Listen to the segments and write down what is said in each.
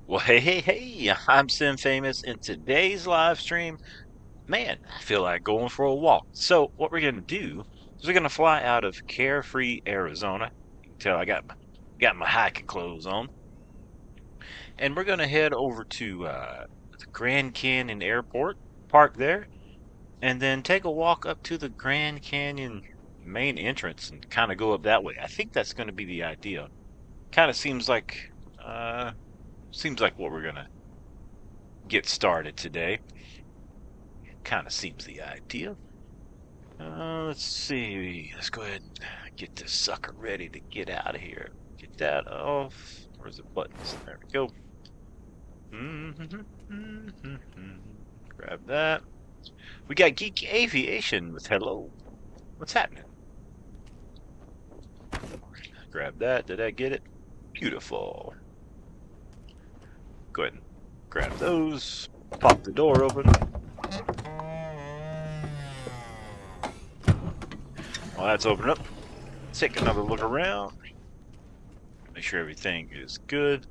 Well, hey, I'm Sim Famous. In today's live stream, man, I feel like going for a walk. So, what we're going to do is we're going to fly out of Carefree, Arizona. You can tell I got my hiking clothes on. And we're going to head over to the Grand Canyon Airport, park there, and then take a walk up to the Grand Canyon main entrance and kind of go up that way. I think that's going to be the idea. Kind of uh, seems like what we're going to get started today. Kind of seems the idea. Let's see. Let's go ahead and get this sucker ready to get out of here. Get that off. Where's the buttons? There we go. Grab that. We got Geek Aviation with hello. What's happening? Grab that. Did I get it? Beautiful. Go ahead and grab those. Pop the door open. While that's open up, take another look around. Make sure everything is good.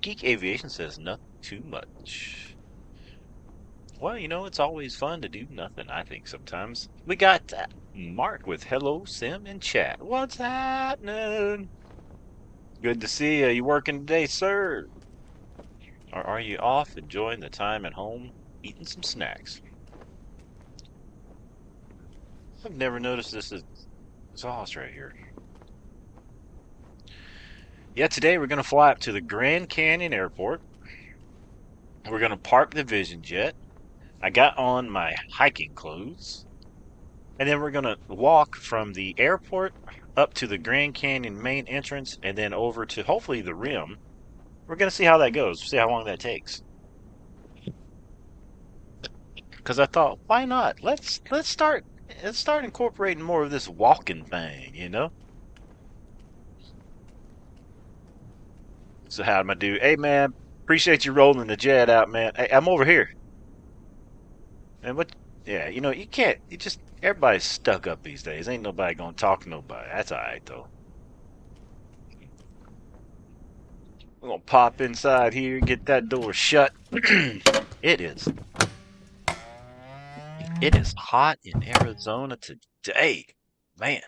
Geek Aviation says nothing too much. Well, it's always fun to do nothing, I think, sometimes. We got Mark with hello, Sim, and chat. What's happening? Good to see you. You working today, sir? Or are you off enjoying the time at home, eating some snacks? I've never noticed this exhaust right here. Yeah, today we're going to fly up to the Grand Canyon Airport. We're going to park the Vision Jet. I got on my hiking clothes. And then we're going to walk from the airport up to the Grand Canyon main entrance and then over to hopefully the rim. We're going to see how that goes, see how long that takes. Because I thought, why not? Let's start incorporating more of this walking thing. So how am I do? Hey man, appreciate you rolling the jet out, man. Hey, I'm over here. And what? Yeah, you can't. You just everybody's stuck up these days. Ain't nobody gonna talk to nobody. That's all right though. We're gonna pop inside here, get that door shut. It is. It is hot in Arizona today, man.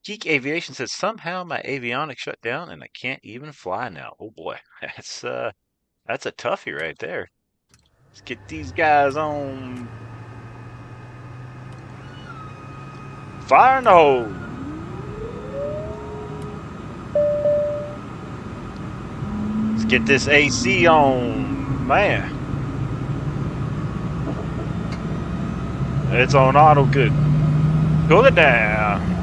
Geek Aviation says somehow my avionics shut down and I can't even fly now. Oh boy, that's a toughie right there. Let's get these guys on fire in the hole. Let's get this AC on, man. It's on auto good. Cool it down.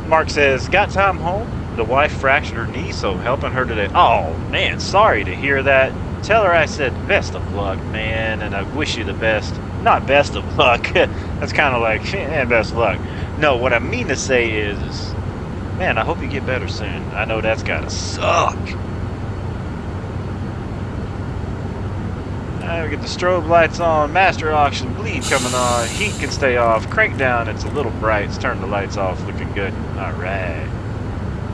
Mark says, got time home? The wife fractured her knee, so helping her today. Oh, man, sorry to hear that. Tell her I said best of luck, man, and I wish you the best. Not best of luck. That's kind of like, best of luck. No, what I mean to say is, man, I hope you get better soon. I know that's gotta suck. We get the strobe lights on, master auction, bleed coming on, heat can stay off, crank down, it's a little bright, let's turn the lights off, looking good. Alright.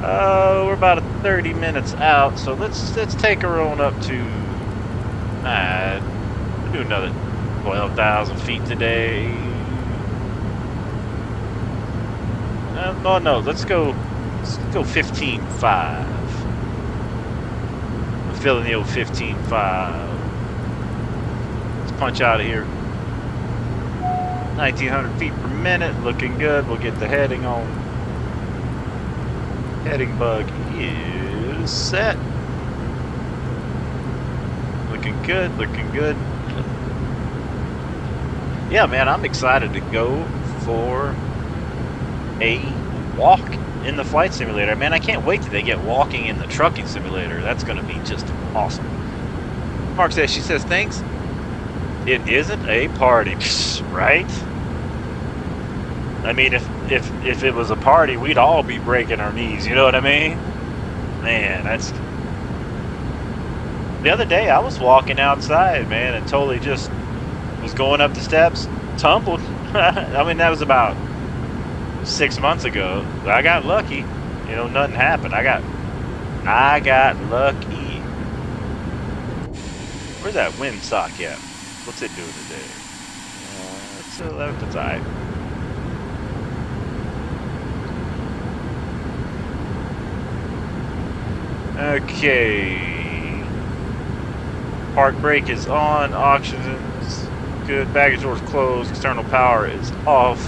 We're about 30 minutes out, so let's take her on up to, we'll do another 12,000 feet today. No, let's go 15.5. I'm feeling the old 15.5. Punch out of here. 1900 feet per minute, looking good. We'll get the heading on. Heading bug is set. Looking good, looking good. Yeah, man, I'm excited to go for a walk in the flight simulator. Man, I can't wait till they get walking in the trucking simulator. That's going to be just awesome. Mark says, she says, thanks. It isn't a party, right? I mean, if it was a party, we'd all be breaking our knees. You know what I mean? Man, that's... The other day I was walking outside, man, and totally just was going up the steps, tumbled. I mean, that was about 6 months ago. I got lucky. You know, nothing happened. I got lucky. Where's that wind sock at? What's it doing today? It's 11 to die. Okay. Park brake is on. Oxygen's good. Baggage door's closed. External power is off.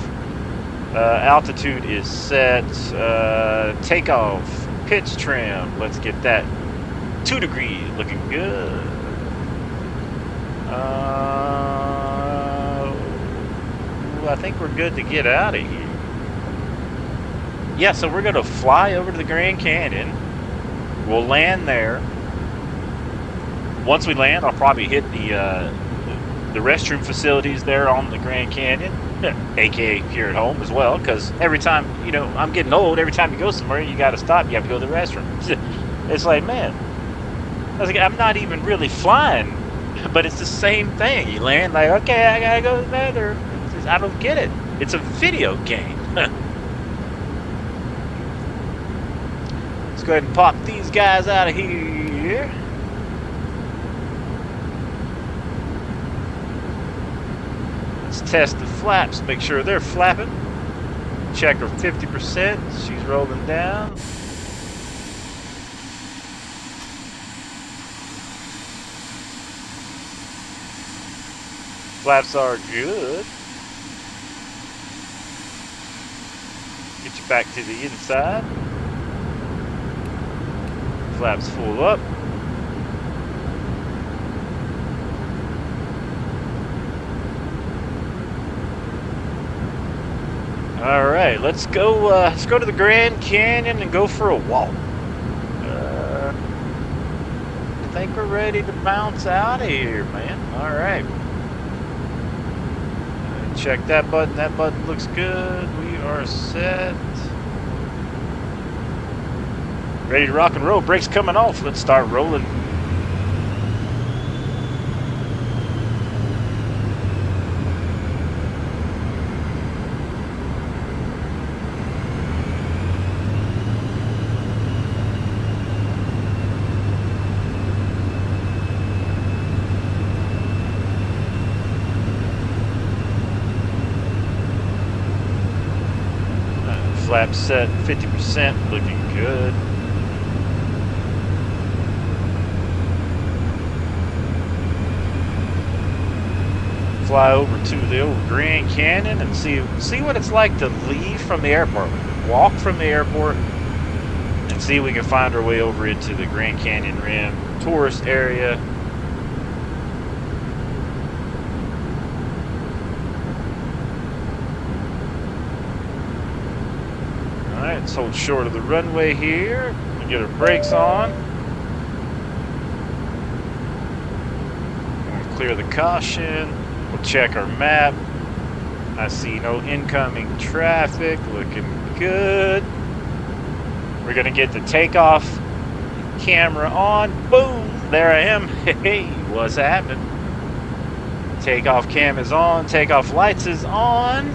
Altitude is set. Takeoff. Pitch trim. Let's get that 2 degrees looking good. I think we're good to get out of here. Yeah, so we're gonna fly over to the Grand Canyon. We'll land there. Once we land, I'll probably hit the restroom facilities there on the Grand Canyon, aka here at home as well, because every time, you know, I'm getting old, every time you go somewhere, you gotta stop, you have to go to the restroom. It's like, man, I was like, I'm not even really flying, but it's the same thing. You land like, okay, I gotta go to the bathroom. I don't get it. It's a video game. Let's go ahead and pop these guys out of here. Let's test the flaps, make sure they're flapping. Check her 50%. She's rolling down. Flaps are good. Get you back to the inside. Flaps full up. All right, let's go. Let's go to the Grand Canyon and go for a walk. I think we're ready to bounce out of here, man. All right. Check that button. That button looks good. We are set. Ready to rock and roll. Brakes coming off. Let's start rolling. Flap set 50%, looking good. Fly over to the old Grand Canyon and see what it's like to leave from the airport. Walk from the airport and see if we can find our way over into the Grand Canyon Rim tourist area. Alright, let's hold short of the runway here. We'll get our brakes on. We'll clear the caution. We'll check our map. I see no incoming traffic. Looking good. We're going to get the takeoff camera on. Boom! There I am. Hey, what's happening? Takeoff cam is on. Takeoff lights is on.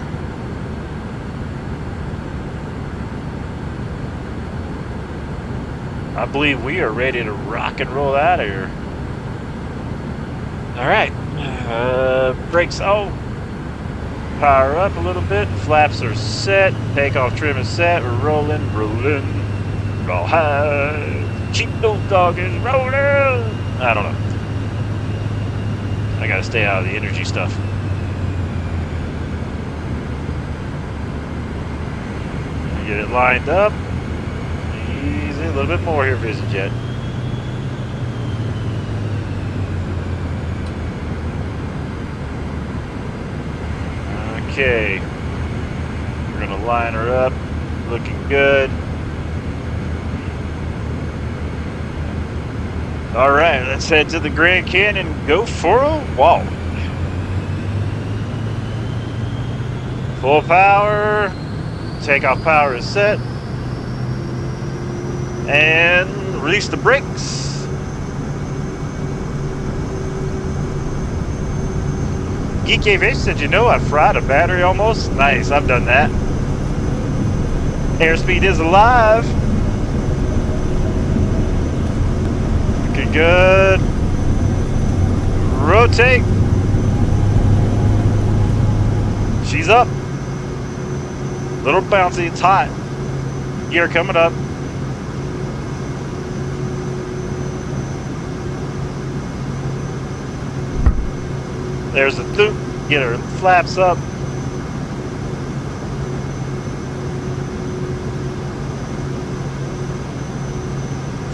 I believe we are ready to rock and roll out of here. All right. Brakes off. Power up a little bit. Flaps are set. Takeoff trim is set. We're rolling. Roll high. Cheap old dog is rolling. I don't know. I gotta stay out of the energy stuff. Get it lined up. Easy. A little bit more here, VisionJet. Okay, we're gonna line her up, looking good. All right, let's head to the Grand Canyon and go for a walk. Full power, takeoff power is set, and Release the brakes. Geek Aviation said, you know, I fried a battery almost. Nice, I've done that. Airspeed is alive. Looking good. Rotate. She's up. Little bouncy, it's hot. Gear coming up. There's a loop. Get her flaps up.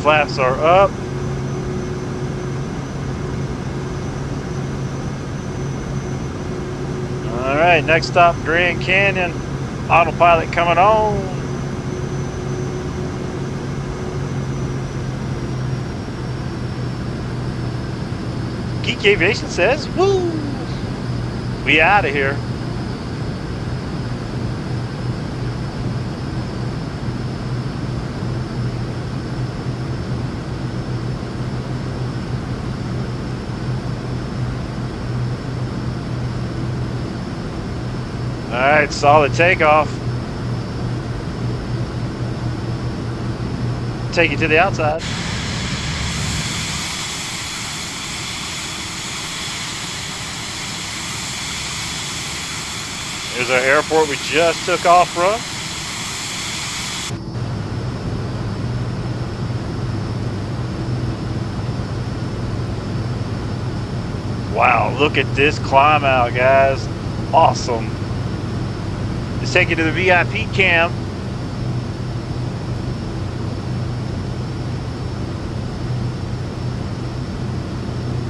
Flaps are up. All right, next stop, Grand Canyon. Autopilot coming on. Geek Aviation says, woo! We out of here. All right, solid takeoff. Take you to the outside. Here's our airport we just took off from. Wow, look at this climb out, guys. Awesome. Let's take you to the VIP cam.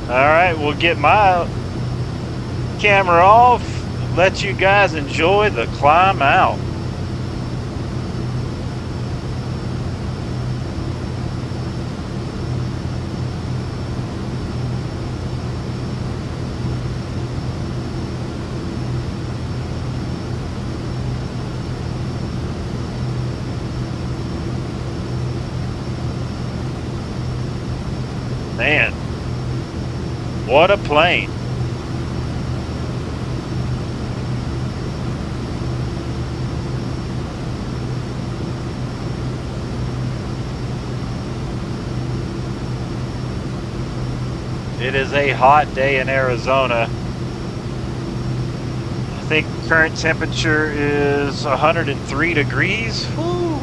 All right, we'll get my camera off. Let you guys enjoy the climb out. Man, what a plane. It is a hot day in Arizona. I think current temperature is 103 degrees. Woo.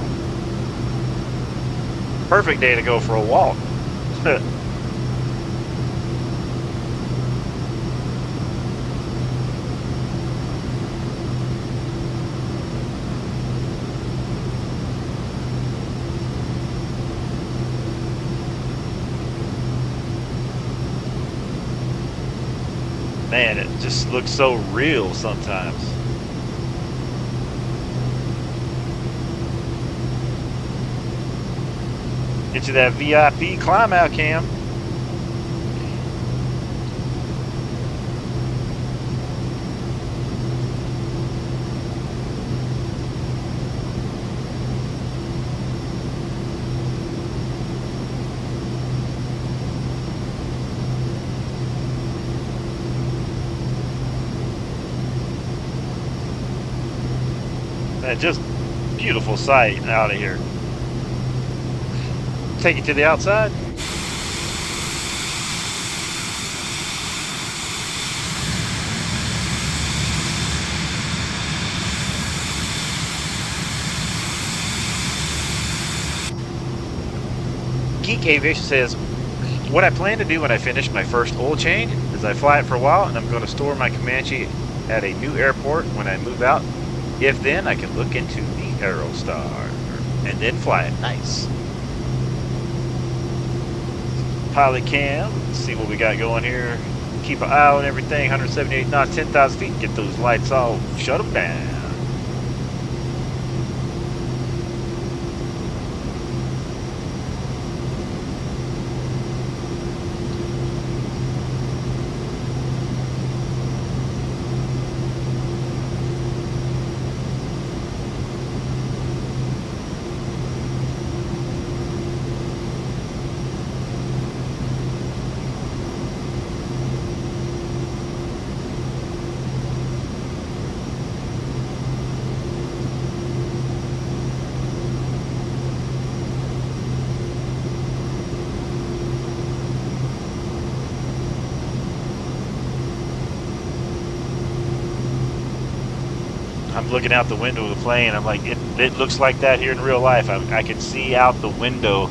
Perfect day to go for a walk. Man, it just looks so real sometimes. Get you that VIP climb out cam. And just beautiful sight out of here. Take you to the outside. Geek Aviation says, what I plan to do when I finish my first oil change is I fly it for a while and I'm going to store my Comanche at a new airport when I move out. If then, I can look into the Aerostar and then fly it. Nice. Pilot cam. Let's see what we got going here. Keep an eye on everything. 178 knots, 10,000 feet. Get those lights off. Shut them down. I'm looking out the window of the plane. I'm like, it looks like that here in real life. I can see out the window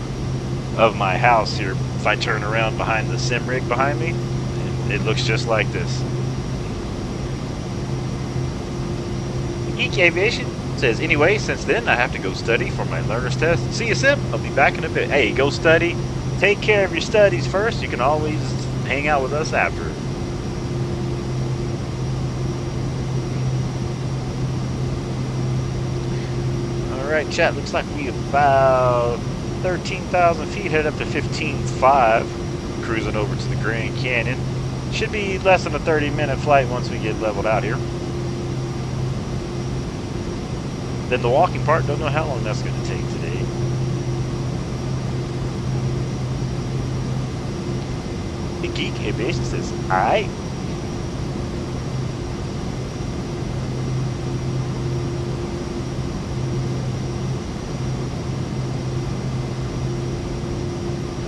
of my house here. If I turn around behind the sim rig behind me, it looks just like this. Geek Aviation says, anyway, since then I have to go study for my learner's test. See you, Sim. I'll be back in a bit. Hey, go study. Take care of your studies first. You can always hang out with us after. All right, chat. Looks like we about 13,000 feet, head up to 15.5. Cruising over to the Grand Canyon. Should be less than a 30-minute flight once we get leveled out here. Then the walking part, don't know how long that's going to take today. The Geek Aviation says, alright.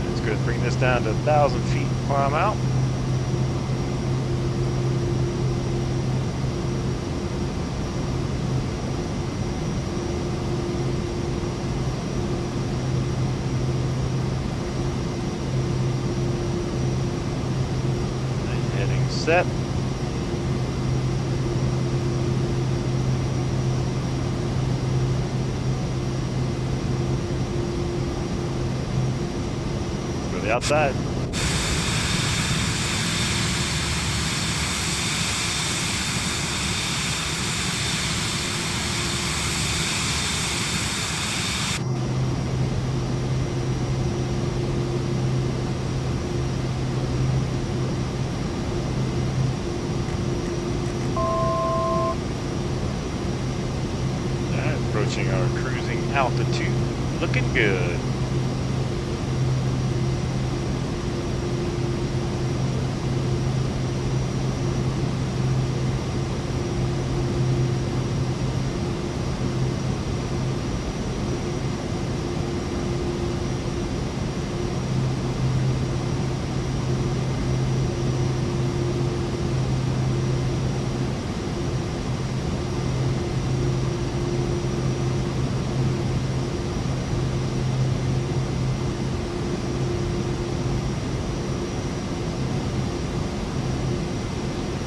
Let's go bring this down to 1,000 feet while I'm out. Set. Let's go to the outside. Approaching our cruising altitude, looking good.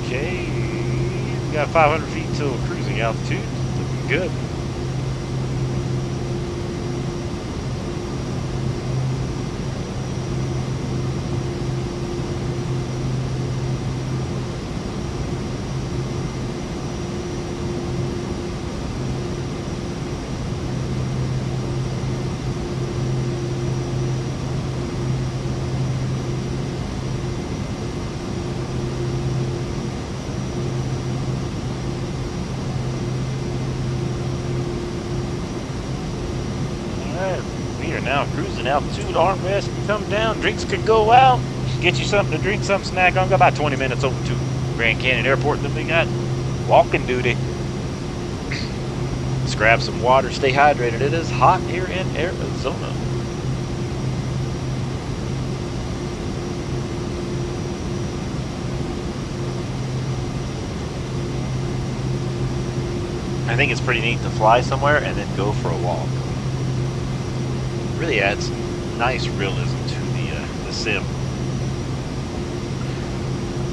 Okay, we got 500 feet till cruising altitude. Looking good. We are now cruising altitude, armrest can come down, drinks could go out, get you something to drink, something snack on. Got about 20 minutes over to Grand Canyon Airport, and then we got walking duty. Let's grab some water, stay hydrated. It is hot here in Arizona. I think it's pretty neat to fly somewhere and then go for a walk. Really adds nice realism to the sim.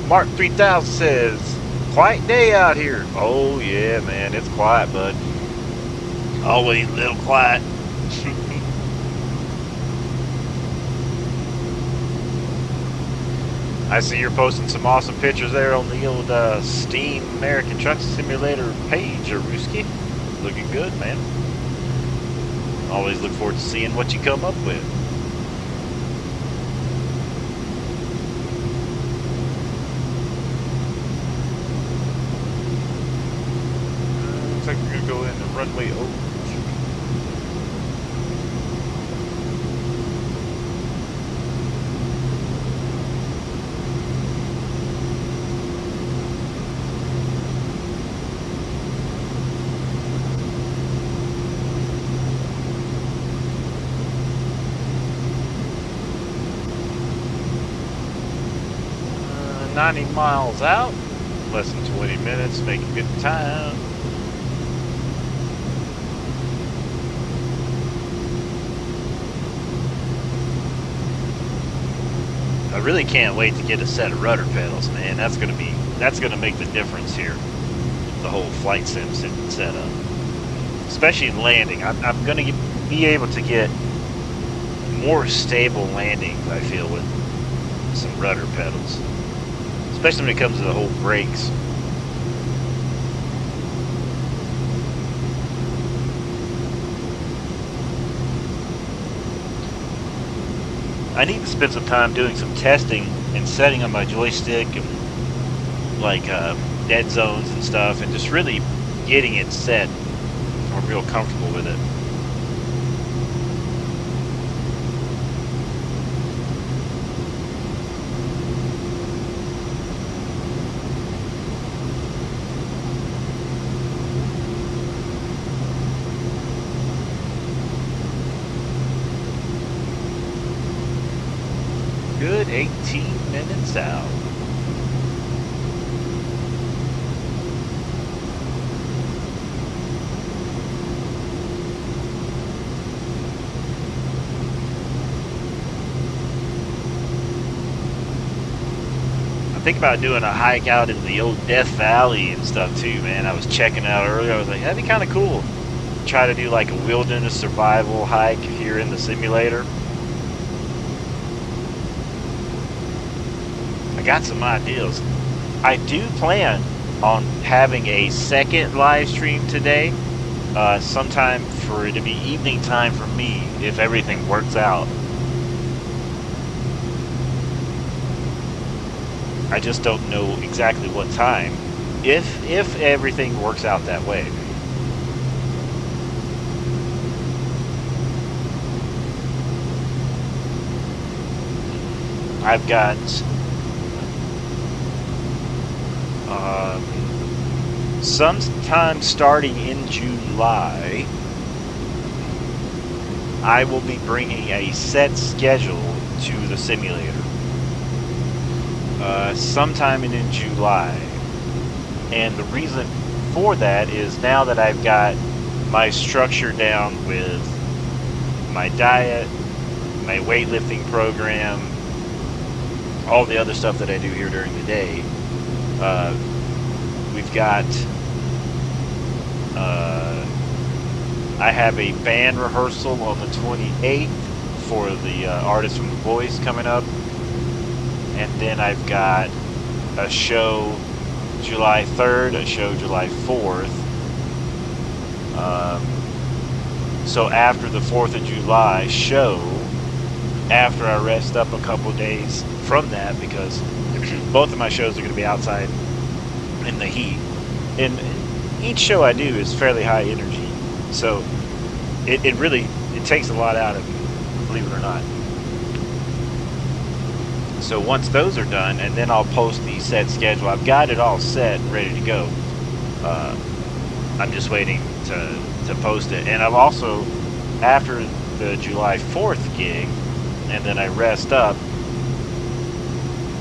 Mark 3000 says, quiet day out here. Oh yeah, man, it's quiet, bud. Always a little quiet. I see you're posting some awesome pictures there on the old Steam American Truck Simulator page, Aruski. Looking good, man. Always look forward to seeing what you come up with. Looks like we're going to go in the runway over. Uh, 90 miles out, less than 20 minutes, making good time. I really can't wait to get a set of rudder pedals, man. That's gonna make the difference here. The whole flight sim setup, especially in landing. I'm gonna be able to get more stable landings, I feel, with some rudder pedals, especially when it comes to the whole brakes. I need to spend some time doing some testing and setting on my joystick and like dead zones and stuff, and just really getting it set so I'm real comfortable with it. Good 18 minutes out. I think about doing a hike out in the old Death Valley and stuff too, man. I was checking it out earlier. I was like, that'd be kind of cool. Try to do like a wilderness survival hike here in the simulator. I got some ideas. I do plan on having a second live stream today, sometime for it to be evening time for me if everything works out. I just don't know exactly what time, if everything works out that way. I've got sometime starting in July, I will be bringing a set schedule to the simulator. Sometime in July. And the reason for that is now that I've got my structure down with my diet, my weightlifting program, all the other stuff that I do here during the day, we've got I have a band rehearsal on the 28th for the Artists from the Voice coming up. And then I've got a show July 3rd, a show July 4th. So after the 4th of July show, after I rest up a couple days from that, because both of my shows are going to be outside in the heat. And each show I do is fairly high energy. So it really takes a lot out of me, believe it or not. So once those are done, and then I'll post the set schedule. I've got it all set, ready to go. I'm just waiting to post it. And I've also, after the July 4th gig, and then I rest up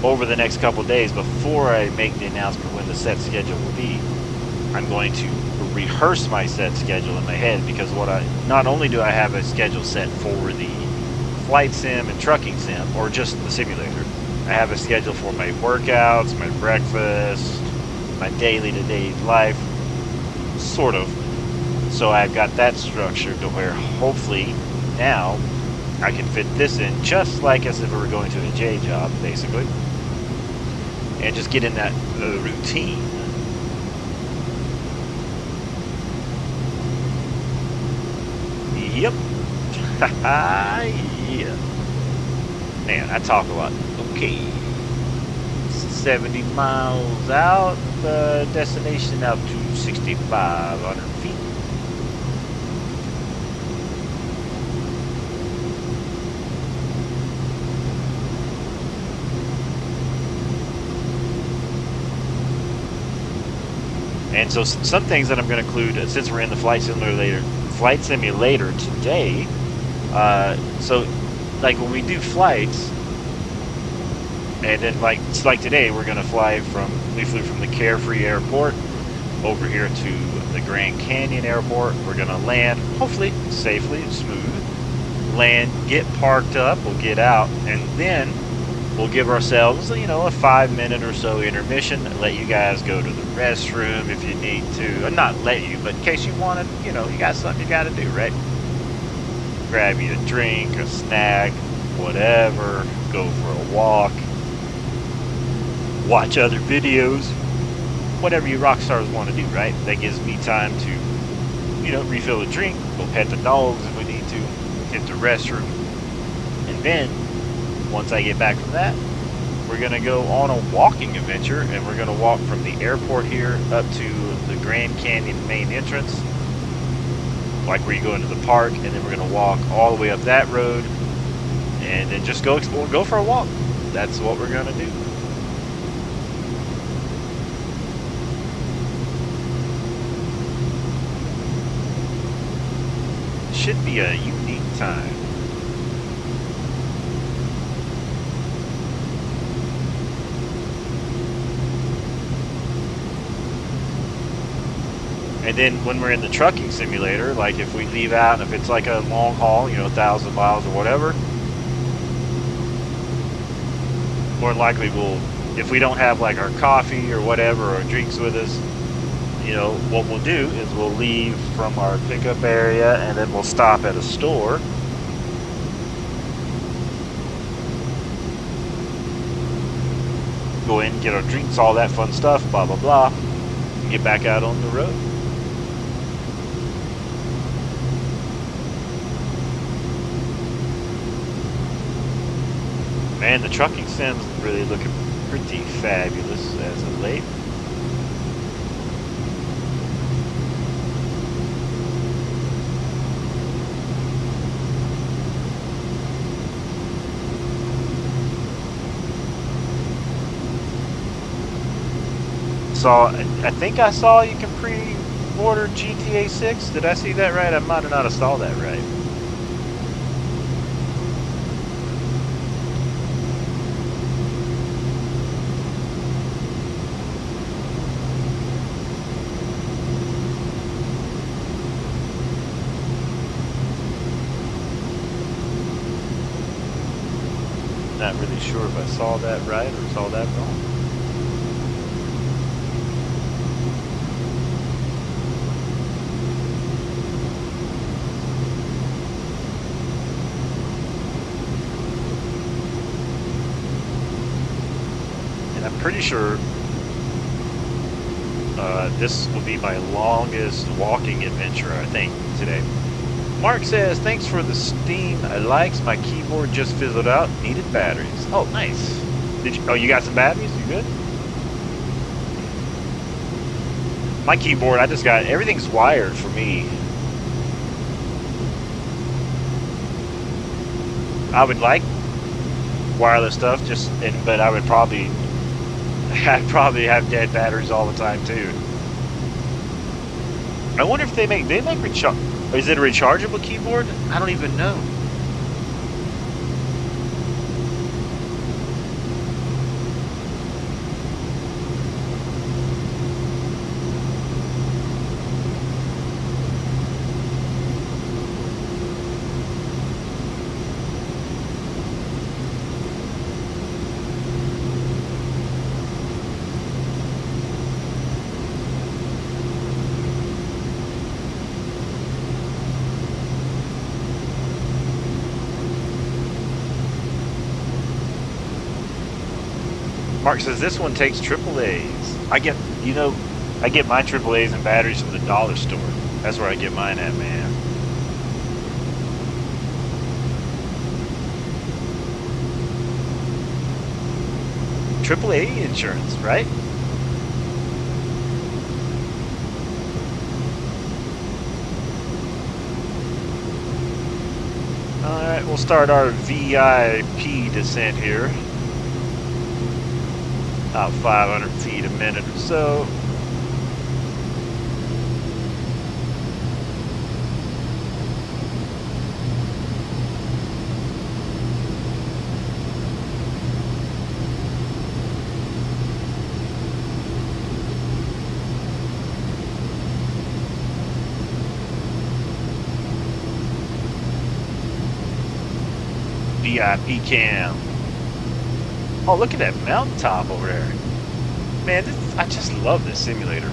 over the next couple days before I make the announcement when the set schedule will be, I'm going to rehearse my set schedule in my head, because not only do I have a schedule set for the flight sim and trucking sim, or just the simulator, I have a schedule for my workouts, my breakfast, my day-to-day life, sort of. So I've got that structured to where hopefully now I can fit this in just like as if we were going to a J job, basically, and just get in that routine. Yep. Yeah. Man, I talk a lot. Okay. 70 miles out, destination out to 6,500 feet. And so some things that I'm going to include, since we're in the flight simulator today, so like when we do flights, and then like today, we flew from the Carefree Airport over here to the Grand Canyon Airport. We're going to land, hopefully safely and smooth, land, get parked up, we'll get out, and then We'll give ourselves, you know, a 5-minute or so intermission. Let you guys go to the restroom if you need to. Not let you, but in case you want to, you know, you got something you got to do, right? Grab you a drink, a snack, whatever. Go for a walk. Watch other videos. Whatever you rock stars want to do, right? That gives me time to, you know, refill a drink, go pet the dogs if we need to, hit the restroom. And then, once I get back from that, we're going to go on a walking adventure, and we're going to walk from the airport here up to the Grand Canyon main entrance, like where you go into the park, and then we're going to walk all the way up that road, and then just go explore, go for a walk. That's what we're going to do. Should be a unique time. And then when we're in the trucking simulator, like if we leave out, if it's like a long haul, you know, 1,000 miles or whatever, more likely we'll, if we don't have like our coffee or whatever or drinks with us, you know, what we'll do is we'll leave from our pickup area and then we'll stop at a store. Go in, get our drinks, all that fun stuff, blah, blah, blah. And get back out on the road. Man, the trucking sim's really looking pretty fabulous as of late. I think I saw you can pre-order GTA 6. Did I see that right? I might have not have saw that right. Not really sure if I saw that right or saw that wrong. Pretty sure this will be my longest walking adventure, I think, today. Mark says, thanks for the Steam likes. My keyboard just fizzled out. Needed batteries. Oh, nice. Oh, you got some batteries? You good? My keyboard, I just got, everything's wired for me. I would like wireless stuff, but I would probably... I'd probably have dead batteries all the time too. I wonder if they make recharge. Is it a rechargeable keyboard? I don't even know. Mark says this one takes AAAs. I get my AAAs and batteries from the dollar store. That's where I get mine at, man. AAA insurance, right? All right, we'll start our VIP descent here. About 500 feet a minute or so. VIP cam. Oh, look at that mountaintop over there. Man, I just love this simulator.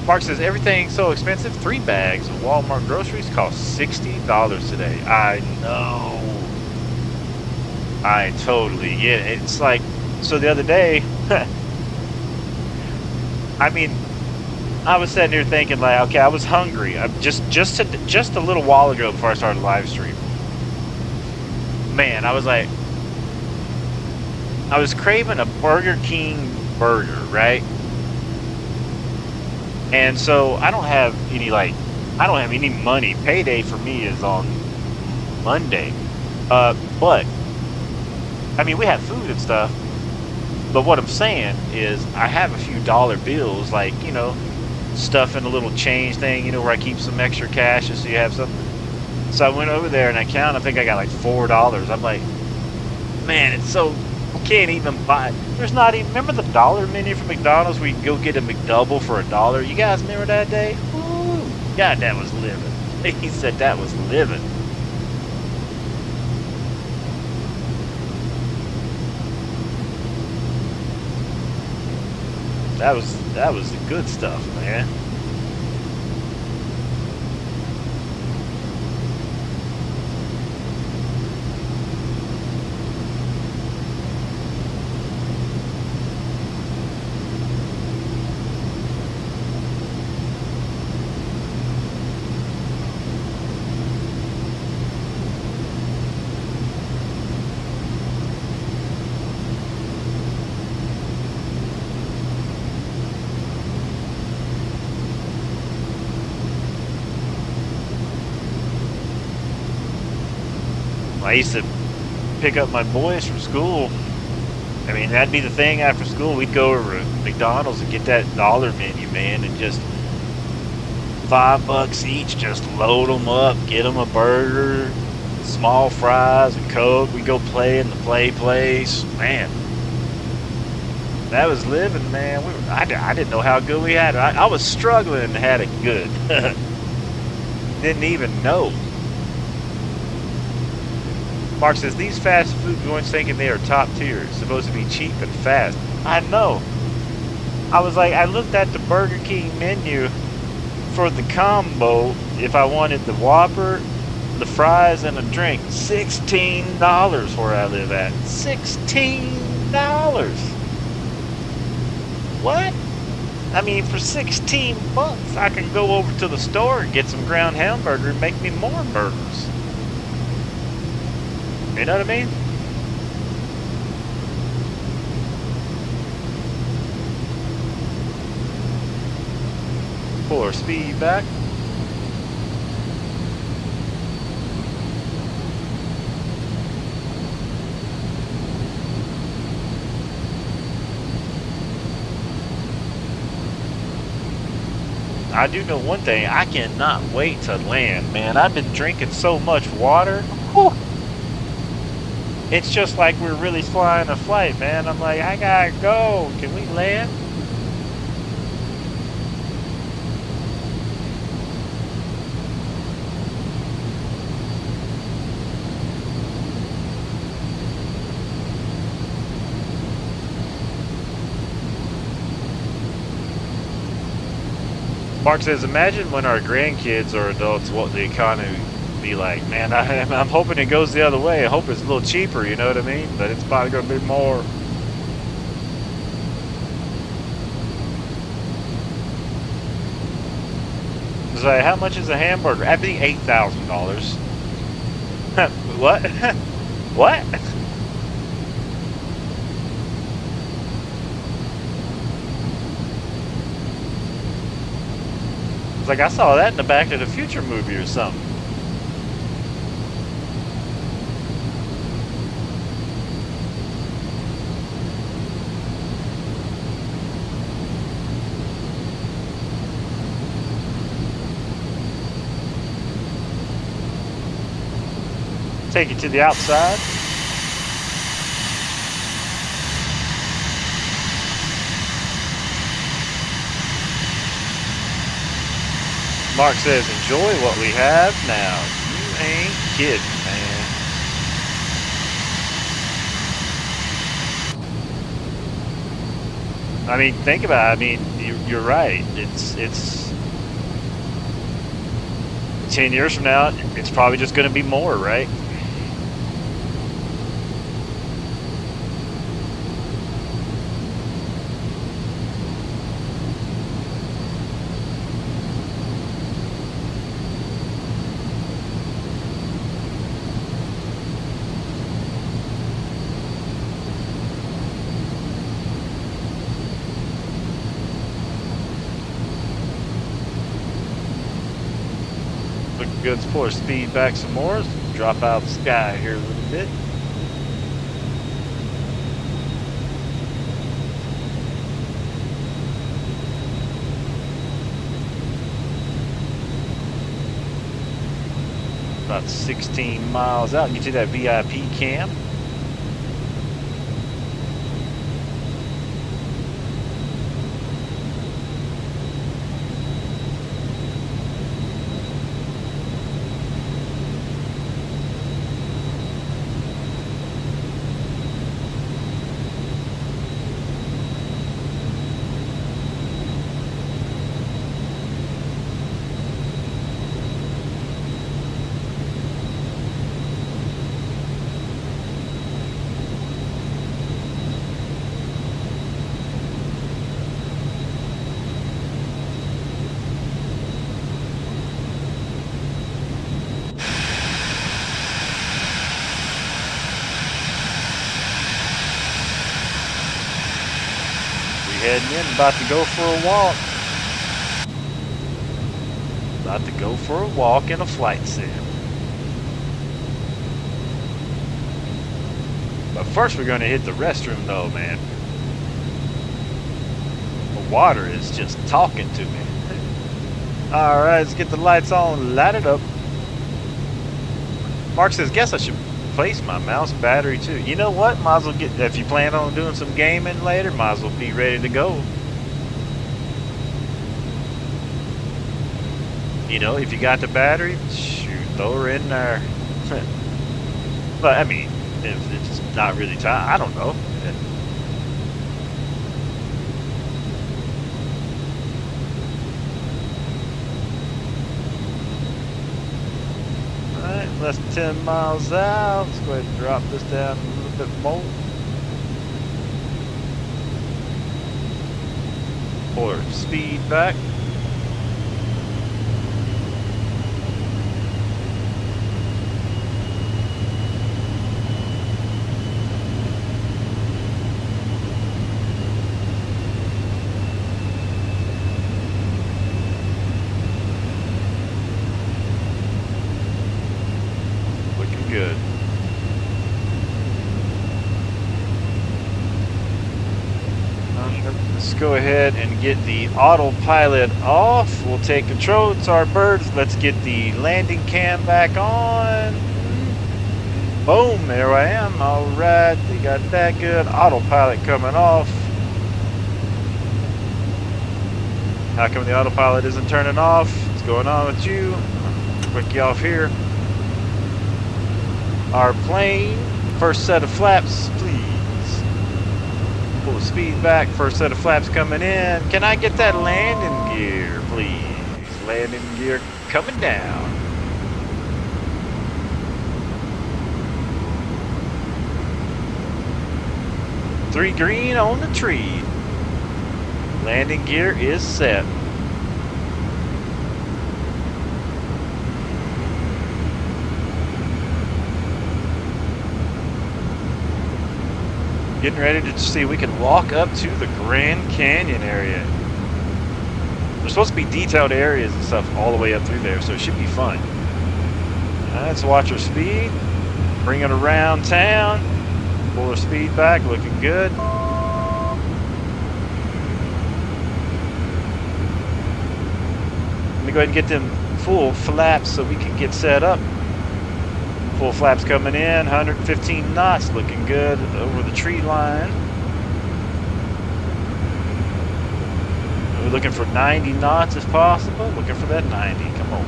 Mark says, everything's so expensive. 3 bags of Walmart groceries cost $60 today. I know. I totally get it. It's like, so the other day, I mean, I was sitting here thinking like, okay, I was hungry. I'm just a little while ago before I started live stream. Man, I was like, I was craving a Burger King burger, right? And so I don't have any money. Payday for me is on Monday. But I mean, we have food and stuff. But what I'm saying is I have a few dollar bills, like, you know, stuff in a little change thing, you know, where I keep some extra cash just so you have something. So I went over there and I counted, I think I got like $4. I'm like, man, it's so, I can't even buy it. There's not even, remember the dollar menu from McDonald's where you can go get a McDouble for $1? You guys remember that day? Woo! God, that was living. He said that was living. That was the good stuff, man. I used to pick up my boys from school. I mean, that'd be the thing after school. We'd go over to McDonald's and get that dollar menu, man, and just $5 each, just load them up, get them a burger, small fries, and Coke. We'd go play in the play place. Man, that was living, man. I didn't know how good we had it. I was struggling and had it good. Didn't even know. Mark says, these fast food joints thinking they are top tier. It's supposed to be cheap and fast. I know. I was like, I looked at the Burger King menu for the combo. If I wanted the Whopper, the fries, and a drink, $16 where I live at. $16. What? I mean, for $16, I can go over to the store and get some ground hamburger and make me more burgers. You know what I mean? Pull our speed back. I do know one thing, I cannot wait to land, man. I've been drinking so much water. Whew. It's just like we're really flying a flight, man. I'm like, I gotta go. Can we land? Mark says, imagine when our grandkids are adults, what the economy be like. Man, I'm hoping it goes the other way. I hope it's a little cheaper, you know what I mean? But it's probably going to be more. It's like, how much is a hamburger? That'd be $8,000. What? What? It's like I saw that in the Back to the Future movie or something. Take it to the outside. Mark says, enjoy what we have now. You ain't kidding, man. I mean, think about it. I mean, you're right. It's 10 years from now, it's probably just going to be more, right? Looking good. Let's pull our speed back some more. Let's drop out the sky here a little bit. About 16 miles out. Get to that VIP cam. Heading in, about to go for a walk. About to go for a walk in a flight sim. But first we're going to hit the restroom though, man. The water is just talking to me. Alright, let's get the lights on, light it up. Mark says, guess I should replace my mouse battery too. You know what? Might as well get, if you plan on doing some gaming later, might as well be ready to go. You know, if you got the battery, shoot, throw her in there. But I mean, if it's not really time, I don't know. Alright, less than 10 miles out. Let's go ahead and drop this down a little bit more. Pull our speed back. Good. Let's go ahead and get the autopilot off. We'll take control. It's our birds. Let's get the landing cam back on. Boom, there I am. All right, we got that good. Autopilot coming off. How come the autopilot isn't turning off? What's going on with you? Quick you off here. Our plane, first set of flaps, please. Pull the speed back, first set of flaps coming in. Can I get that landing gear, please? Landing gear coming down. Three green on the tree. Landing gear is set. Getting ready to see if we can walk up to the Grand Canyon area. There's supposed to be detailed areas and stuff all the way up through there, so it should be fun. Alright, let's watch our speed. Bring it around town. Pull our speed back, looking good. Let me go ahead and get them full flaps so we can get set up. Full flaps coming in, 115 knots, looking good over the tree line. We're looking for 90 knots if possible. Looking for that 90, come on.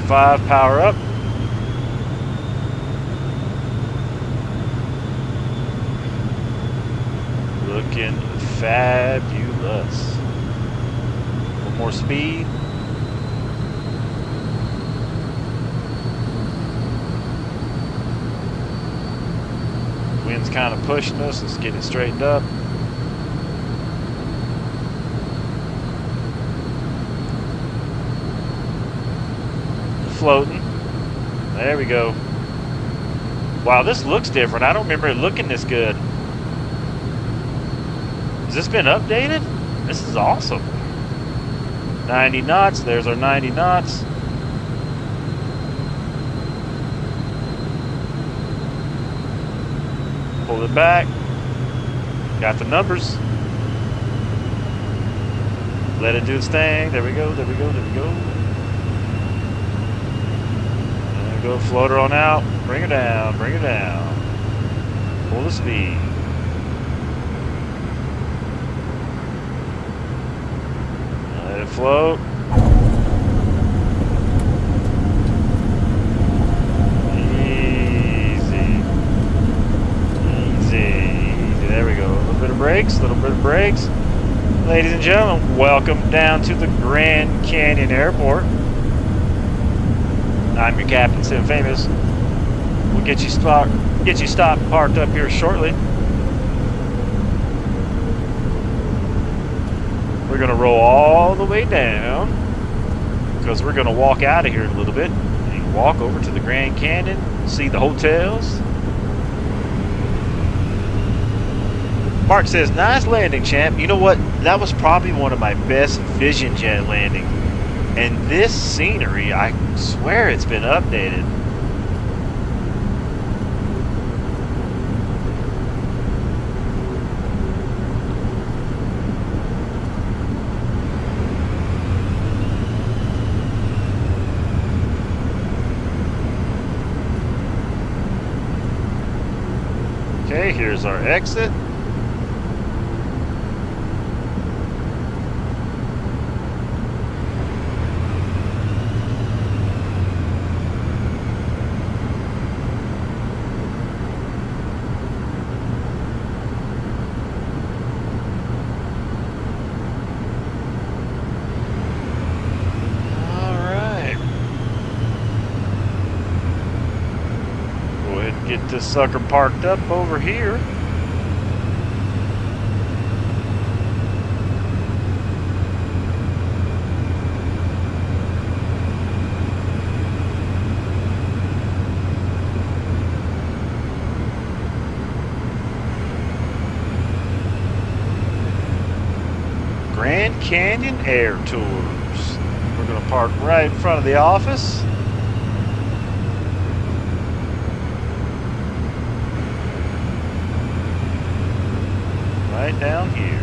1.5 power up. Looking fabulous. A little more speed. Wind's kind of pushing us. Let's get it straightened up. Floating. There we go. Wow, this looks different. I don't remember it looking this good. Has this been updated? This is awesome. 90 knots. There's our 90 knots. Pull it back. Got the numbers. Let it do its thing. There we go. There we go. There we go. There we go. Float her on out. Bring her down. Bring her down. Pull the speed. Let it float. Easy. Easy. There we go. A little bit of brakes. A little bit of brakes. Ladies and gentlemen, welcome down to the Grand Canyon Airport. I'm your captain, Sim Famous. We'll get you stopped, parked up here shortly. We're gonna roll all the way down because we're gonna walk out of here in a little bit and walk over to the Grand Canyon, see the hotels. Mark says, nice landing, champ. You know what? That was probably one of my best Vision Jet landings. And this scenery, I swear it's been updated. Okay, here's our exit. Get this sucker parked up over here. Grand Canyon Air Tours. We're going to park right in front of the office. Right down here.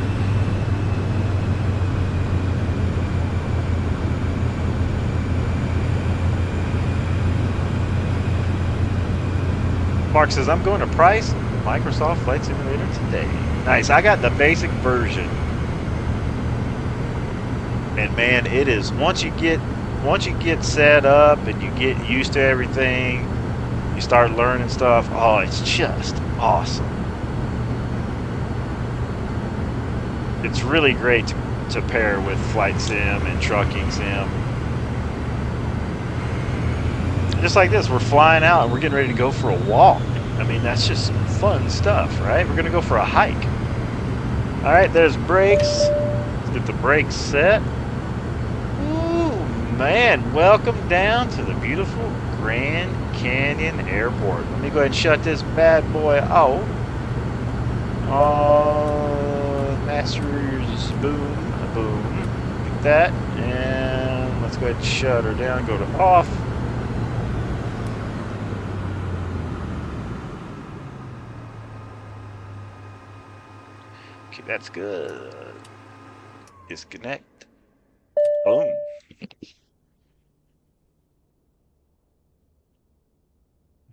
Mark says, I'm going to price Microsoft Flight Simulator today. Nice. I got the basic version. And man, it is once you get set up and you get used to everything, you start learning stuff. Oh, it's just awesome. It's really great to pair with Flight Sim and Trucking Sim. Just like this, we're flying out and we're getting ready to go for a walk. I mean, that's just some fun stuff, right? We're going to go for a hike. All right, there's brakes. Let's get the brakes set. Ooh, man, welcome down to the beautiful Grand Canyon Airport. Let me go ahead and shut this bad boy out. Masters, boom, boom, like that, and let's go ahead and shut her down, go to off. Okay, that's good. Disconnect. Boom.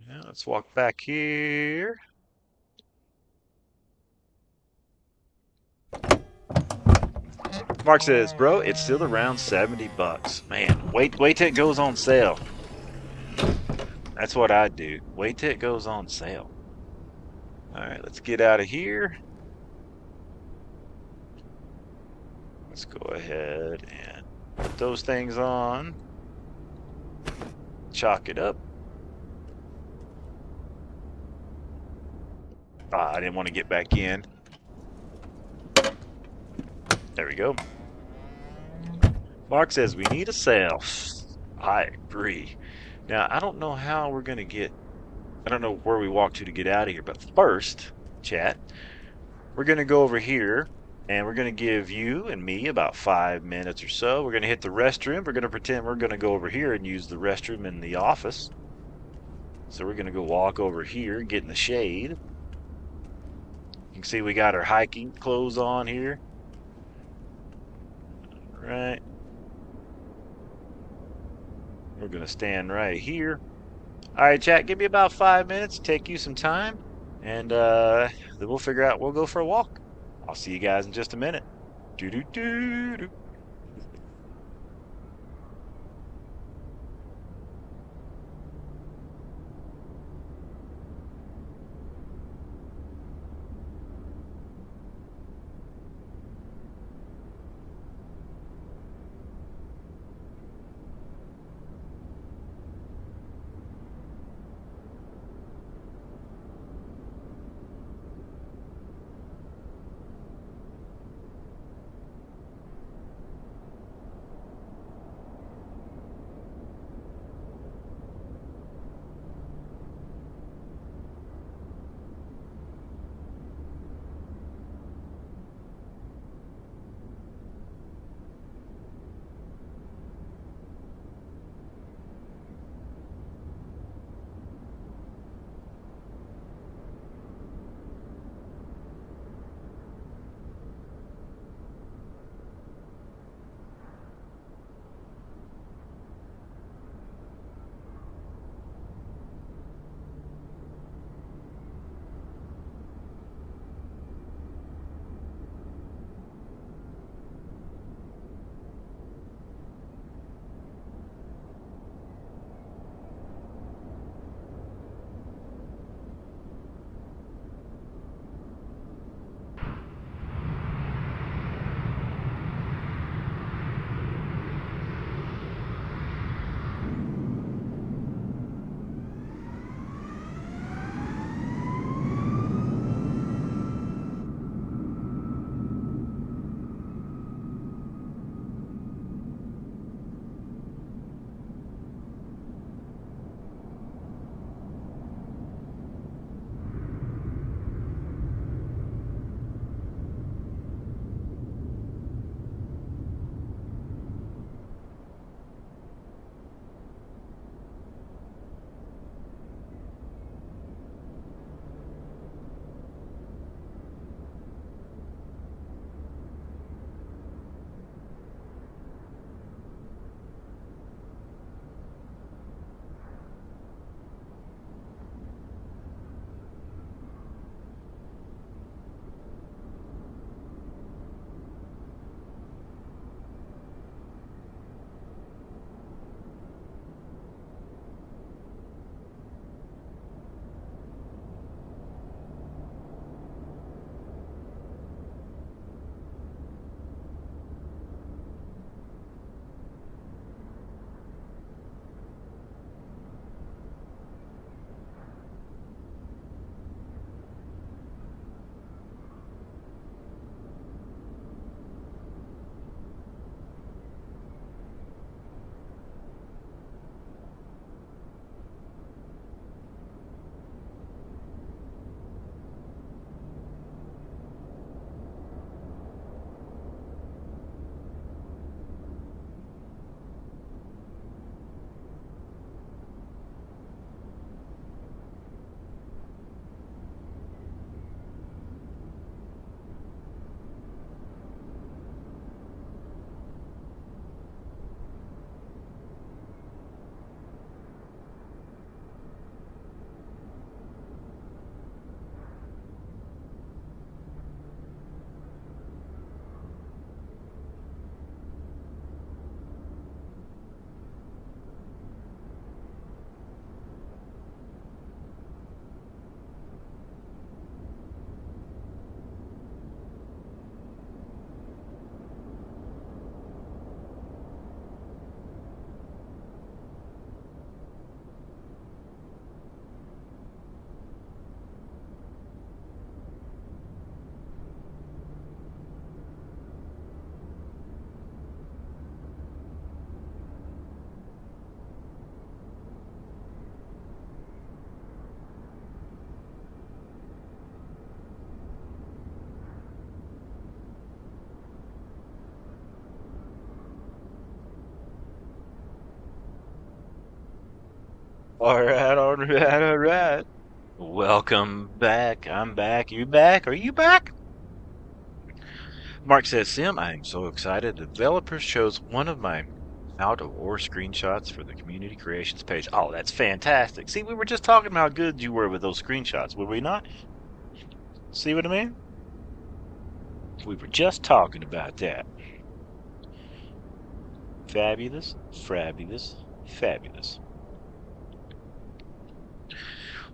Now let's walk back here. Mark says, bro, it's still around $70. Man, wait till it goes on sale. That's what I do. Wait till it goes on sale. All right, let's get out of here. Let's go ahead and put those things on. Chalk it up. I didn't want to get back in. There we go. Mark says we need a sale. I agree. Now, I don't know how we're going to get, I don't know where we walk to get out of here, but first, chat, we're going to go over here and we're going to give you and me about 5 minutes or so. We're going to hit the restroom. We're going to pretend we're going to go over here and use the restroom in the office. So we're going to go walk over here, get in the shade. You can see we got our hiking clothes on here. All right. We're going to stand right here. All right, chat, give me about 5 minutes, take you some time, and then we'll figure out, we'll go for a walk. I'll see you guys in just a minute. Doo doo doo doo. Alright, alright, alright. Welcome back. I'm back. You back? Are you back? Mark says, Sim, I am so excited. The developer chose one of my out of ore screenshots for the community creations page. Oh, that's fantastic. See, we were just talking about how good you were with those screenshots, were we not? See what I mean? We were just talking about that. Fabulous, fabulous, fabulous.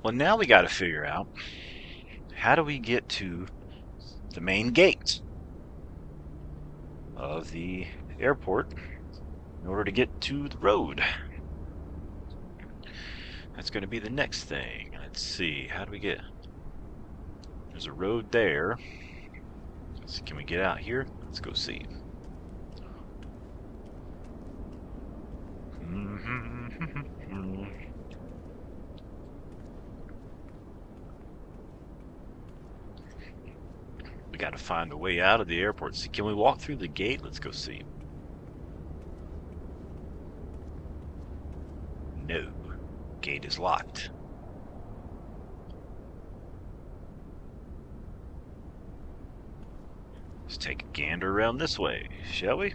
Well, now we got to figure out how do we get to the main gate of the airport in order to get to the road. That's going to be the next thing. Let's see. How do we get... There's a road there. So can we get out here? Let's go see. We got to find a way out of the airport. See, can we walk through the gate? Let's go see. No. Gate is locked. Let's take a gander around this way, shall we?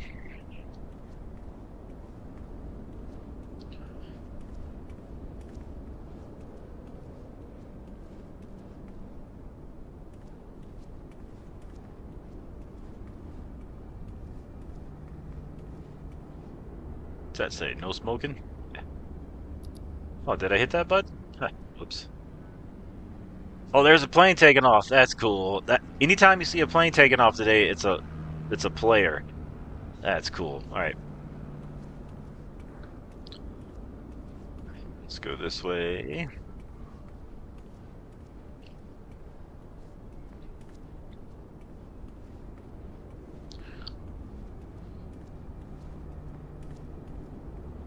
What's that say? No smoking? Oh, did I hit that button? Huh, oops. Oh, there's a plane taking off. That's cool. That anytime you see a plane taking off today, it's a player. That's cool. All right. Let's go this way.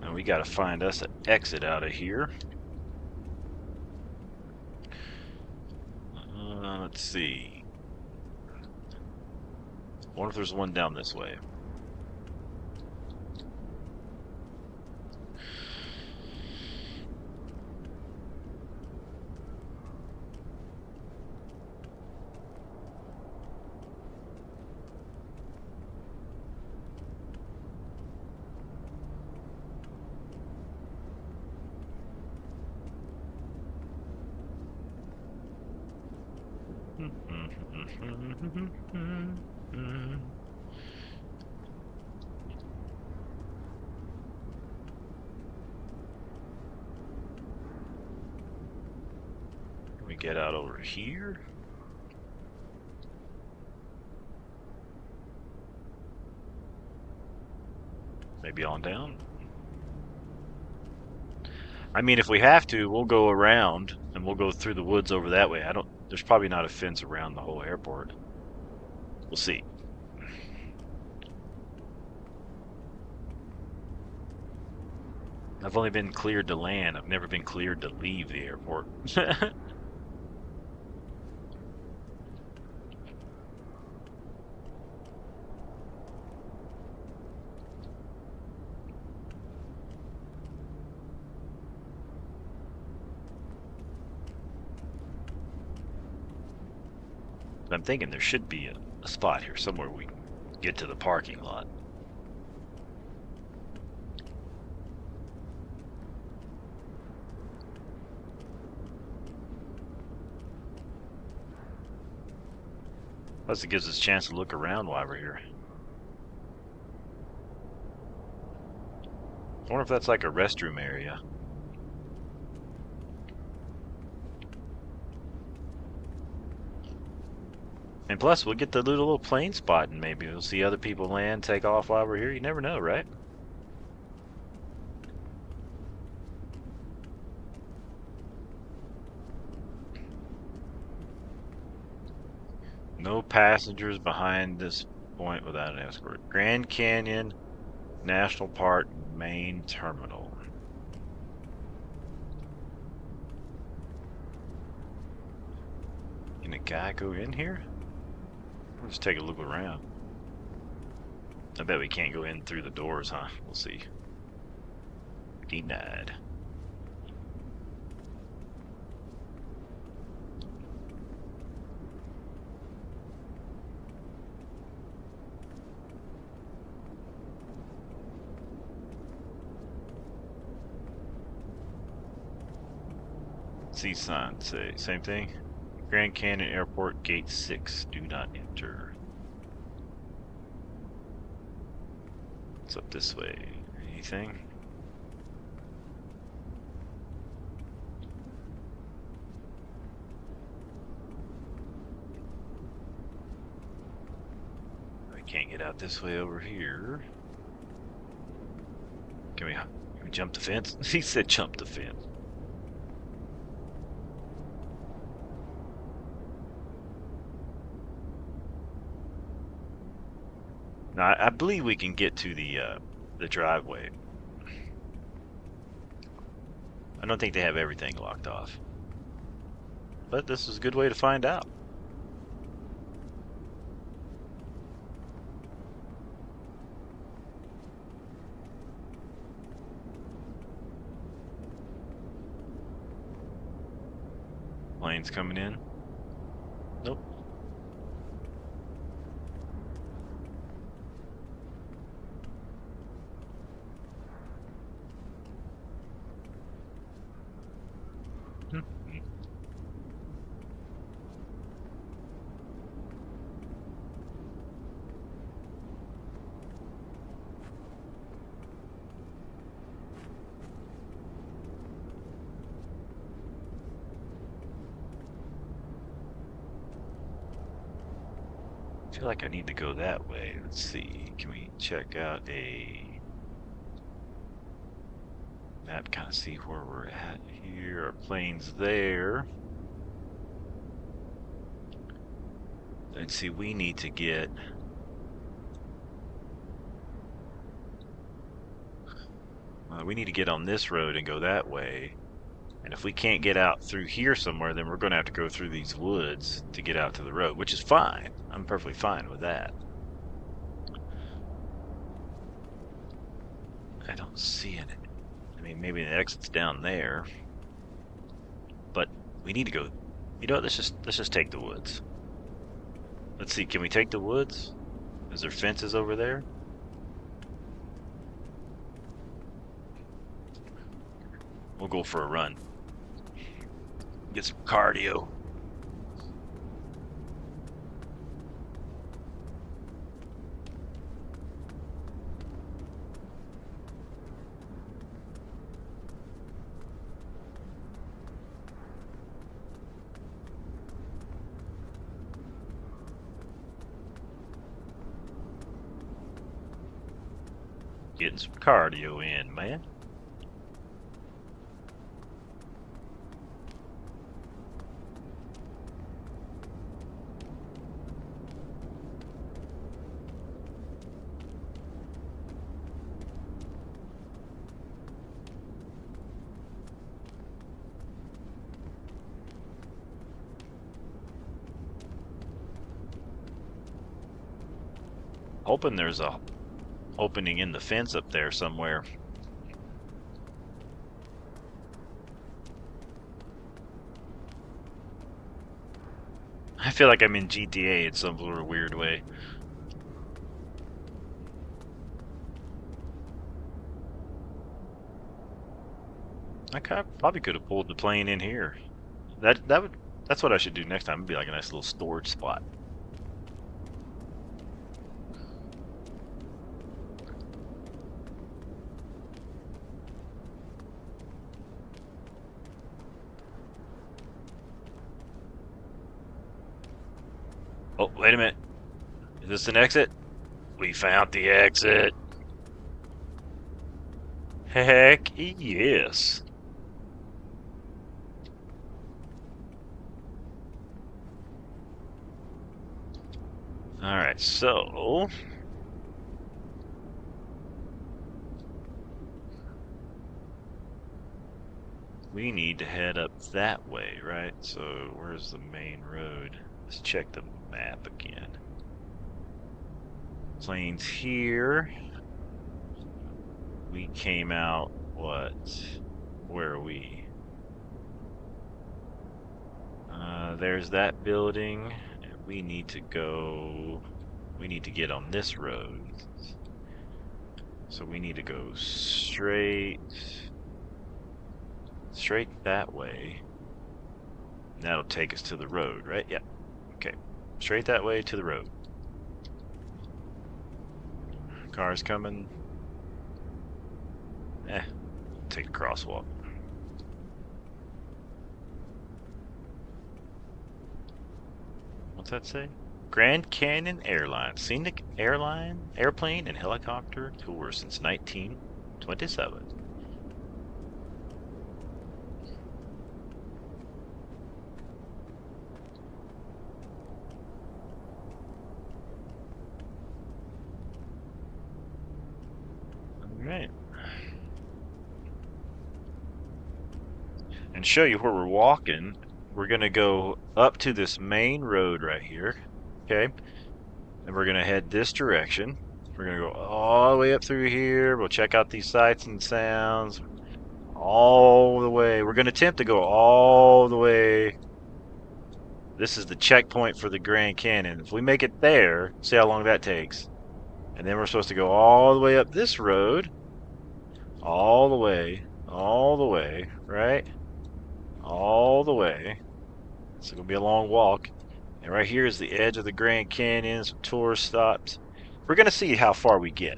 And we got to find us an exit out of here. Let's see. I wonder if there's one down this way. We get out over here. Maybe on down. I mean, if we have to, we'll go around and we'll go through the woods over that way. There's probably not a fence around the whole airport. We'll see. I've only been cleared to land. I've never been cleared to leave the airport. I'm thinking there should be a spot here somewhere we can get to the parking lot. Plus it gives us a chance to look around while we're here. I wonder if that's like a restroom area. And plus, we'll get the little plane spot, and maybe we'll see other people land, take off while we're here. You never know, right? No passengers behind this point without an escort. Grand Canyon National Park main terminal. Can a guy go in here? Let's take a look around. I bet we can't go in through the doors, huh? We'll see. Denied. What's these signs say? Same thing? Grand Canyon Airport, Gate 6. Do not enter. What's up this way? Anything? I can't get out this way over here. Can we jump the fence? He said jump the fence. Now, I believe we can get to the driveway. I don't think they have everything locked off. But this is a good way to find out. Planes coming in. Nope. I feel like I need to go that way. Let's see. Can we check out a map, kind of see where we're at here? Our plane's there. And see, we need to get on this road and go that way. And if we can't get out through here somewhere, then we're going to have to go through these woods to get out to the road, which is fine. I'm perfectly fine with that. I don't see it. I mean, maybe the exit's down there. But we need to go. You know what? Let's just take the woods. Let's see. Can we take the woods? Is there fences over there? We'll go for a run. Get some cardio. Getting some cardio in, man. Hoping there's a opening in the fence up there somewhere. I feel like I'm in GTA in some sort of weird way. I probably could have pulled the plane in here. That's what I should do next time. It'd be like a nice little storage spot. Oh, wait a minute. Is this an exit? We found the exit. Heck yes. Alright, so we need to head up that way, right? So where's the main road? Let's check the map again. Plane's here. We came out, what? Where are we? There's that building. We need to get on this road. So we need to go straight that way. That'll take us to the road, right? Yeah. Okay. Straight that way to the road. Cars coming. Take a crosswalk. What's that say? Grand Canyon Airlines, scenic airplane, and helicopter tour since 1927. All right. And show you where we're walking. We're gonna go up to this main road right here. Okay. And we're gonna head this direction. We're gonna go all the way up through here. We'll check out these sights and sounds all the way. We're gonna attempt to go all the way. This is the checkpoint for the Grand Canyon. If we make it there, see how long that takes. And then we're supposed to go all the way up this road. All the way, right? All the way. It's gonna be a long walk. And right here is the edge of the Grand Canyon, some tourist stops. We're gonna see how far we get.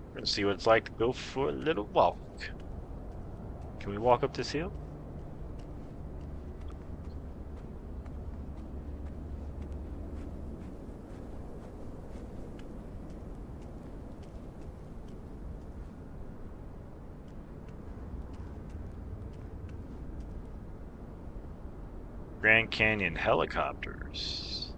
We're gonna see what it's like to go for a little walk. Can we walk up this hill? Grand Canyon helicopters.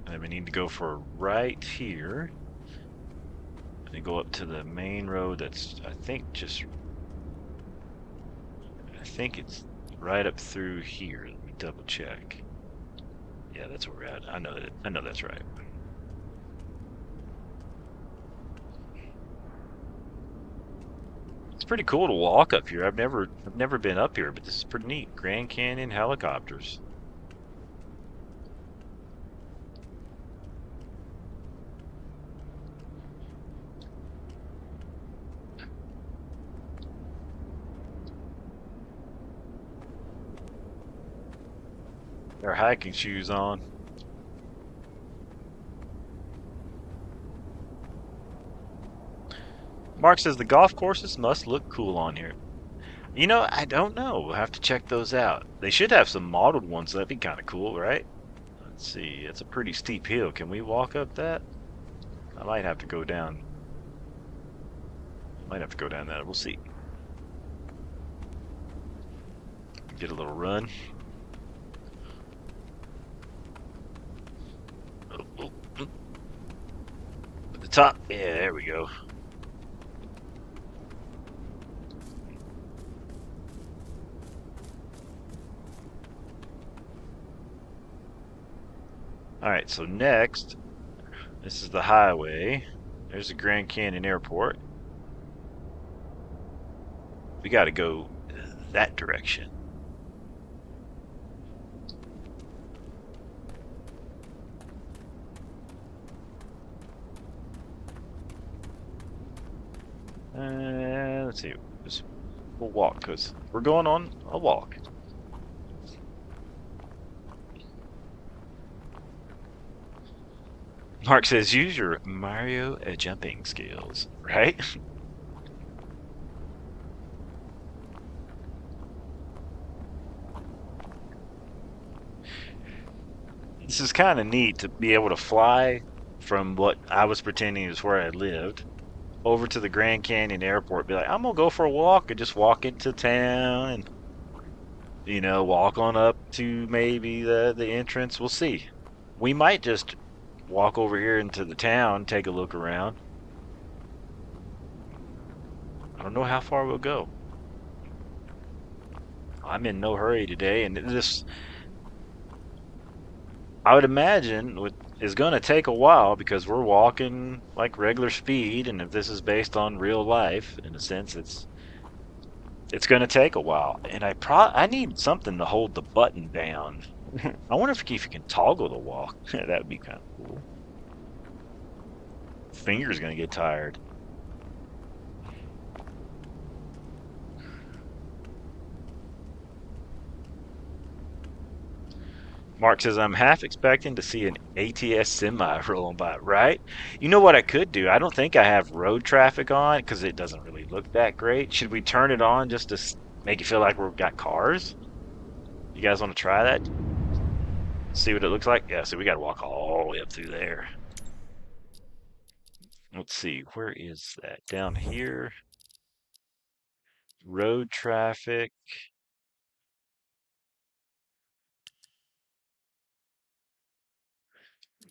And then we need to go for right here. And then go up to the main road that's, I think it's right up through here. Let me double check. Yeah, that's where we're at. I know that's right. It's pretty cool to walk up here. I've never been up here, but this is pretty neat. Grand Canyon helicopters. Their hiking shoes on. Mark says the golf courses must look cool on here. You know, I don't know. We'll have to check those out. They should have some modeled ones. So that'd be kind of cool, right? Let's see. It's a pretty steep hill. Can we walk up that? I might have to go down. That. We'll see. Get a little run. At the top. Yeah, there we go. Alright, so next, this is the highway. There's the Grand Canyon Airport. We got to go that direction. Let's see. We'll walk because we're going on a walk. Mark says, use your Mario jumping skills, right? This is kind of neat to be able to fly from what I was pretending is where I lived over to the Grand Canyon Airport. Be like, I'm gonna go for a walk and just walk into town and walk on up to maybe the entrance. We'll see. We might just walk over here into the town, take a look around. I don't know how far we'll go. I'm in no hurry today, and this, I would imagine, is going to take a while because we're walking like regular speed, and if this is based on real life, in a sense, it's It's going to take a while, and I need something to hold the button down. I wonder if you can toggle the walk. That would be kind of cool. Finger's going to get tired. Mark says, I'm half expecting to see an ATS semi rolling by, right? You know what I could do? I don't think I have road traffic on because it doesn't really look that great. Should we turn it on just to make it feel like we've got cars? You guys want to try that? See what it looks like? Yeah, so we got to walk all the way up through there. Let's see, where is that? Down here. Road traffic.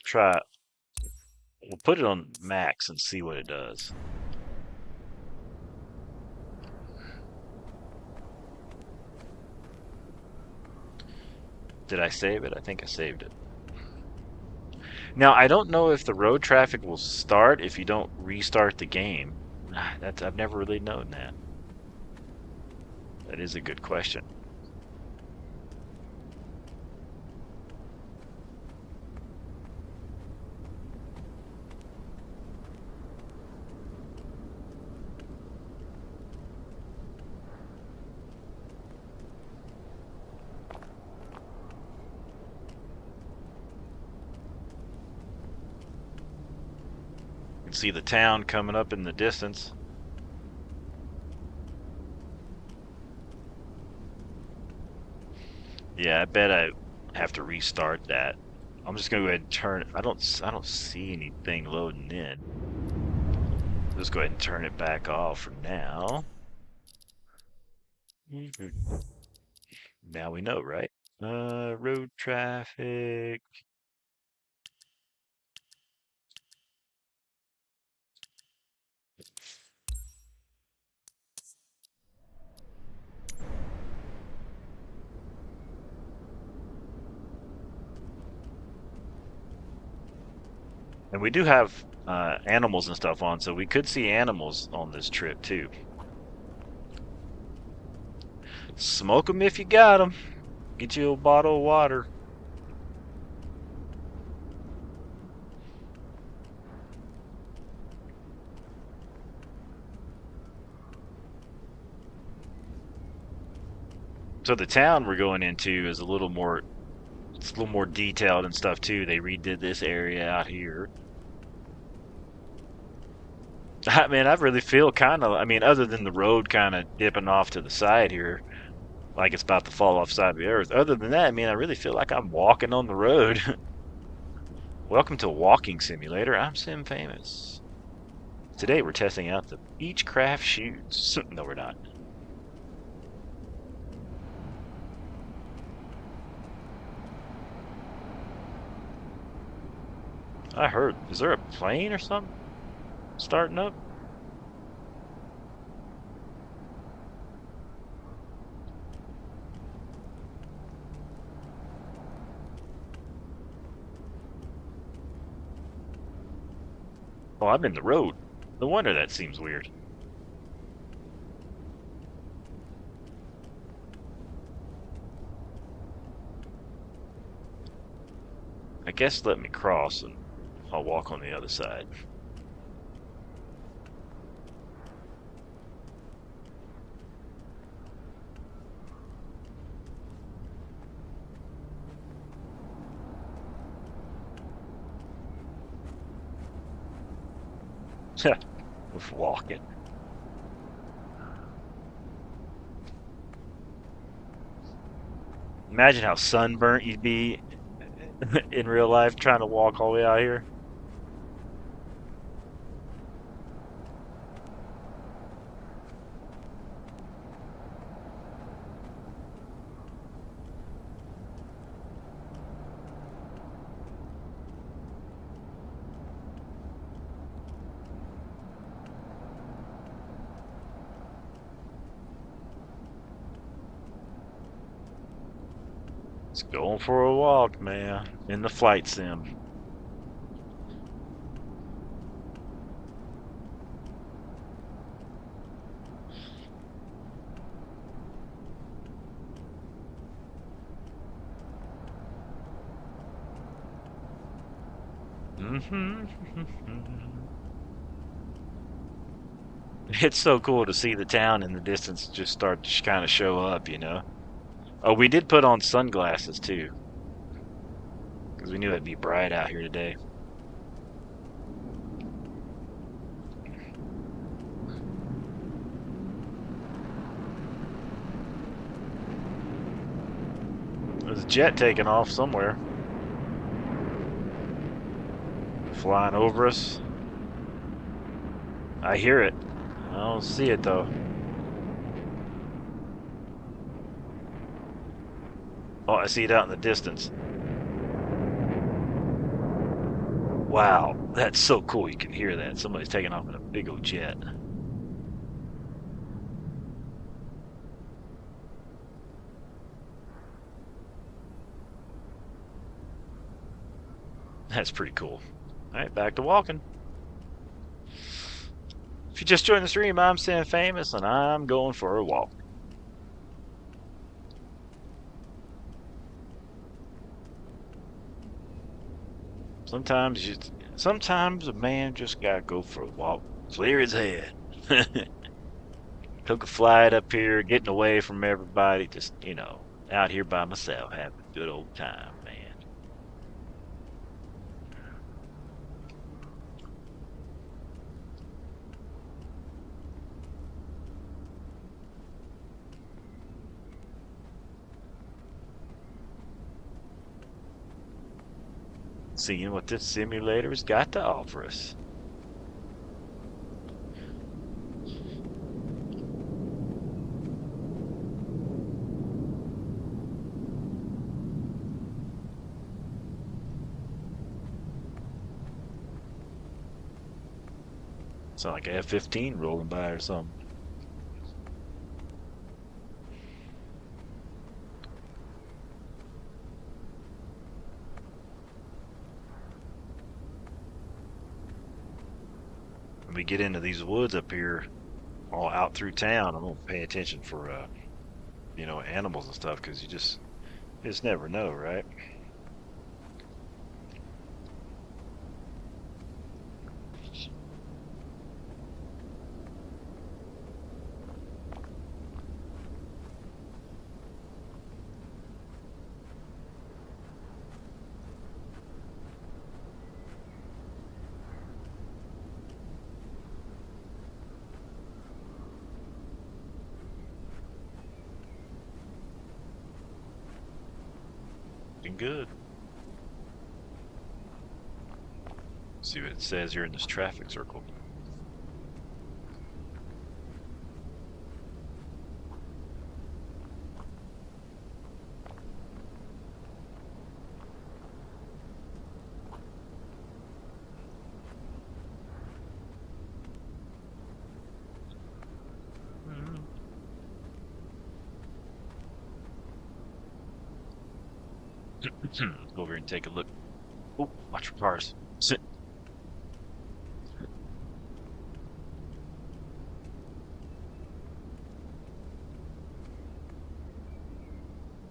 Try, we'll put it on max and see what it does. Did I save it? I think I saved it. Now, I don't know if the road traffic will start if you don't restart the game. I've never really known that. That is a good question. You can see the town coming up in the distance. Yeah, I bet I have to restart that. I'm just gonna go ahead and turn it. I don't see anything loading in. Let's go ahead and turn it back off for now. Now we know, right? Road traffic. And we do have animals and stuff on, so we could see animals on this trip too. Smoke them if you got them. Get you a bottle of water. So the town we're going into is a little more, it's a little more detailed and stuff too. They redid this area out here. I mean, I really feel kind of, I mean, other than the road kind of dipping off to the side here, like it's about to fall off the side of the earth. Other than that, I mean, I really feel like I'm walking on the road. Welcome to Walking Simulator. I'm Sim Famous. Today we're testing out the Beechcraft shoes. No, we're not. I heard, is there a plane or something starting up? Oh, I'm in the road. No wonder that seems weird. I guess let me cross and I'll walk on the other side. With walking. Imagine how sunburnt you'd be in real life trying to walk all the way out here. It's going for a walk, man, in the flight sim. Mm-hmm. It's so cool to see the town in the distance just start to kind of show up, you know. Oh, we did put on sunglasses too, because we knew it'd be bright out here today. There's a jet taking off somewhere, flying over us. I hear it. I don't see it though. Oh, I see it out in the distance. Wow, that's so cool. You can hear that. Somebody's taking off in a big old jet. That's pretty cool. All right, back to walking. If you just joined the stream, I'm Sam Famous, and I'm going for a walk. Sometimes a man just gotta go for a walk, clear his head. Took a flight up here, getting away from everybody, just, out here by myself, having a good old time, man. Seeing what this simulator's got to offer us. Sound like a F-15 rolling by or something. When we get into these woods up here, all out through town, I'm gonna pay attention for, animals and stuff, because you just never know, right? Looking good. See what it says here in this traffic circle. Go over here and take a look. Oh, watch for cars. Sit.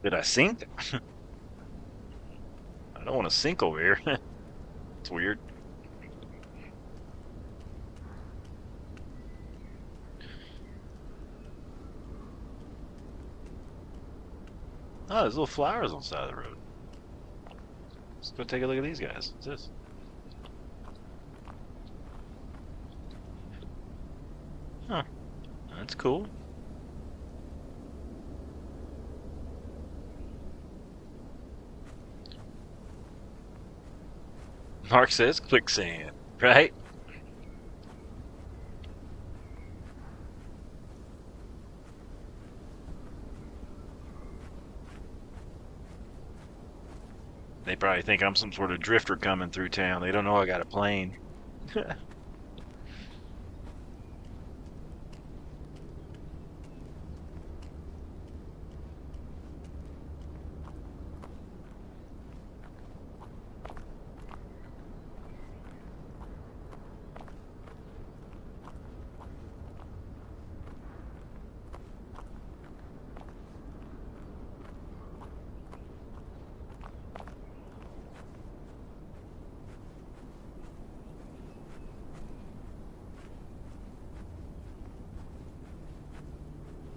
Did I sink? I don't want to sink over here. It's weird. Oh, there's little flowers on the side of the road. Let's go take a look at these guys. What's this? Huh. That's cool. Mark says quicksand, right? They probably think I'm some sort of drifter coming through town. They don't know I got a plane.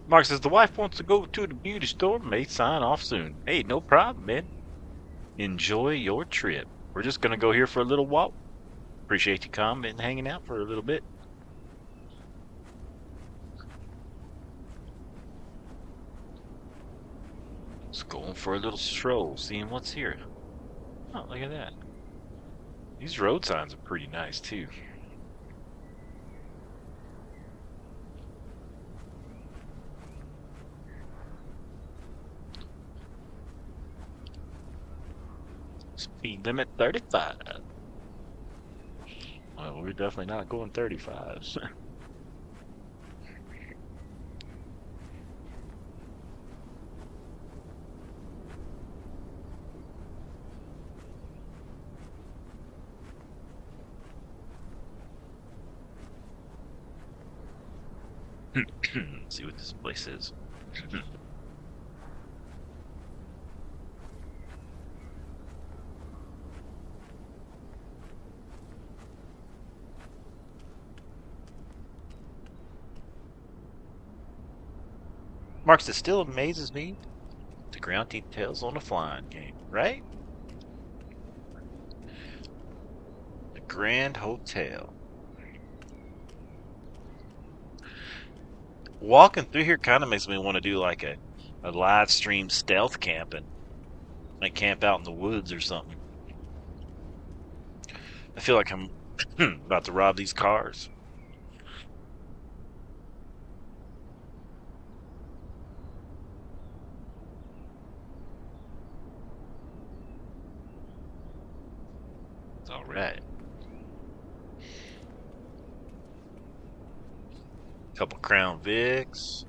Mark says the wife wants to go to the beauty store. May sign off soon. Hey, no problem, man. Enjoy your trip. We're just gonna go here for a little walk. Appreciate you coming and hanging out for a little bit. Just going for a little stroll, seeing what's here. Oh, look at that. These road signs are pretty nice too. Speed limit 35. Well, we're definitely not going 35. Let's see what this place is. Marks, it still amazes me the ground details on a flying game, right? The Grand Hotel. Walking through here kind of makes me want to do like a live stream stealth camping. Like camp out in the woods or something. I feel like I'm about to rob these cars. It's all right. Couple Crown Vics.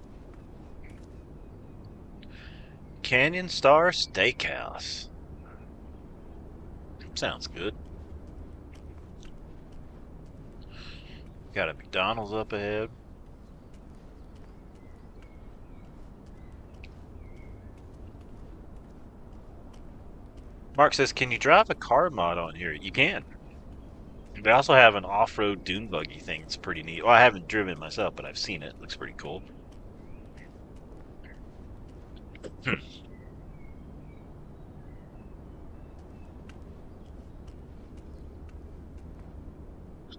Canyon Star Steakhouse. Sounds good. Got a McDonald's up ahead. Mark says, can you drive a car mod on here? You can. They also have an off-road dune buggy thing. It's pretty neat. Well, I haven't driven it myself, but I've seen it. It looks pretty cool.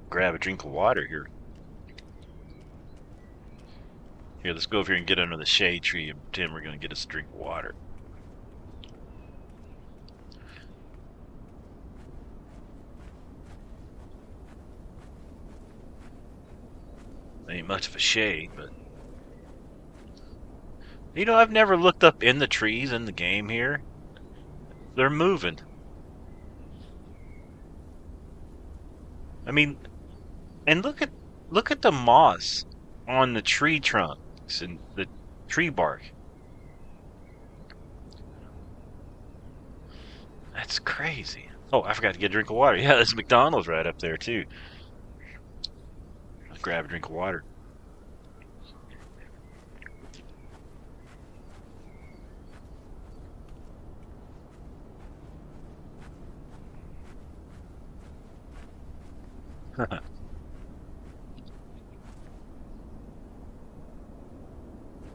Grab a drink of water here. Here, let's go over here and get under the shade tree, and Tim, we're going to get us a drink of water. Ain't much of a shade, but you know, I've never looked up in the trees in the game here. They're moving. I mean, and look at the moss on the tree trunks and the tree bark. That's crazy. Oh, I forgot to get a drink of water. Yeah, there's McDonald's right up there too. Let's grab a drink of water.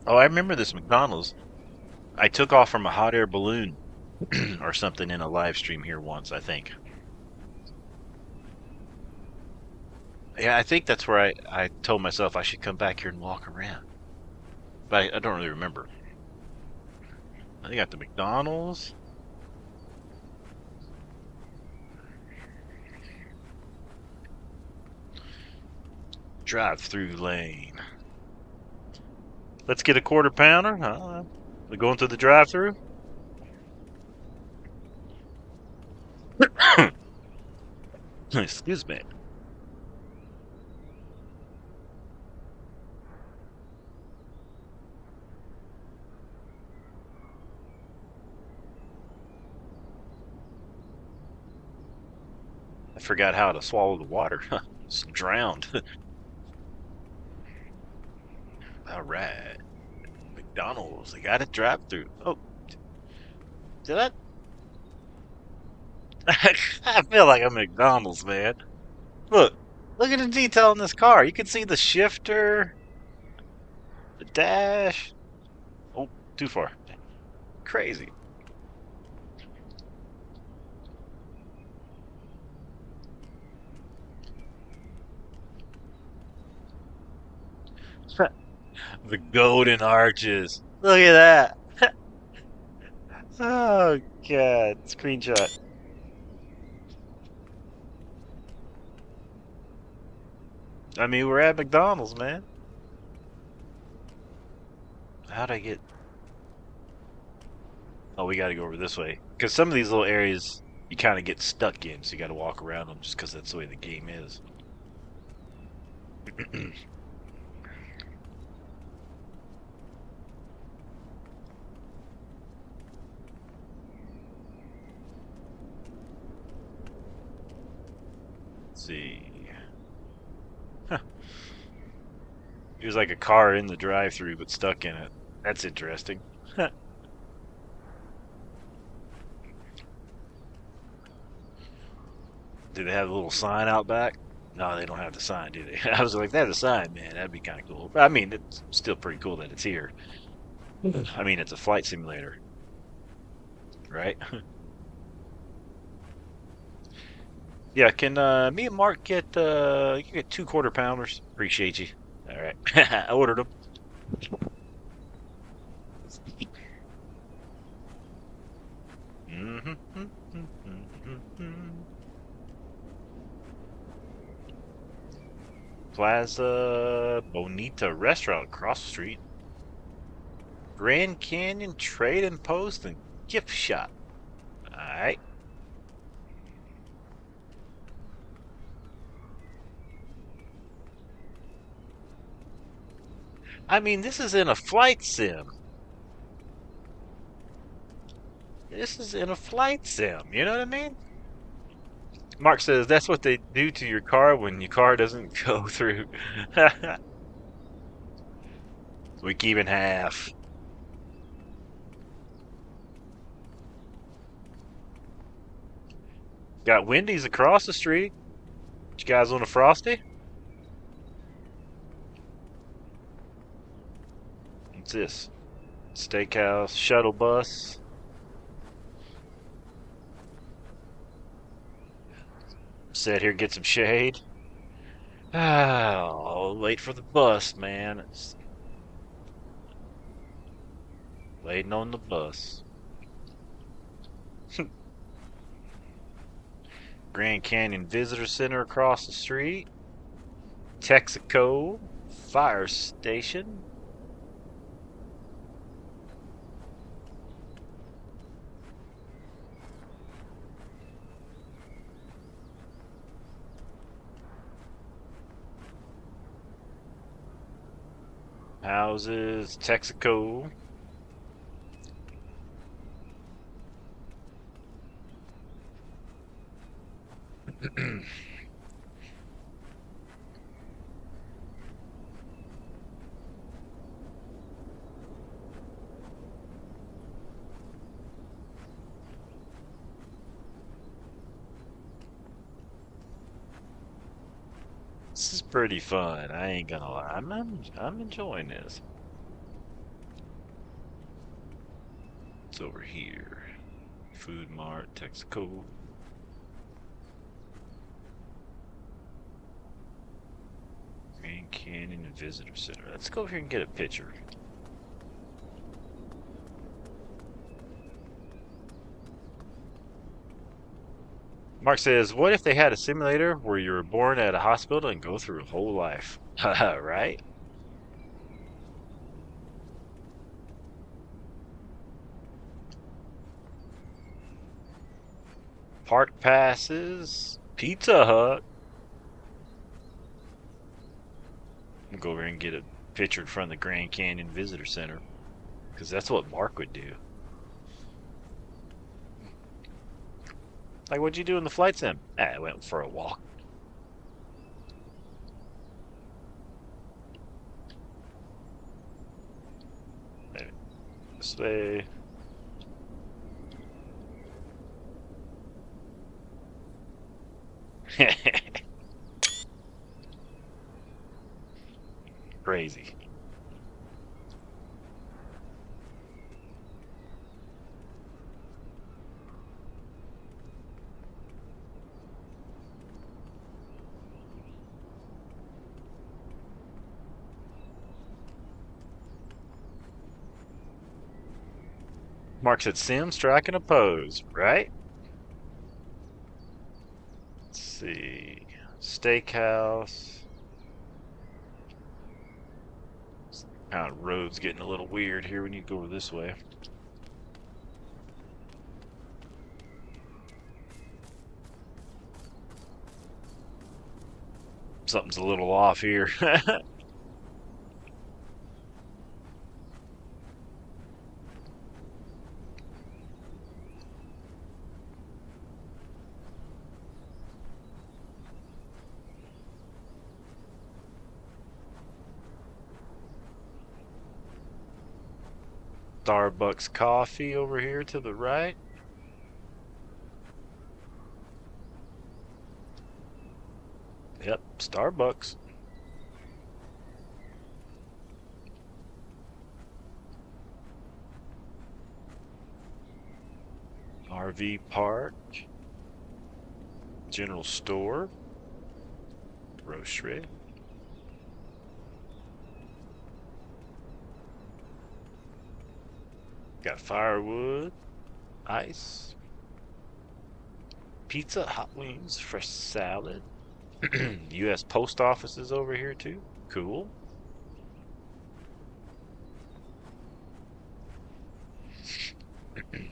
Oh, I remember this McDonald's. I took off from a hot air balloon or something in a live stream here once, I think. Yeah, I think that's where I told myself I should come back here and walk around. But I don't really remember. They got the McDonald's. Drive-through lane. Let's get a quarter pounder. We're going through the drive-through. Excuse me. I forgot how to swallow the water. Just drowned. All right. McDonald's. They got a drive-through. Oh, did I? I feel like I'm McDonald's, man. Look at the detail in this car. You can see the shifter. The dash. Oh, too far. Crazy. The golden arches. Look at that. Oh, God. Screenshot. I mean, we're at McDonald's, man. How'd I get... Oh, we gotta go over this way. Because some of these little areas you kind of get stuck in, so you gotta walk around them just because that's the way the game is. Let's see. Huh. There's like a car in the drive-thru but stuck in it. That's interesting. Do they have a little sign out back? No, they don't have the sign, do they? I was like, that's a sign, man. That'd be kind of cool. I mean, it's still pretty cool that it's here. I mean, it's a flight simulator, right? Yeah, can me and Mark get you can get 2 quarter pounders? Appreciate you. All right, I ordered them. Plaza Bonita Restaurant across the street. Grand Canyon Trade and Post and Gift Shop. All right. I mean, this is in a flight sim. This is in a flight sim. You know what I mean? Mark says that's what they do to your car when your car doesn't go through. We keep in half. Got Wendy's across the street. You guys want a Frosty? What's this? Steakhouse, shuttle bus. Sit here, get some shade. I'll wait for the bus, man. It's waiting on the bus. Grand Canyon Visitor Center across the street. Texaco Fire Station. Houses, Texaco. This is pretty fun. I ain't gonna lie. I'm enjoying this. It's over here. Food Mart, Texaco. Grand Canyon Visitor Center. Let's go over here and get a picture. Mark says, what if they had a simulator where you were born at a hospital and go through a whole life? Right? Park passes, Pizza Hut. I'm gonna go over and get a picture in front of the Grand Canyon Visitor Center because that's what Mark would do. Like, what'd you do in the flight sim? I went for a walk. This way. Crazy. Mark said sim, striking a pose, right? Let's see. Steakhouse. Kind of road's getting a little weird here. We need to go over this way. Something's a little off here. Starbucks coffee over here to the right. Yep, Starbucks. RV park. General store. Grocery. Got firewood, ice, pizza, hot wings, fresh salad. U.S. Post Office is over here too. Cool. And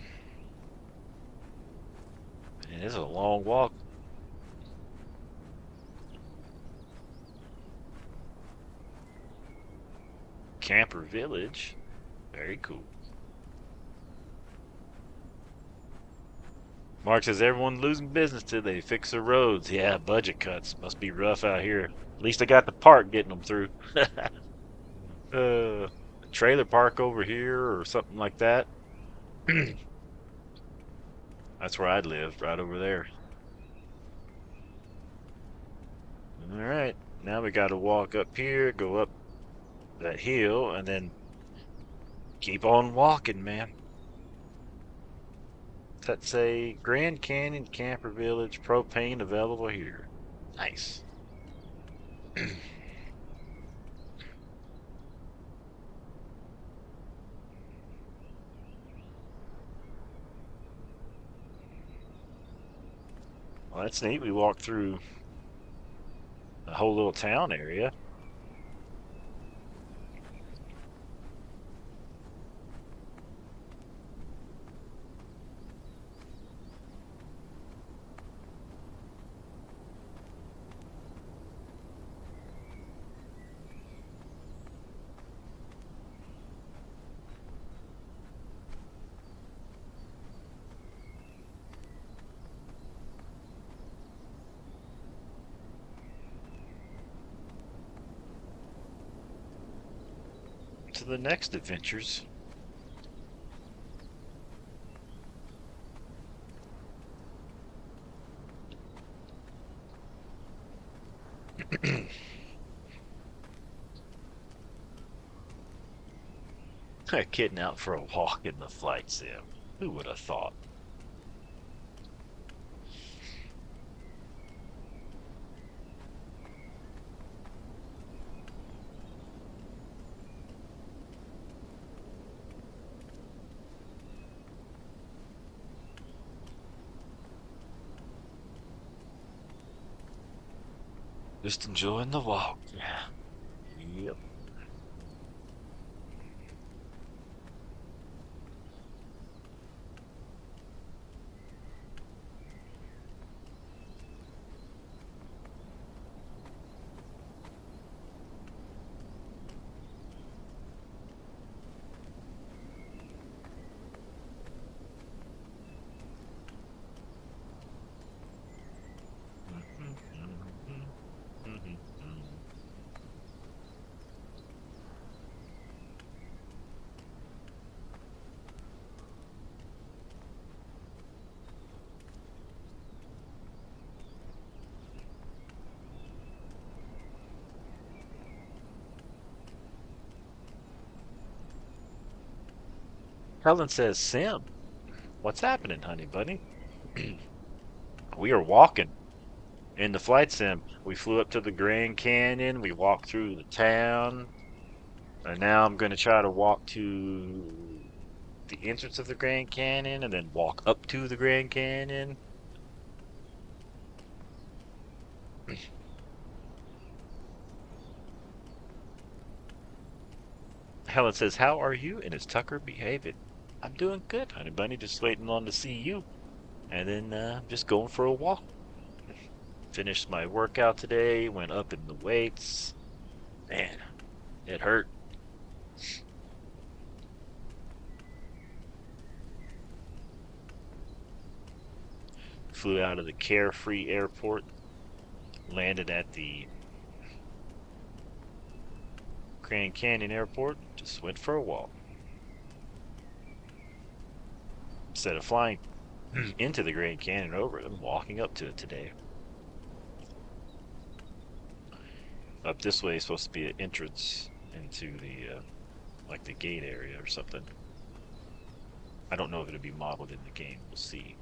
it's a long walk. Camper Village. Very cool. Mark says everyone losing business till they fix the roads. Yeah, budget cuts. Must be rough out here. At least I got the park getting them through. Trailer park over here or something like that. That's where I'd live, right over there. Alright, now we gotta walk up here, go up that hill, and then keep on walking, man. That say Grand Canyon Camper Village, propane available here. Nice. Well, that's neat. We walked through the whole little town area. To the next adventures. Getting out for a walk in the flight sim. Who would have thought? Just enjoying the walk. Yeah. Yep. Helen says, Sim, what's happening, honey bunny? We are walking in the flight sim. We flew up to the Grand Canyon. We walked through the town. And now I'm going to try to walk to the entrance of the Grand Canyon and then walk up to the Grand Canyon. Helen says, "How are you?" And is Tucker behaving? I'm doing good, honey bunny. Just waiting on to see you. And then just going for a walk. Finished my workout today. Went up in the weights. Man, it hurt. Flew out of the Carefree Airport. Landed at the Grand Canyon Airport. Just went for a walk. Instead of flying into the Grand Canyon over it, I'm walking up to it today. Up this way is supposed to be an entrance into the like the gate area or something. I don't know if it'll be modeled in the game. We'll see.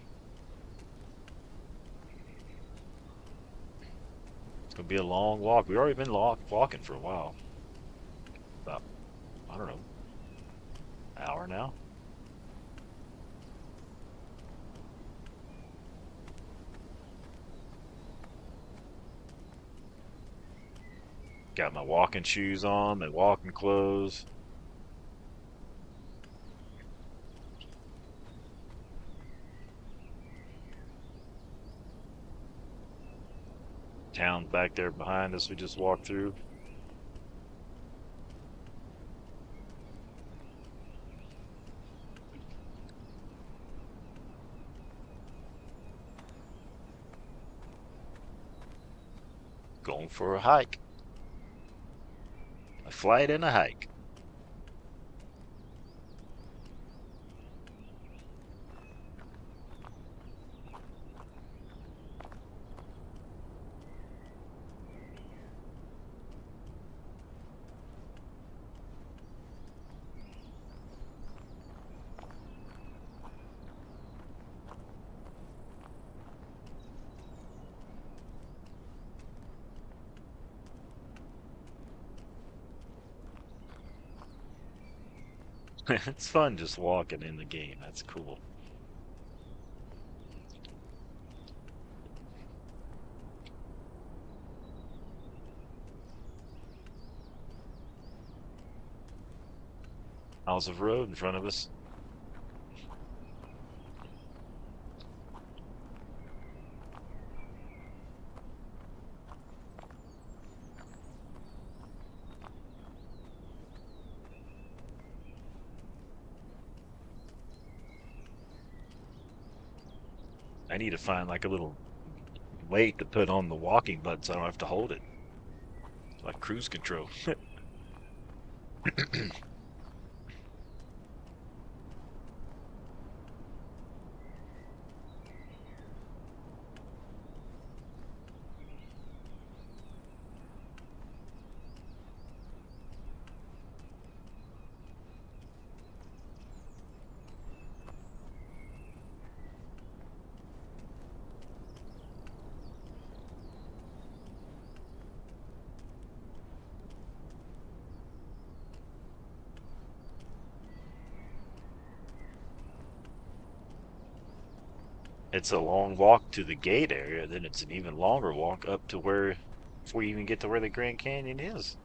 It's gonna be a long walk. We've already been walking for a while. About, I don't know, an hour now. Got my walking shoes on, my walking clothes. Town back there behind us we just walked through. Going for a hike. A flight and a hike. It's fun just walking in the game. That's cool. Miles of road in front of us. I need to find like a little weight to put on the walking button so I don't have to hold it. It's like cruise control. It's a long walk to the gate area, then it's an even longer walk up to where, before you even get to where the Grand Canyon is.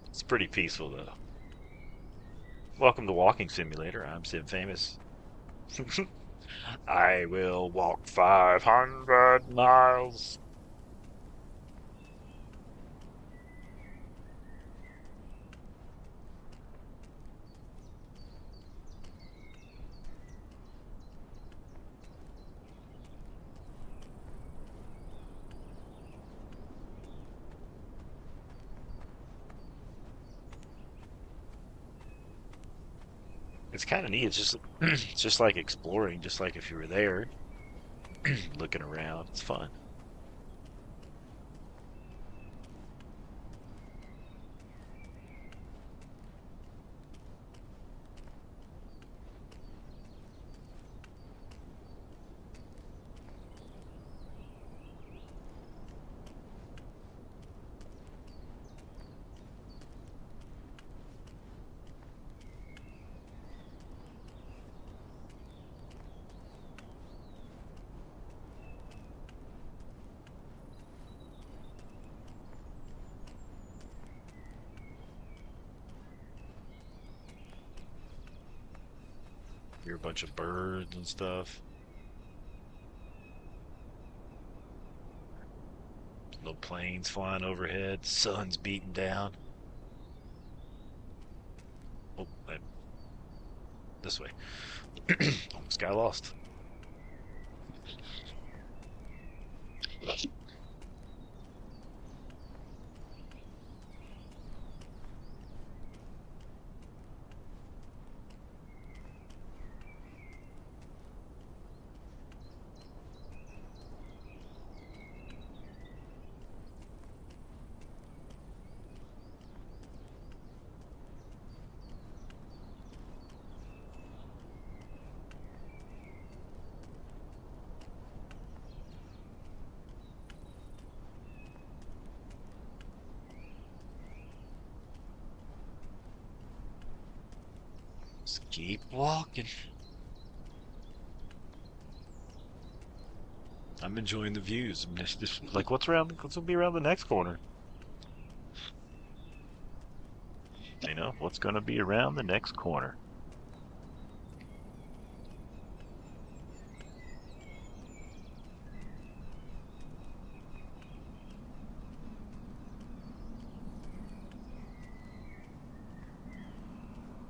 It's pretty peaceful though. Welcome to Walking Simulator. I'm Sim Famous. I will walk 500 miles. It's kind of neat. It's just, it's just like exploring, just like if you were there, looking around. It's fun. Hear a bunch of birds and stuff. No planes flying overhead. Sun's beating down. Oh, this way. Almost got lost. Just keep walking. I'm enjoying the views. I'm just like, what's around? What's gonna be around the next corner? You know, what's gonna be around the next corner?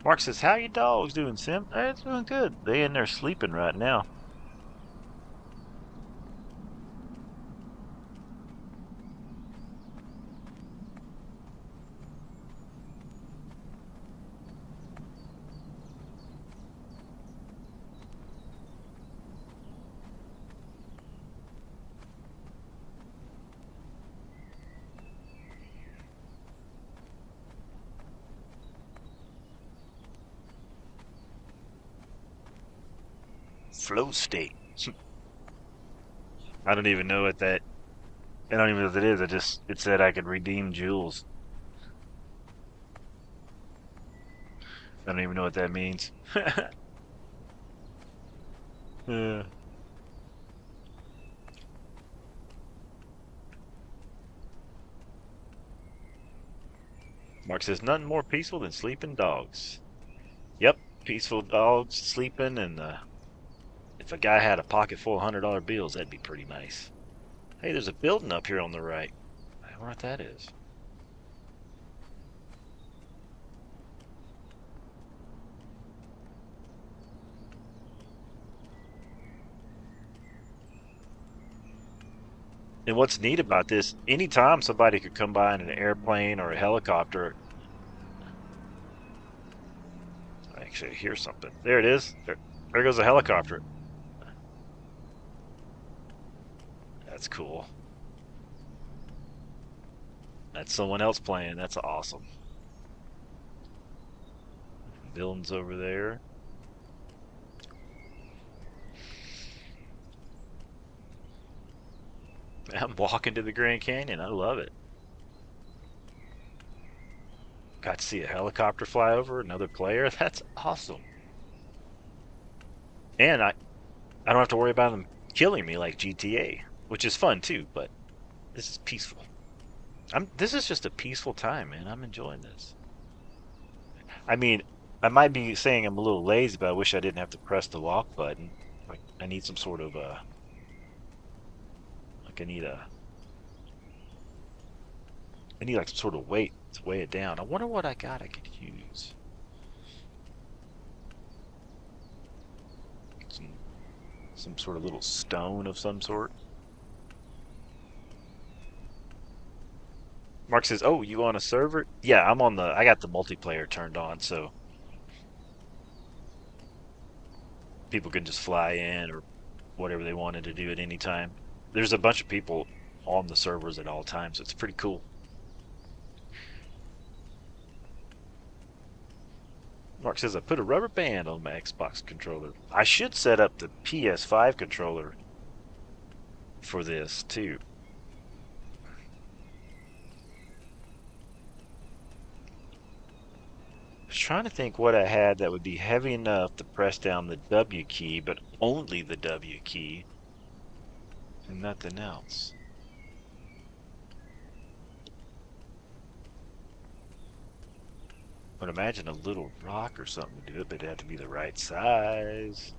Mark says, "How you dogs doing, Sim?" It's doing good. They in there sleeping right now. Flow state. I don't even know what that. I don't even know what it is. It said I could redeem jewels. I don't even know what that means. Yeah. Mark says nothing more peaceful than sleeping dogs. Yep, peaceful dogs sleeping, and if a guy had a pocket full of $100 bills, that'd be pretty nice. Hey, there's a building up here on the right. I wonder what that is. And what's neat about this, anytime somebody could come by in an airplane or a helicopter. I actually hear something. There it is. There goes a helicopter. That's cool. That's someone else playing. That's awesome. Buildings over there. I'm walking to the Grand Canyon. I love it. Got to see a helicopter fly over, another player. That's awesome. And I don't have to worry about them killing me like GTA, which is fun too, but this is peaceful. This is just a peaceful time, man. I'm enjoying this. I mean, I might be saying I'm a little lazy, but I wish I didn't have to press the walk button. Like I need some sort of like I need like some sort of weight to weigh it down. I wonder what I got I could use. Some some sort of little stone of some sort. Mark says, "Oh, you on a server?" Yeah, I'm on the. I got the multiplayer turned on, so people can just fly in or whatever they wanted to do at any time. There's a bunch of people on the servers at all times, so it's pretty cool. Mark says, "I put a rubber band on my Xbox controller. I should set up the PS5 controller for this too." I was trying to think what I had that would be heavy enough to press down the W key, but only the W key and nothing else. would imagine a little rock or something to do it, but it'd have to be the right size.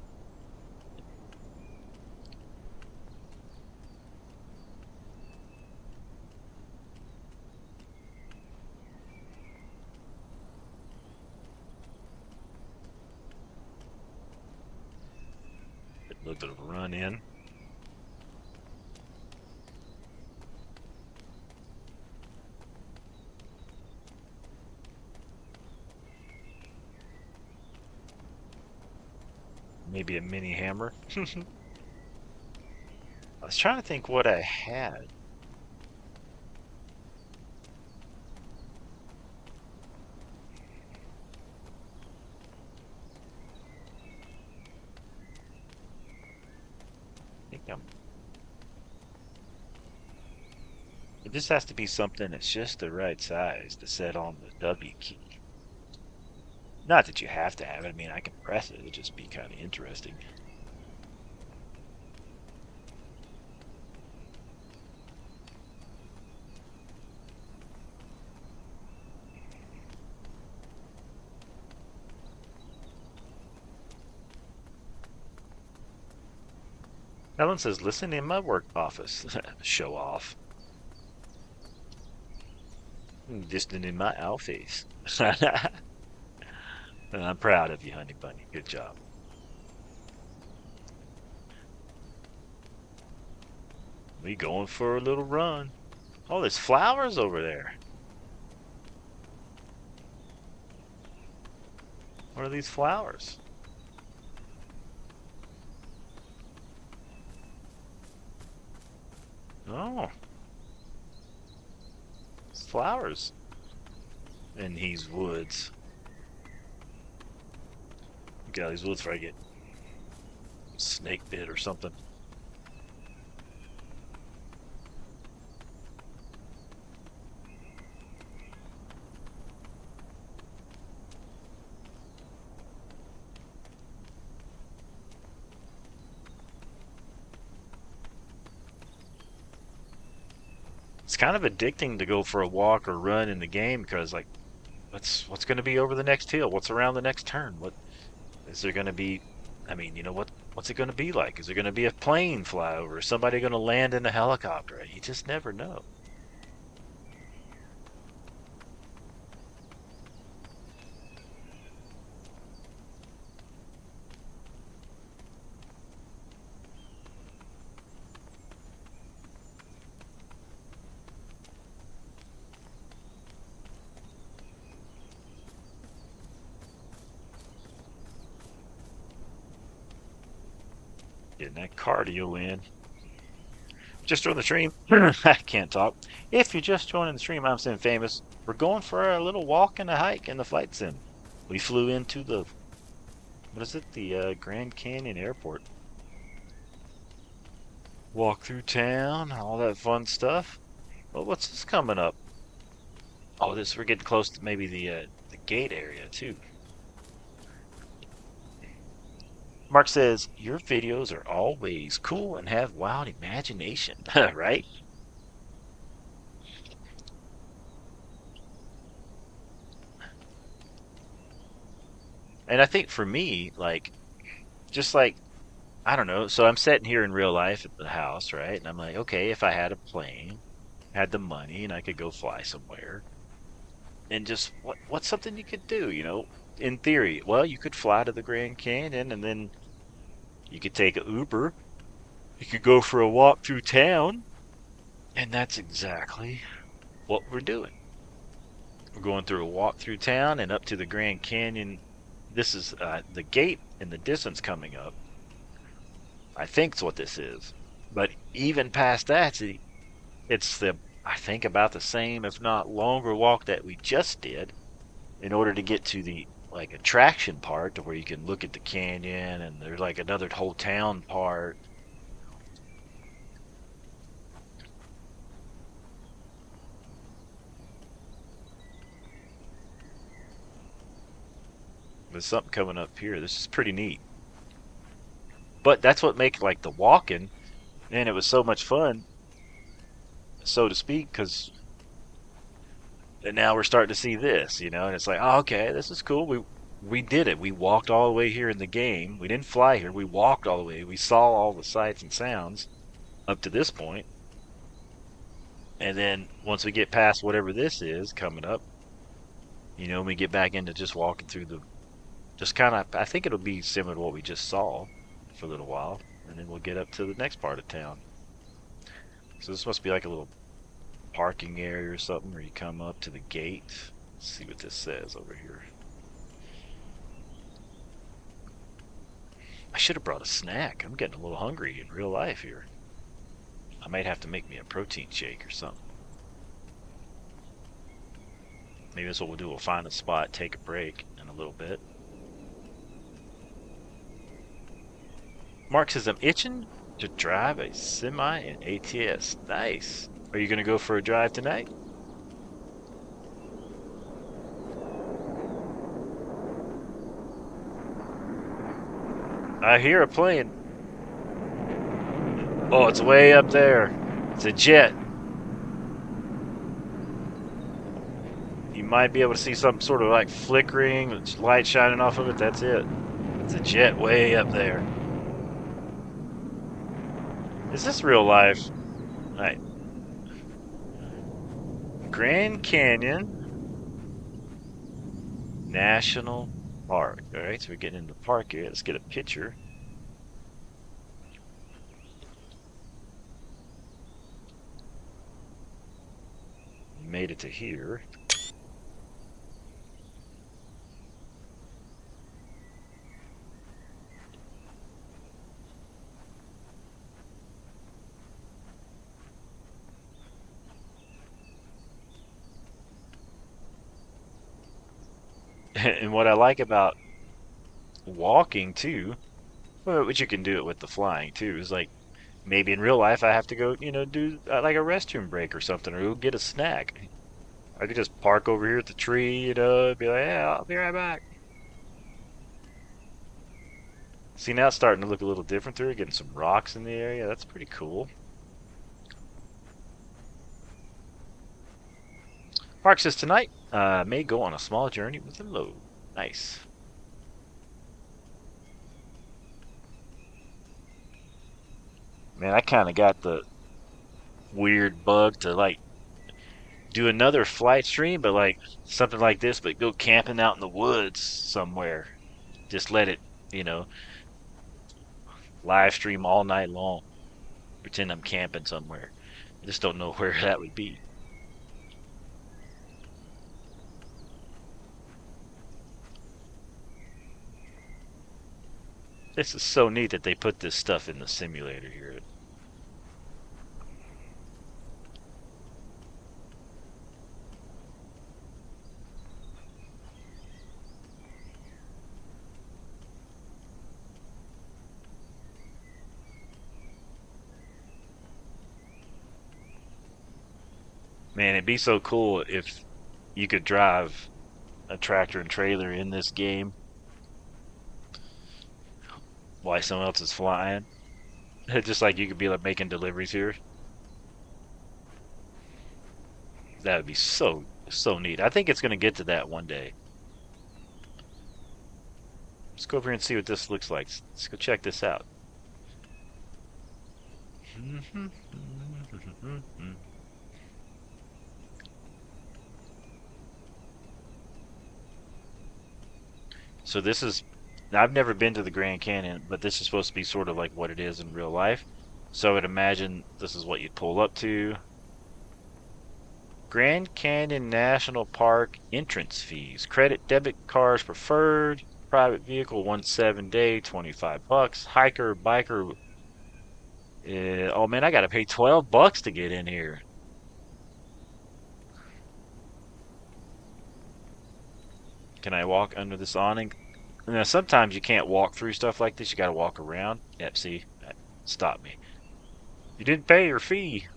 A little bit of a run in. Maybe a mini hammer. I was trying to think what I had. I think it just has to be something that's just the right size to set on the W key. Not that you have to have it. I mean, I can press it. It'd just be kind of interesting. Ellen says, listen in my work office. Show off. Distant in my office. I'm proud of you, honey bunny. Good job. We going for a little run. Oh, there's flowers over there. What are these flowers? Oh, it's flowers in these woods. Get out of these woods before I get snake bit or something. It's kind of addicting to go for a walk or run in the game because, like, what's going to be over the next hill? What's around the next turn? What is there going to be? I mean, what's it going to be like? Is there going to be a plane fly over? Is somebody going to land in a helicopter? You just never know. Getting that cardio in. Just joined the stream. I can't talk. If you're just joining the stream, I'm Sim Famous. We're going for a little walk and a hike in the flight sim. We flew into the, what is it? The Grand Canyon Airport. Walk through town, all that fun stuff. Well, what's this coming up? Oh, we're getting close to maybe the gate area too. Mark says, your videos are always cool and have wild imagination, right? And I think for me, like, just like, I don't know, so I'm sitting here in real life at the house, right? And I'm like, okay, if I had a plane, had the money, and I could go fly somewhere, and just what's something you could do, in theory? Well, you could fly to the Grand Canyon and then you could take an Uber. You could go for a walk through town. And that's exactly what we're doing. We're going through a walk through town and up to the Grand Canyon. This is the gate in the distance coming up. I think it's what this is. But even past that, it's I think about the same, if not longer, walk that we just did in order to get to the like attraction part to where you can look at the canyon and there's like another whole town part. There's something coming up here. This is pretty neat. But that's what makes like the walking, and it was so much fun, so to speak, because And now we're starting to see this, and it's like, oh, okay, this is cool. We did it. We walked all the way here in the game. We didn't fly here. We walked all the way. We saw all the sights and sounds up to this point. And then once we get past whatever this is coming up, we get back into just walking through just kind of, I think it'll be similar to what we just saw for a little while. And then we'll get up to the next part of town. So this must be like a little parking area or something where you come up to the gate. Let's see what this says over here. I should have brought a snack. I'm getting a little hungry in real life here. I might have to make me a protein shake or something. Maybe that's what we'll do. We'll find a spot, take a break in a little bit. Mark says, I'm itching to drive a semi and ATS. Nice. Are you going to go for a drive tonight? I hear a plane. Oh, it's way up there. It's a jet. You might be able to see some sort of like flickering, light shining off of it. That's it. It's a jet way up there. Is this real life? All right. Grand Canyon National Park. All right, so we're getting into the park here. Let's get a picture. Made it to here. And what I like about walking too, well, which you can do it with the flying too, is like maybe in real life I have to go, do like a restroom break or something, or go get a snack. I could just park over here at the tree, be like, yeah, I'll be right back. See, now it's starting to look a little different through, getting some rocks in the area. That's pretty cool. Mark says tonight, may go on a small journey with a load. Nice. Man, I kind of got the weird bug to like do another flight stream, but like something like this, but go camping out in the woods somewhere. Just let it, you know, live stream all night long. Pretend I'm camping somewhere. I just don't know where that would be. This is so neat that they put this stuff in the simulator here. Man, it'd be so cool if you could drive a tractor and trailer in this game while someone else is flying. Just like you could be like making deliveries here. That would be so neat. I think it's gonna get to that one day. Let's go over here and see what this looks like. Let's go check this out. So this is, now I've never been to the Grand Canyon, but this is supposed to be sort of like what it is in real life. So I would imagine this is what you'd pull up to. Grand Canyon National Park entrance fees. Credit debit cards preferred. Private vehicle 1 7 day, $25. Hiker, biker. Oh man, I gotta pay $12 to get in here. Can I walk under this awning? Now sometimes you can't walk through stuff like this. You gotta walk around. Yep, see, that stopped me. You didn't pay your fee.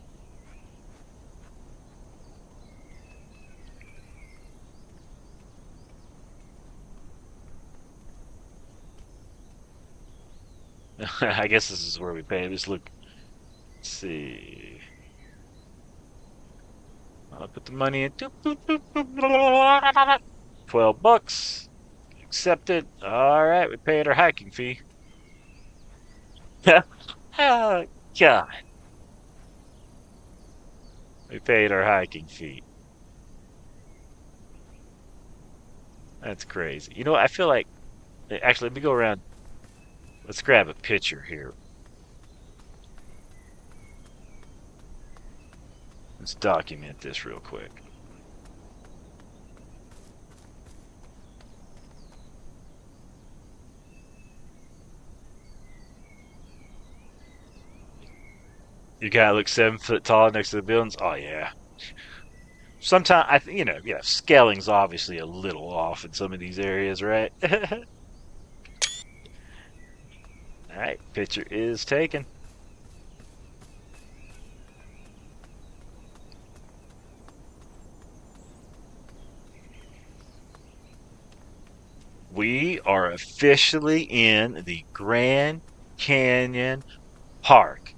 I guess this is where we pay. Just look. Let's see. I'll put the money in. Doop, doop, doop, doop. $12. Accepted. All right, we paid our hiking fee. Oh, God. We paid our hiking fee. That's crazy. You know what? I feel like, actually, let me go around. Let's grab a picture here. Let's document this real quick. You guy looks 7 foot tall next to the buildings. Oh yeah. Sometimes yeah, scaling's obviously a little off in some of these areas, right? All right, picture is taken. We are officially in the Grand Canyon Park.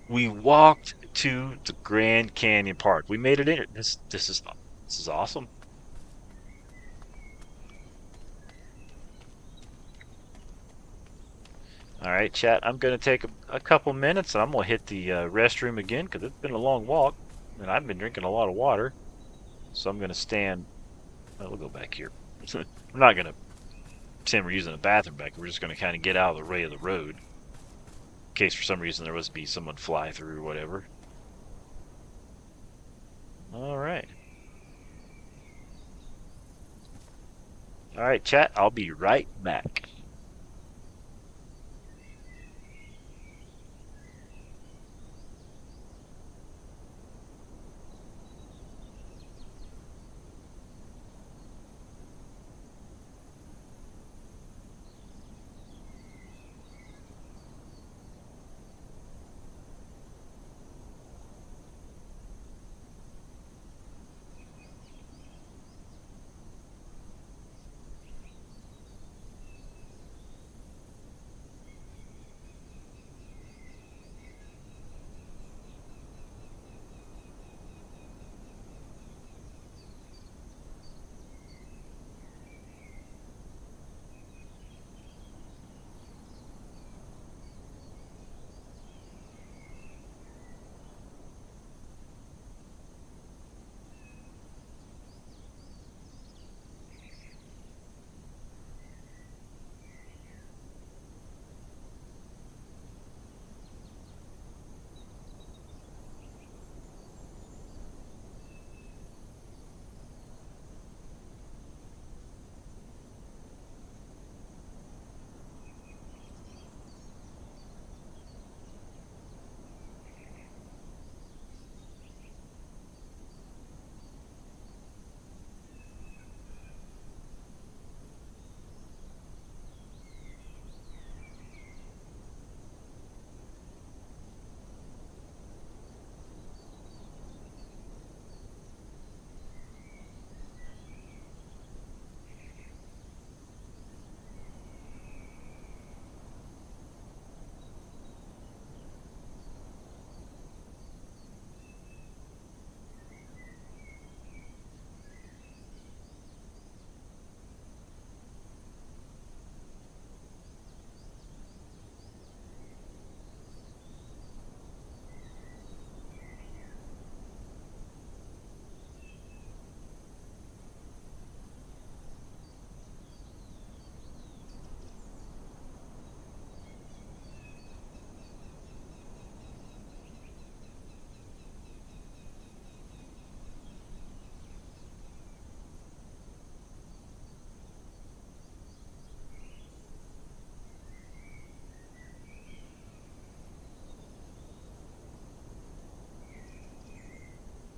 We walked to the Grand Canyon Park. We made it in. This is awesome. All right, chat. I'm gonna take a couple minutes, and I'm gonna hit the restroom again because it's been a long walk, and I've been drinking a lot of water. So I'm gonna stand. We'll go back here. I'm not gonna pretend we're using the bathroom back. We're just gonna kind of get out of the way of the road, in case for some reason there was to be someone fly through or whatever. All right. All right, chat. I'll be right back.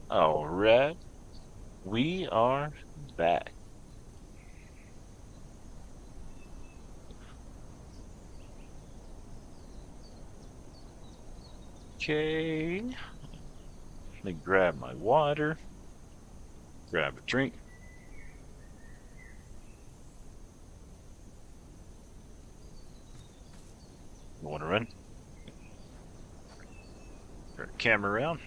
All right, we are back. Okay, let me grab my water, grab a drink. You want to run? Turn the camera around.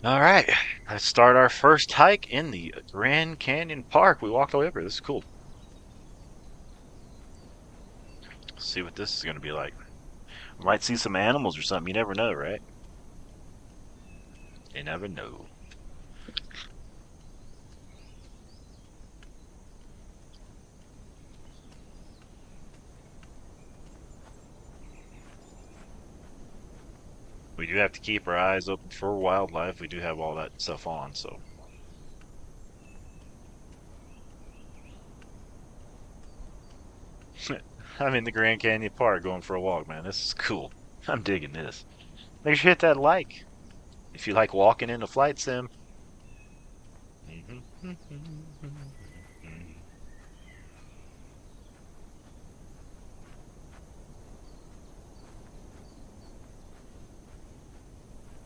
All right, let's start our first hike in the Grand Canyon Park. We walked all over. This is cool. Let's see what this is going to be like. We might see some animals or something. You never know, right? You never know. We do have to keep our eyes open for wildlife. We do have all that stuff on, so. I'm in the Grand Canyon Park going for a walk, man. This is cool. I'm digging this. Make sure you hit that like if you like walking in a flight sim.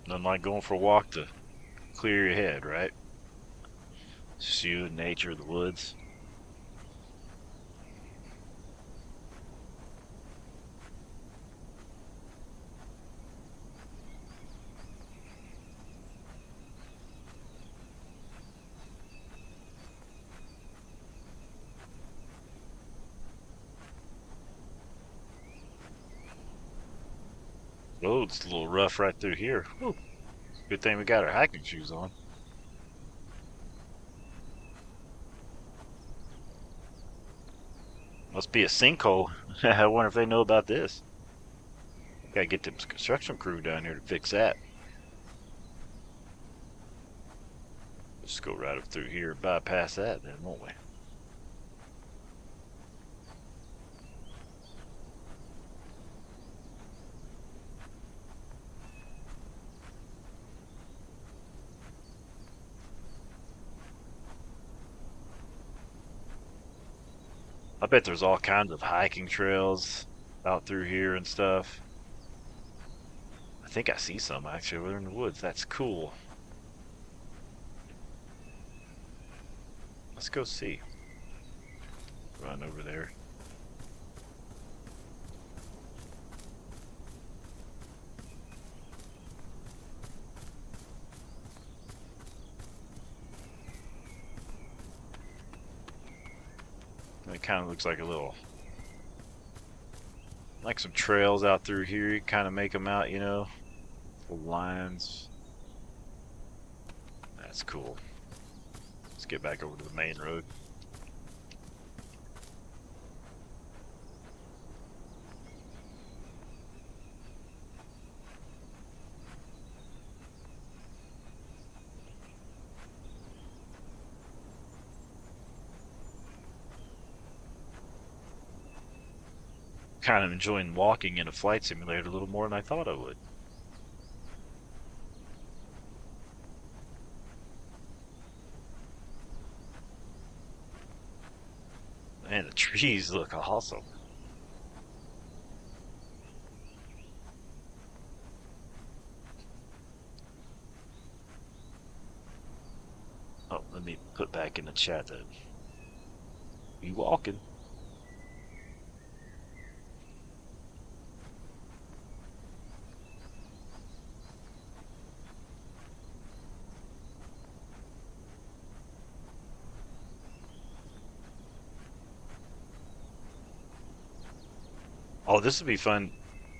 Nothing like going for a walk to clear your head, right? Just you, nature, the woods. Oh, it's a little rough right through here. Whew. Good thing we got our hiking shoes on. Must be a sinkhole. I wonder if they know about this. Gotta get them construction crew down here to fix that. Let's go right up through here and bypass that then, won't we? I bet there's all kinds of hiking trails out through here and stuff. I think I see some actually over there in the woods. That's cool. Let's go see. Run over there. It kind of looks like a little, like some trails out through here. You kind of make them out, you know, the lines. That's cool. Let's get back over to the main road. Kind of enjoying walking in a flight simulator a little more than I thought I would. And the trees look awesome. Oh, let me put back in the chat that you walking. Oh, this would be fun.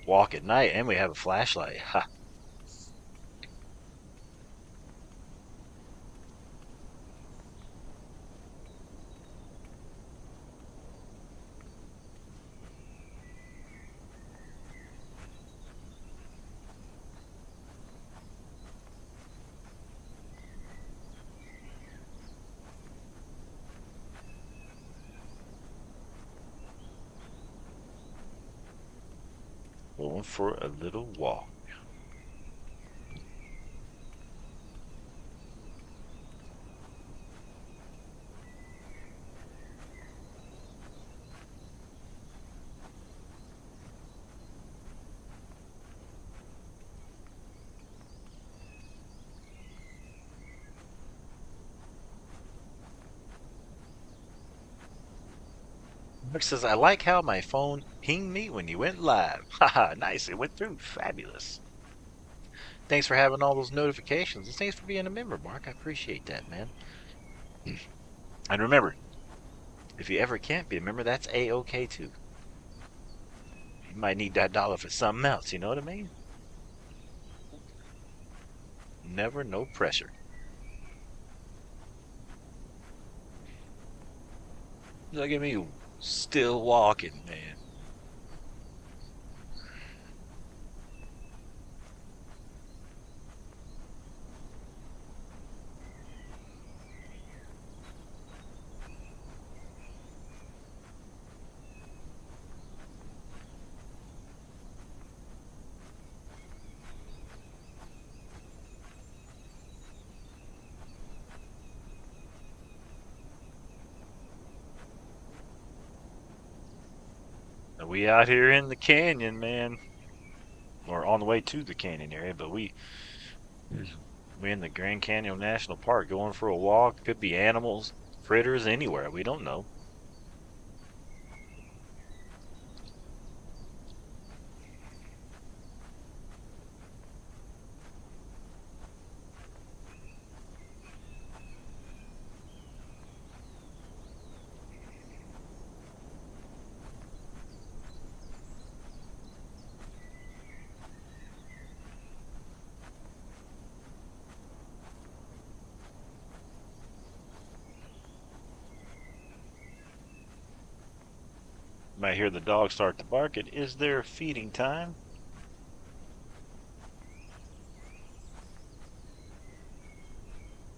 Walk at night, and we have a flashlight. Ha! Going for a little walk. Mark says, I like how my phone pinged me when you went live. Haha, nice. It went through. Fabulous. Thanks for having all those notifications. And thanks for being a member, Mark. I appreciate that, man. And remember, if you ever can't be a member, that's A-OK too. You might need that dollar for something else, you know what I mean? Never no pressure. Look at me still walking, man. And we out here in the canyon, man. Or on the way to the canyon area, but we in the Grand Canyon National Park going for a walk. Could be animals, critters, anywhere. We don't know. Might hear the dog start to bark. It is their feeding time.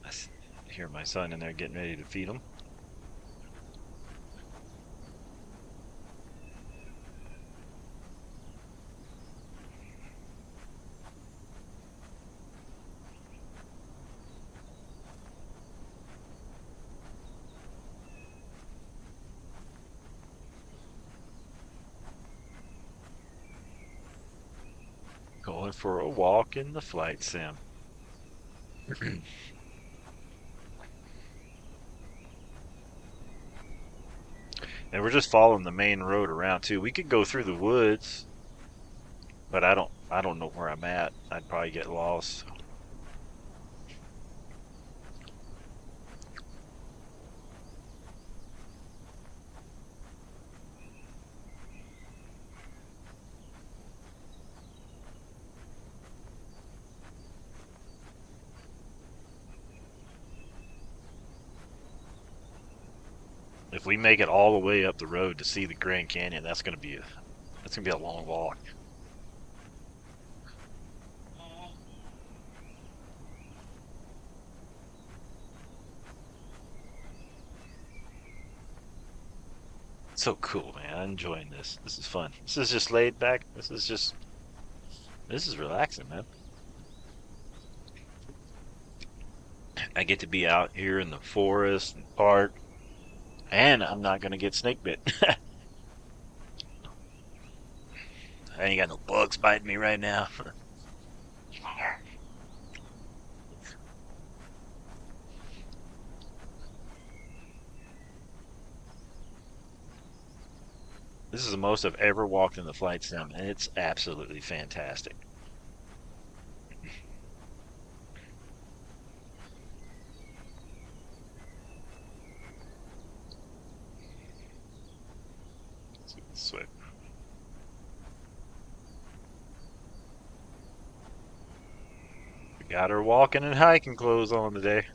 I hear my son in there getting ready to feed them. Going for a walk in the flight sim. And we're just following the main road around too. We could go through the woods, but I don't know where I'm at. I'd probably get lost. If we make it all the way up the road to see the Grand Canyon, that's gonna be a long walk. So cool, man. I'm enjoying this. This is fun. This is just laid back. This is relaxing, man. I get to be out here in the forest and park, and I'm not gonna get snake bit. I ain't got no bugs biting me right now. This is the most I've ever walked in the flight sim, and it's absolutely fantastic. Sweet. We got our walking and hiking clothes on today.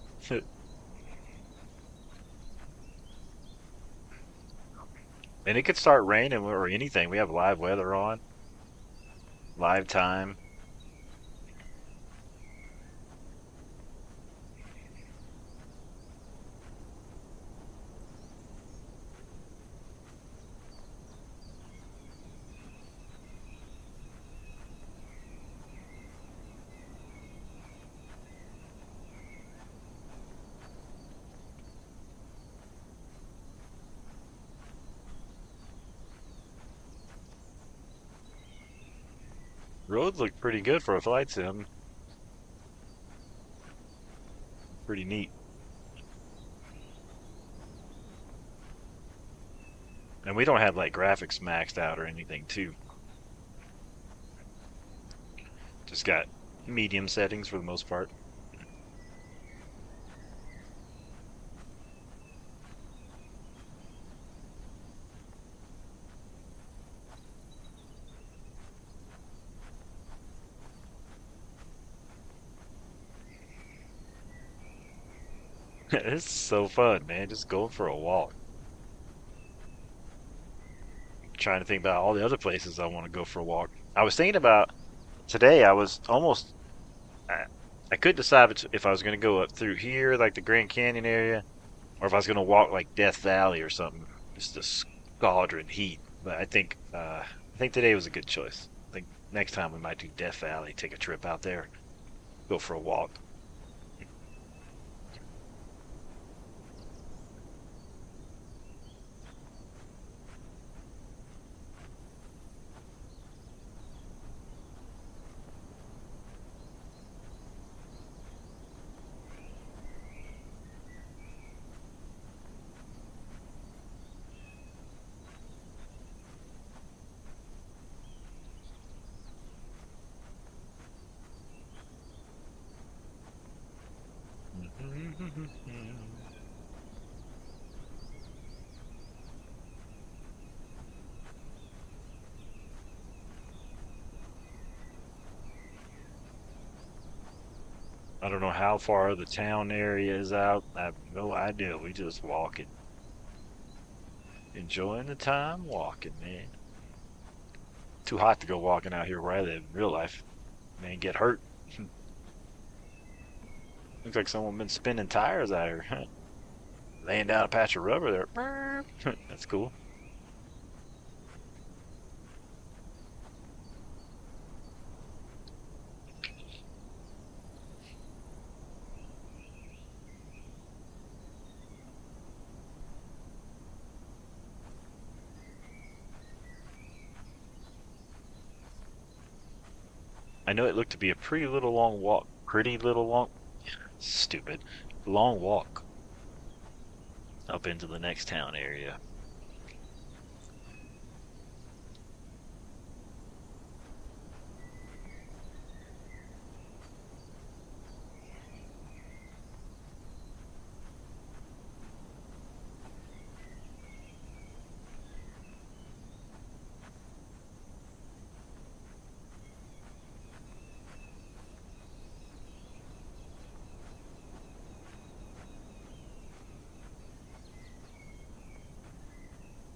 And it could start raining or anything. We have live weather on, live time. Roads look pretty good for a flight sim. Pretty neat. And we don't have like graphics maxed out or anything too. Just got medium settings for the most part. It's so fun, man. Just going for a walk. Trying to think about all the other places I want to go for a walk. I was thinking about today. I was almost. I, I couldn't decide if I was going to go up through here, like the Grand Canyon area, or if I was going to walk like Death Valley or something. Just the scalding heat. But I think today was a good choice. I think next time we might do Death Valley, take a trip out there, go for a walk. I don't know how far the town area is out. I have no idea. We just walking, enjoying the time walking, man. Too hot to go walking out here where I live in real life. Man, get hurt. Looks like someone been spinning tires out here. Laying down a patch of rubber there. That's cool. I know it looked to be a pretty little long walk. Pretty little long. Stupid. Long walk up into the next town area.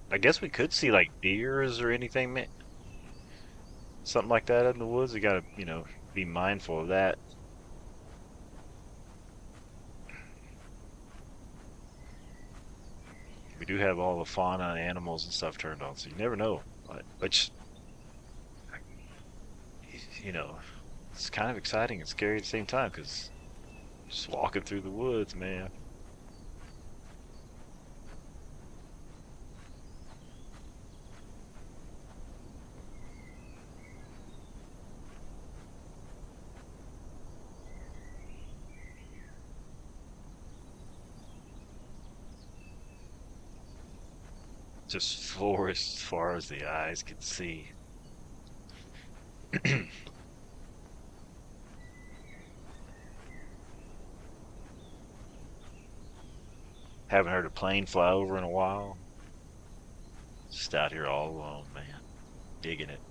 I guess we could see like deers or anything, something like that in the woods. We gotta, be mindful of that. We do have all the fauna and animals and stuff turned on, so you never know. Which, you know, it's kind of exciting and scary at the same time because just walking through the woods, man. Just forest as far as the eyes can see. Haven't heard a plane fly over in a while. Just out here all alone, man. Digging it.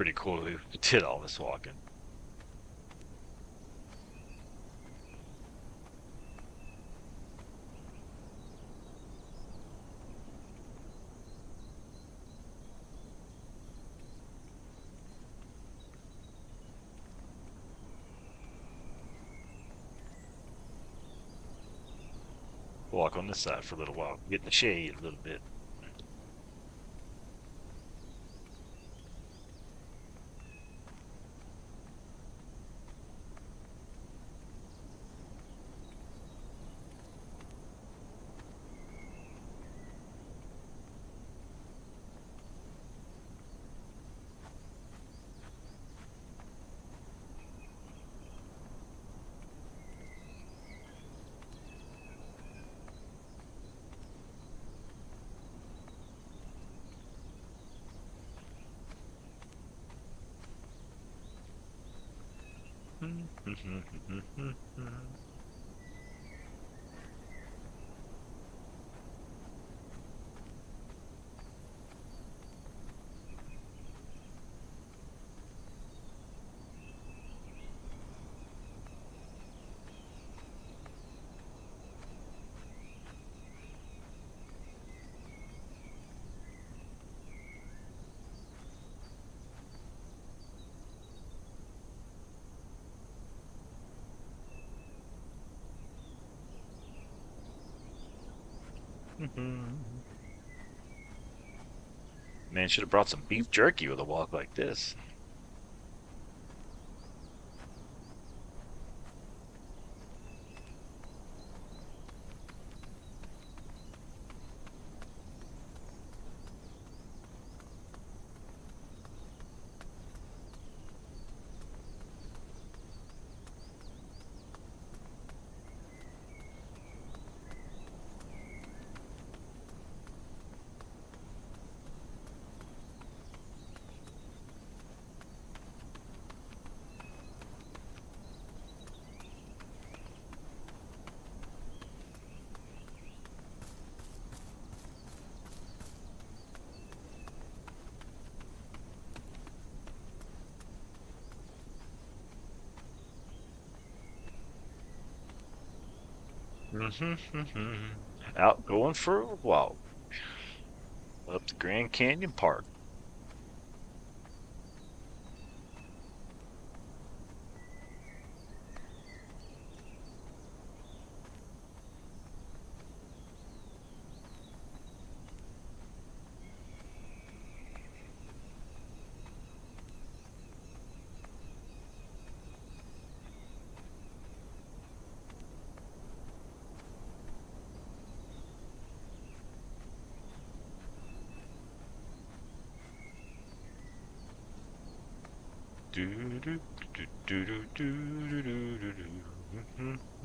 pretty cool who did all this walking. Walk on this side for a little while, get in the shade a little bit. Man, should have brought some beef jerky with a walk like this. Out going for a walk up the Grand Canyon Park.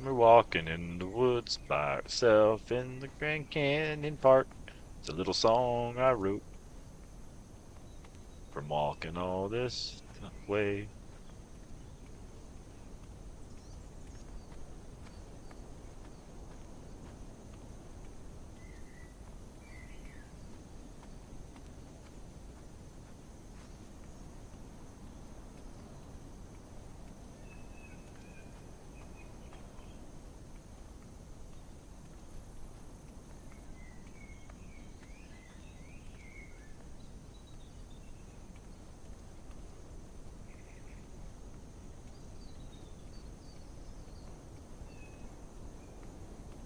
We're walking in the woods by ourselves in the Grand Canyon Park. It's a little song I wrote from walking all this way.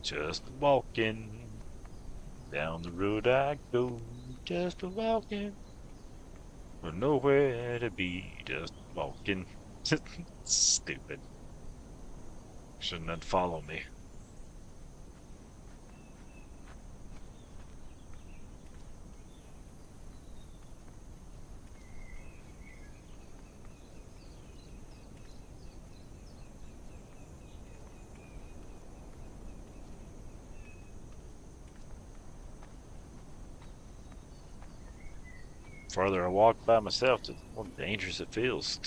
Just walking down the road I go, just walking, with nowhere to be, just walking. Stupid. Shouldn't have followed me. Farther I walk by myself, the more dangerous it feels.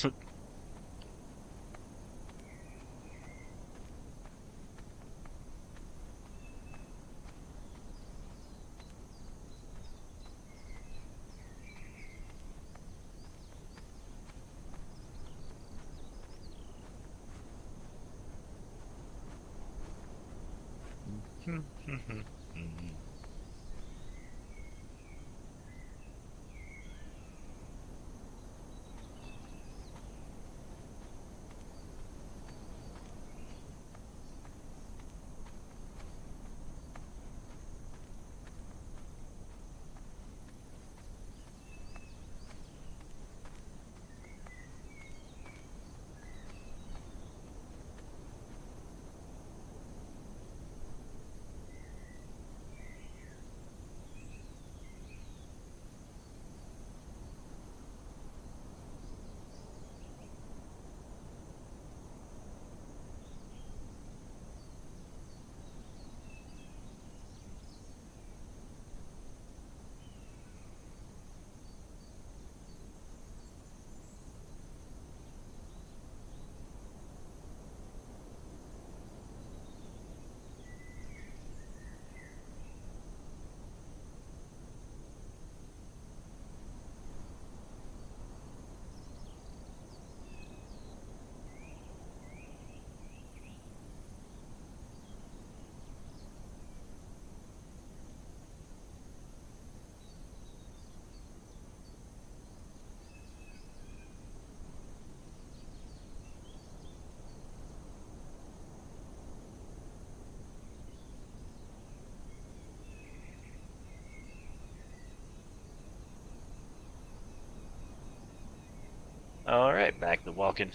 All right, back to walking.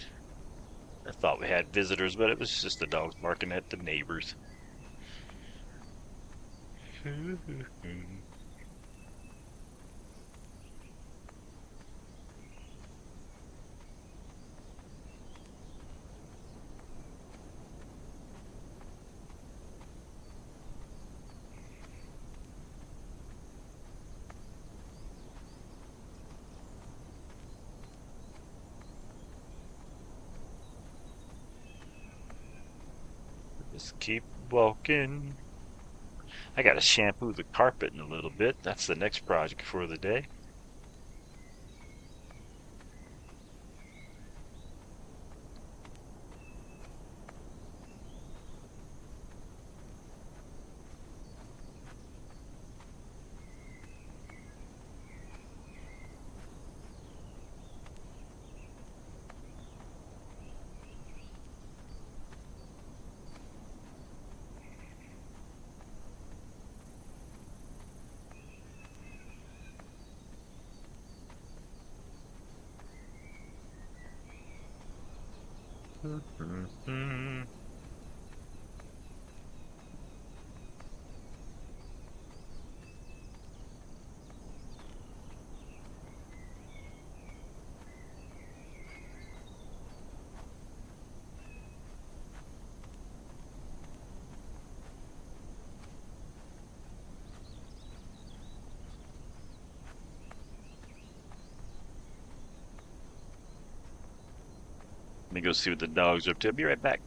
I thought we had visitors, but it was just the dogs barking at the neighbors. Just keep walking. I gotta shampoo the carpet in a little bit. That's the next project for the day. Let me go see what the dogs are up to. I'll be right back.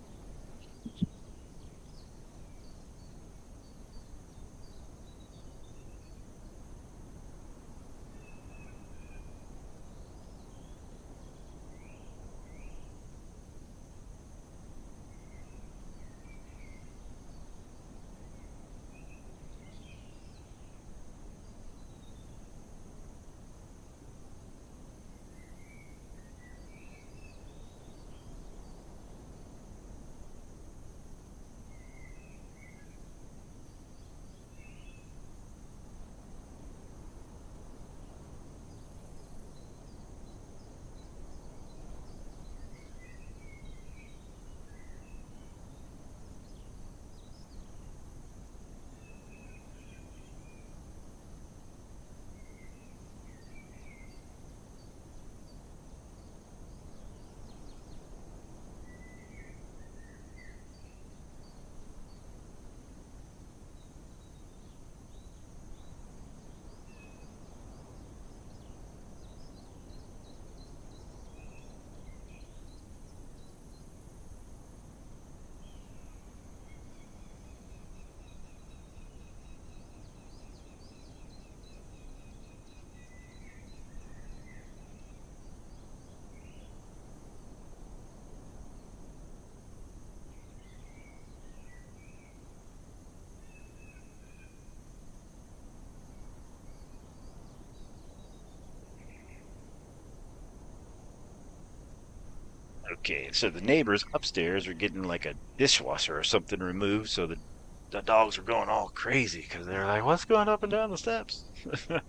Okay, so the neighbors upstairs are getting like a dishwasher or something removed, so the dogs are going all crazy because they're like, "What's going up and down the steps?" All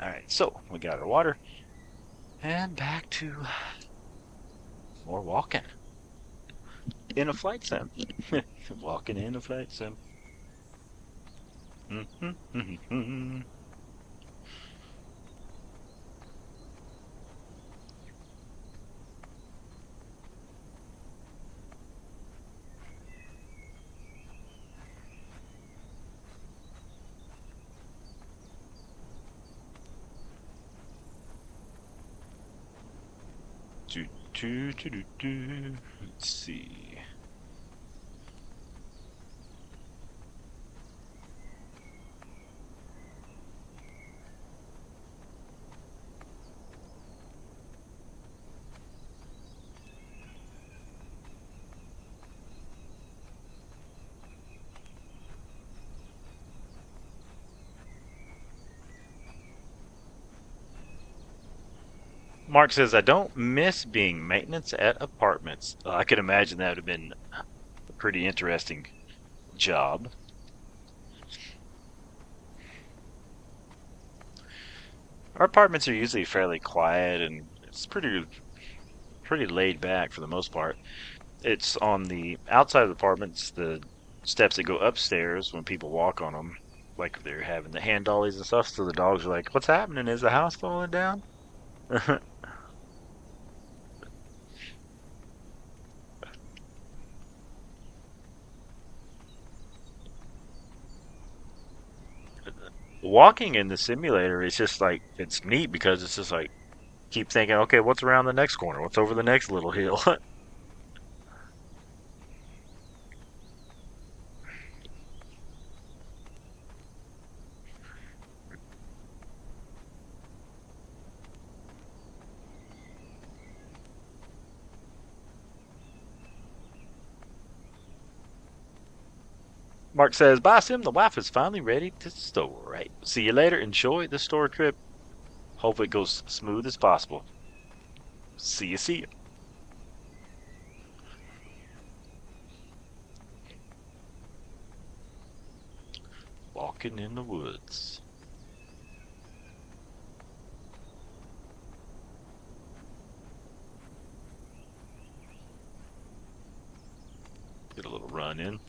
right, so we got our water and back to more walking in a flight sim. Walking in a flight sim. Do, do, do, do, do. Let's see. Mark says, I don't miss being maintenance at apartments. I could imagine that would have been a pretty interesting job. Our apartments are usually fairly quiet and it's pretty laid back for the most part. It's on the outside of the apartments, the steps that go upstairs when people walk on them, like they're having the hand dollies and stuff. So the dogs are like, "What's happening? Is the house falling down?" Walking in the simulator is just like it's neat because it's just like keep thinking, okay, what's around the next corner? What's over the next little hill? Mark says, "Bye, Sim. The wife is finally ready to store. Right. See you later. Enjoy the store trip. Hope it goes smooth as possible. See you. See you." Walking in the woods. Get a little run in.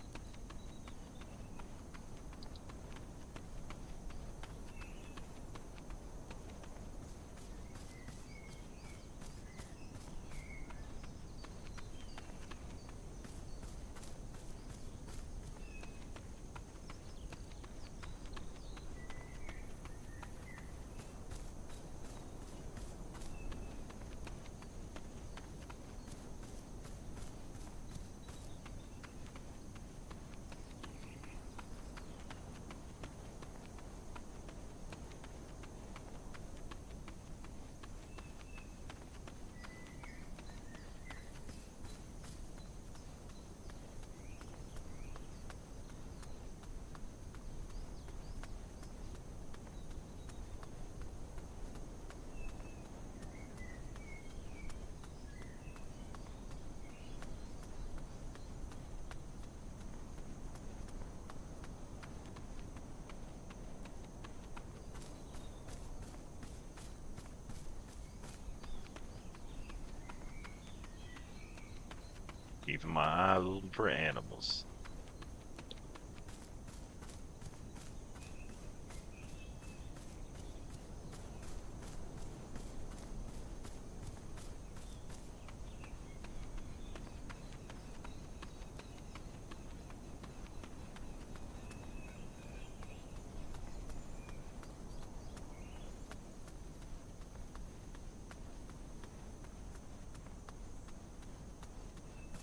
Keeping my eye open for animals.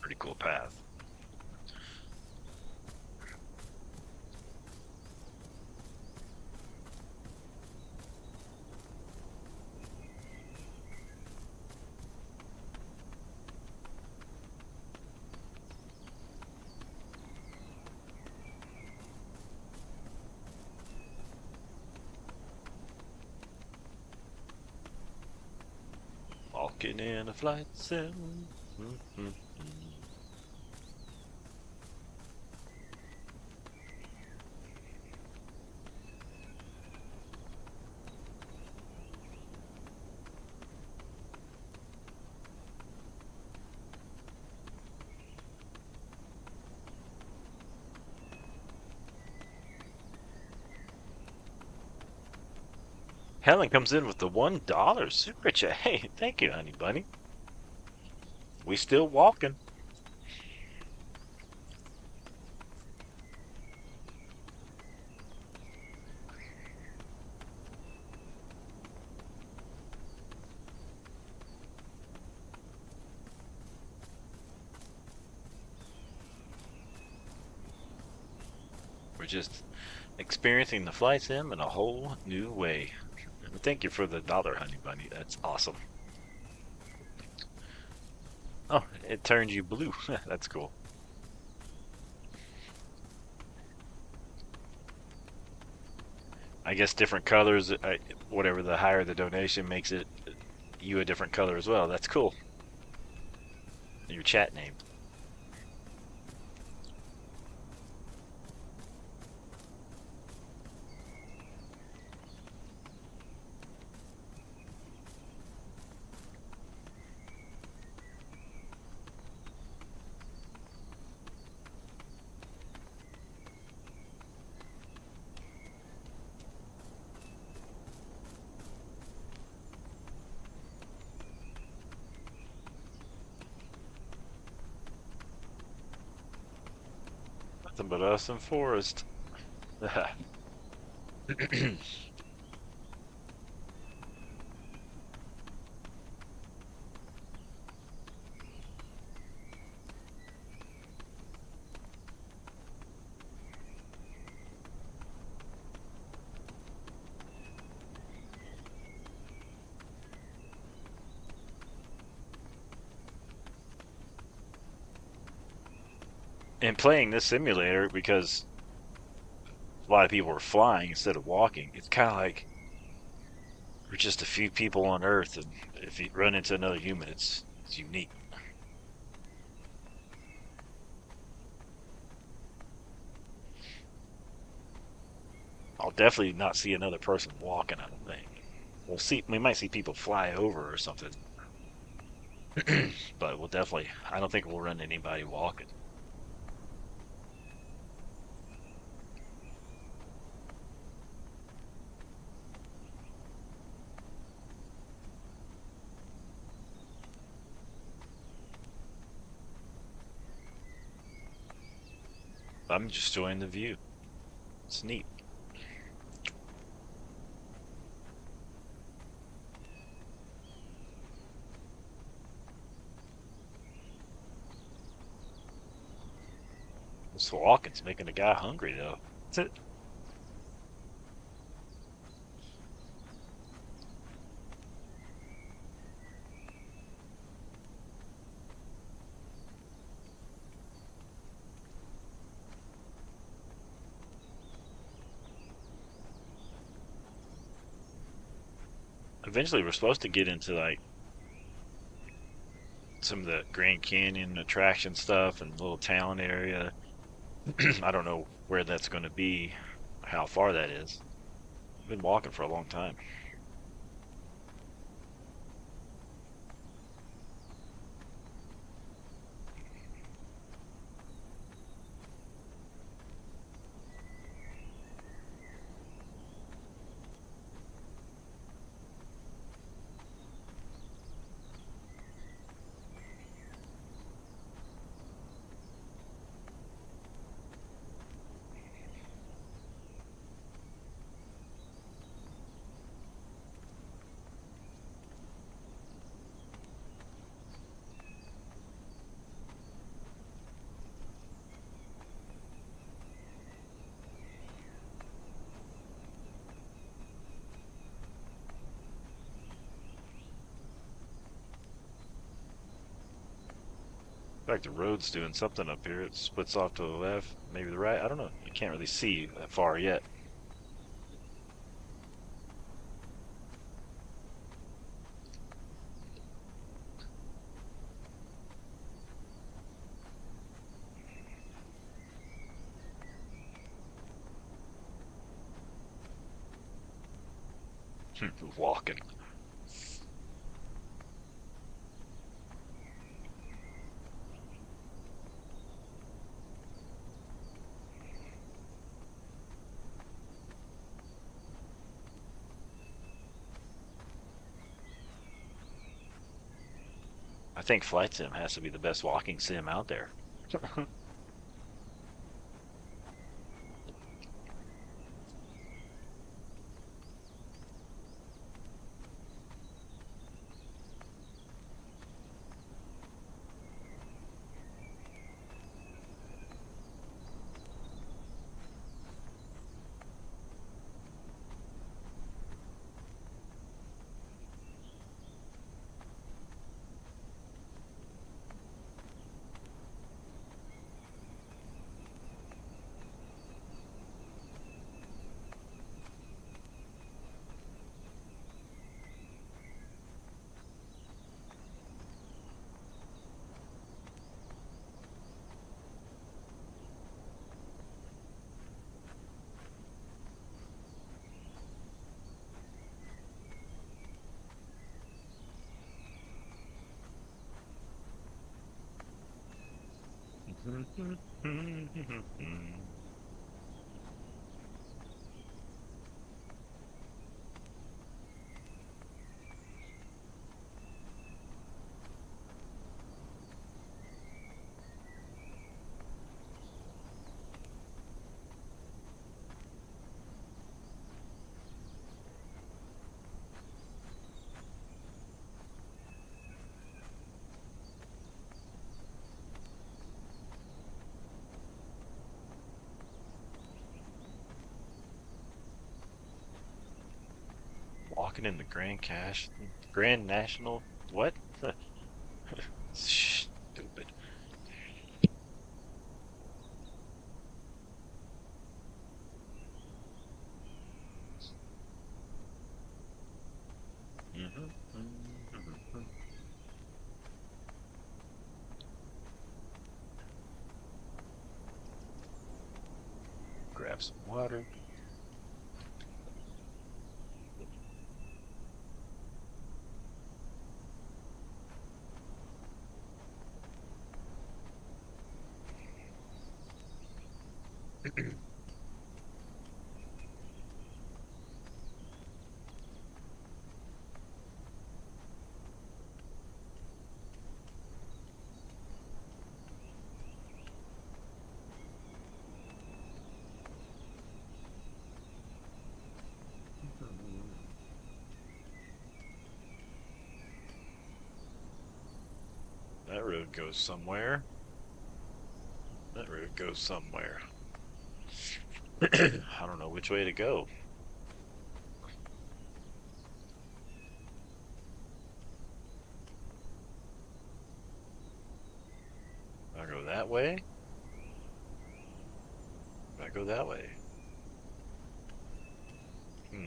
Pretty cool path. Walking in a flight sim. Helen comes in with the $1 super chat. Hey, thank you, honey bunny. We still walking. We're just experiencing the flight sim in a whole new way. Thank you for the dollar, honey bunny. That's awesome. Oh, it turned you blue. That's cool. I guess different colors, whatever the higher the donation makes it you a different color as well. That's cool. Your chat name. Nothing but us and forest. And playing this simulator, because a lot of people are flying instead of walking, it's kind of like we're just a few people on Earth, and if you run into another human, it's unique. I'll definitely not see another person walking, I don't think. We might see people fly over or something, but I don't think we'll run anybody walking. I'm just enjoying the view. It's neat. This walking's making a guy hungry, though. Eventually, we're supposed to get into like some of the Grand Canyon attraction stuff and little town area. I don't know where that's going to be, how far that is. I've been walking for a long time. In fact, the road's doing something up here. It splits off to the left, maybe the right. I don't know. You can't really see that far yet. Walking. think Flight Sim has to be the best walking sim out there. Walking in the Grand National, what? Stupid. Grab some water. That road goes somewhere. That road goes somewhere. I don't know which way to go. I go that way. I go that way. Hmm.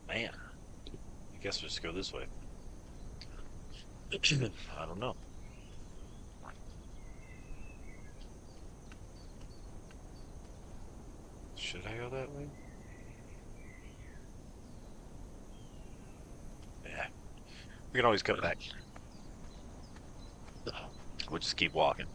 Man, I guess we'll just go this way. I don't know. Should I go that way? Yeah. We can always come back. We'll just keep walking.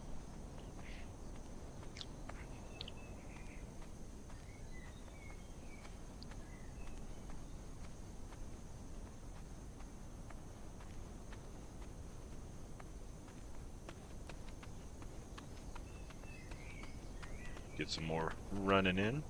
Get some more running in.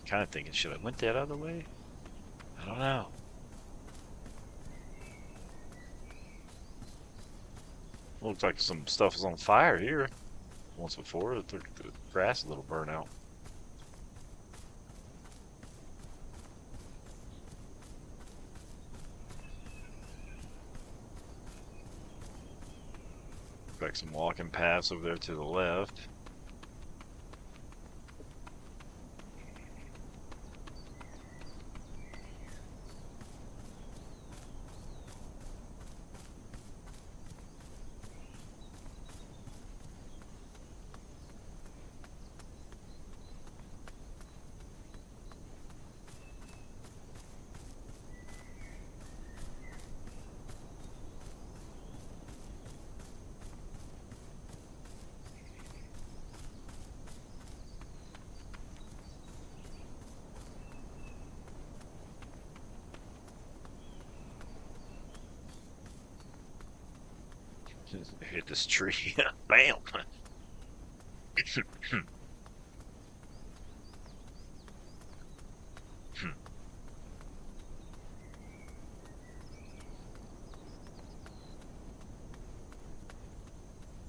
Kind of thinking, should I went that other way? I don't know. Looks like some stuff is on fire here. Once before, the grass a little burnt out. expect some walking paths over there to the left. Hit this tree. Bam!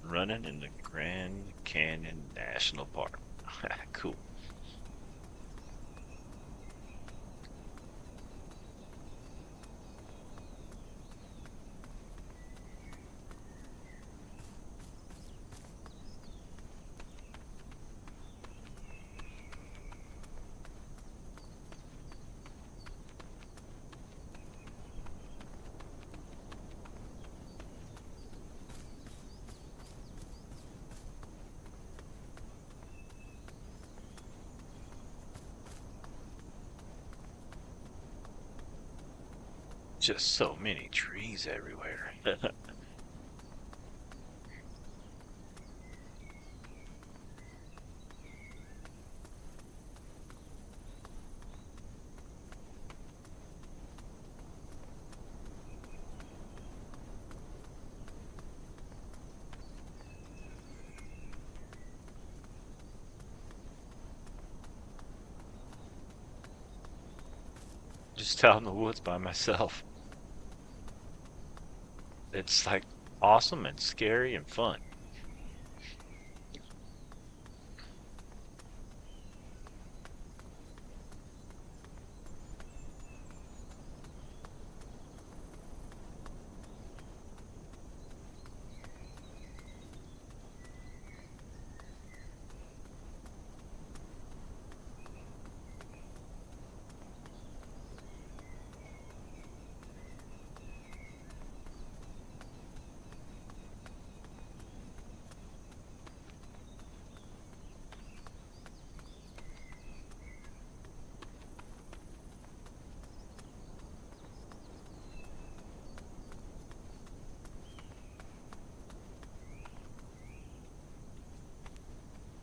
Running in the Grand Canyon National Park. Cool. Just so many trees everywhere. Just out in the woods by myself. It's like awesome and scary and fun.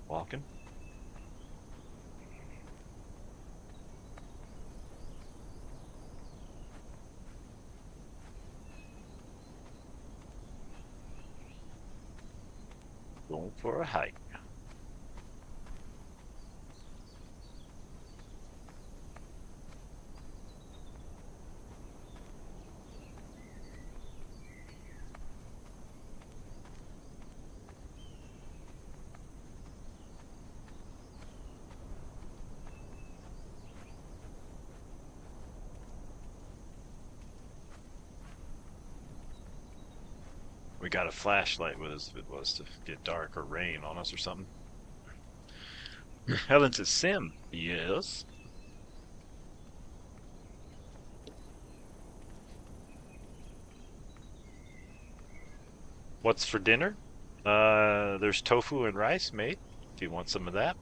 Walking. Going for a hike. We got a flashlight with us if it was to get dark or rain on us or something. Helen says, Sim. Yes. What's for dinner? There's tofu and rice, mate. If you want some of that.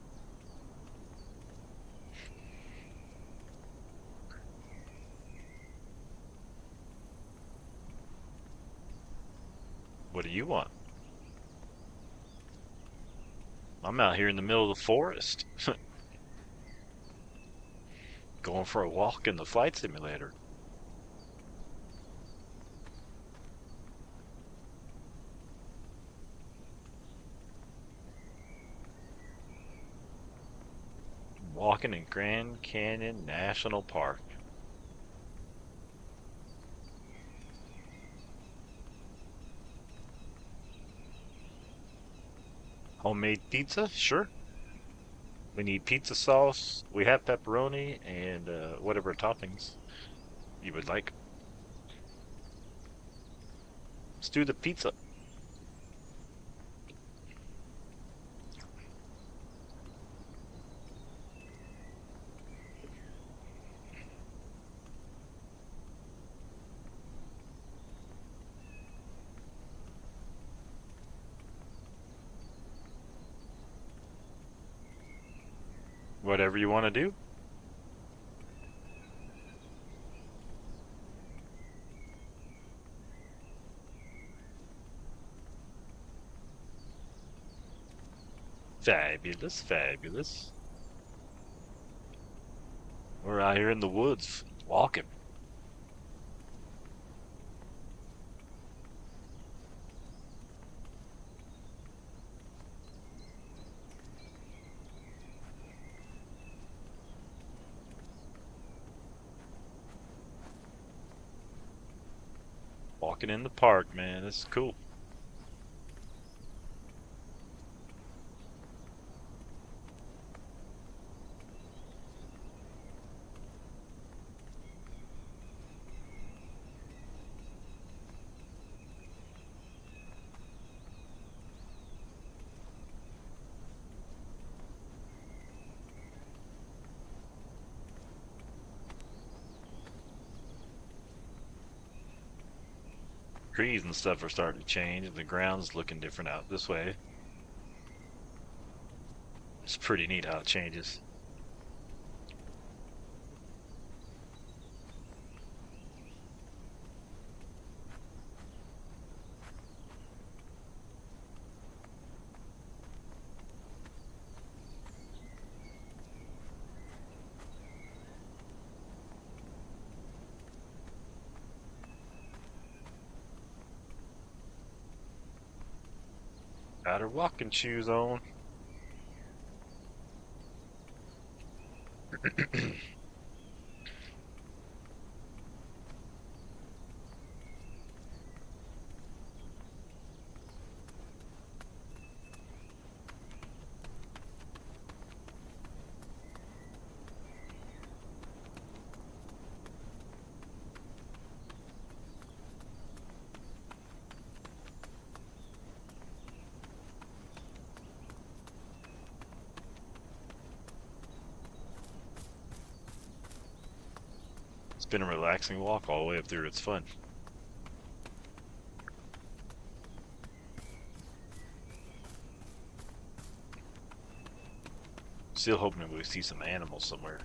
What do you want? I'm out here in the middle of the forest. Going for a walk in the flight simulator. Walking in Grand Canyon National Park. Homemade pizza? Sure. We need pizza sauce. We have pepperoni and whatever toppings you would like. Let's do the pizza. Whatever you want to do. Fabulous, fabulous. We're out here in the woods walking. Walking in the park, man. This is cool. Trees and stuff are starting to change, and the ground's looking different out this way. It's pretty neat how it changes. Got her walking shoes on. It's been a relaxing walk all the way up through. It's fun. Still hoping we see some animals somewhere.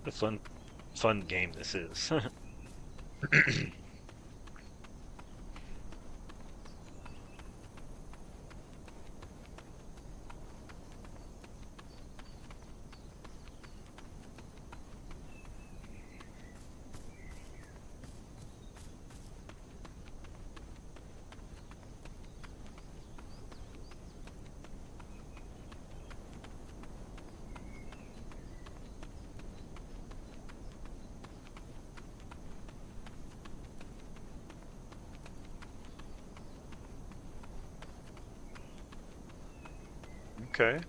What a fun game this is. Okay.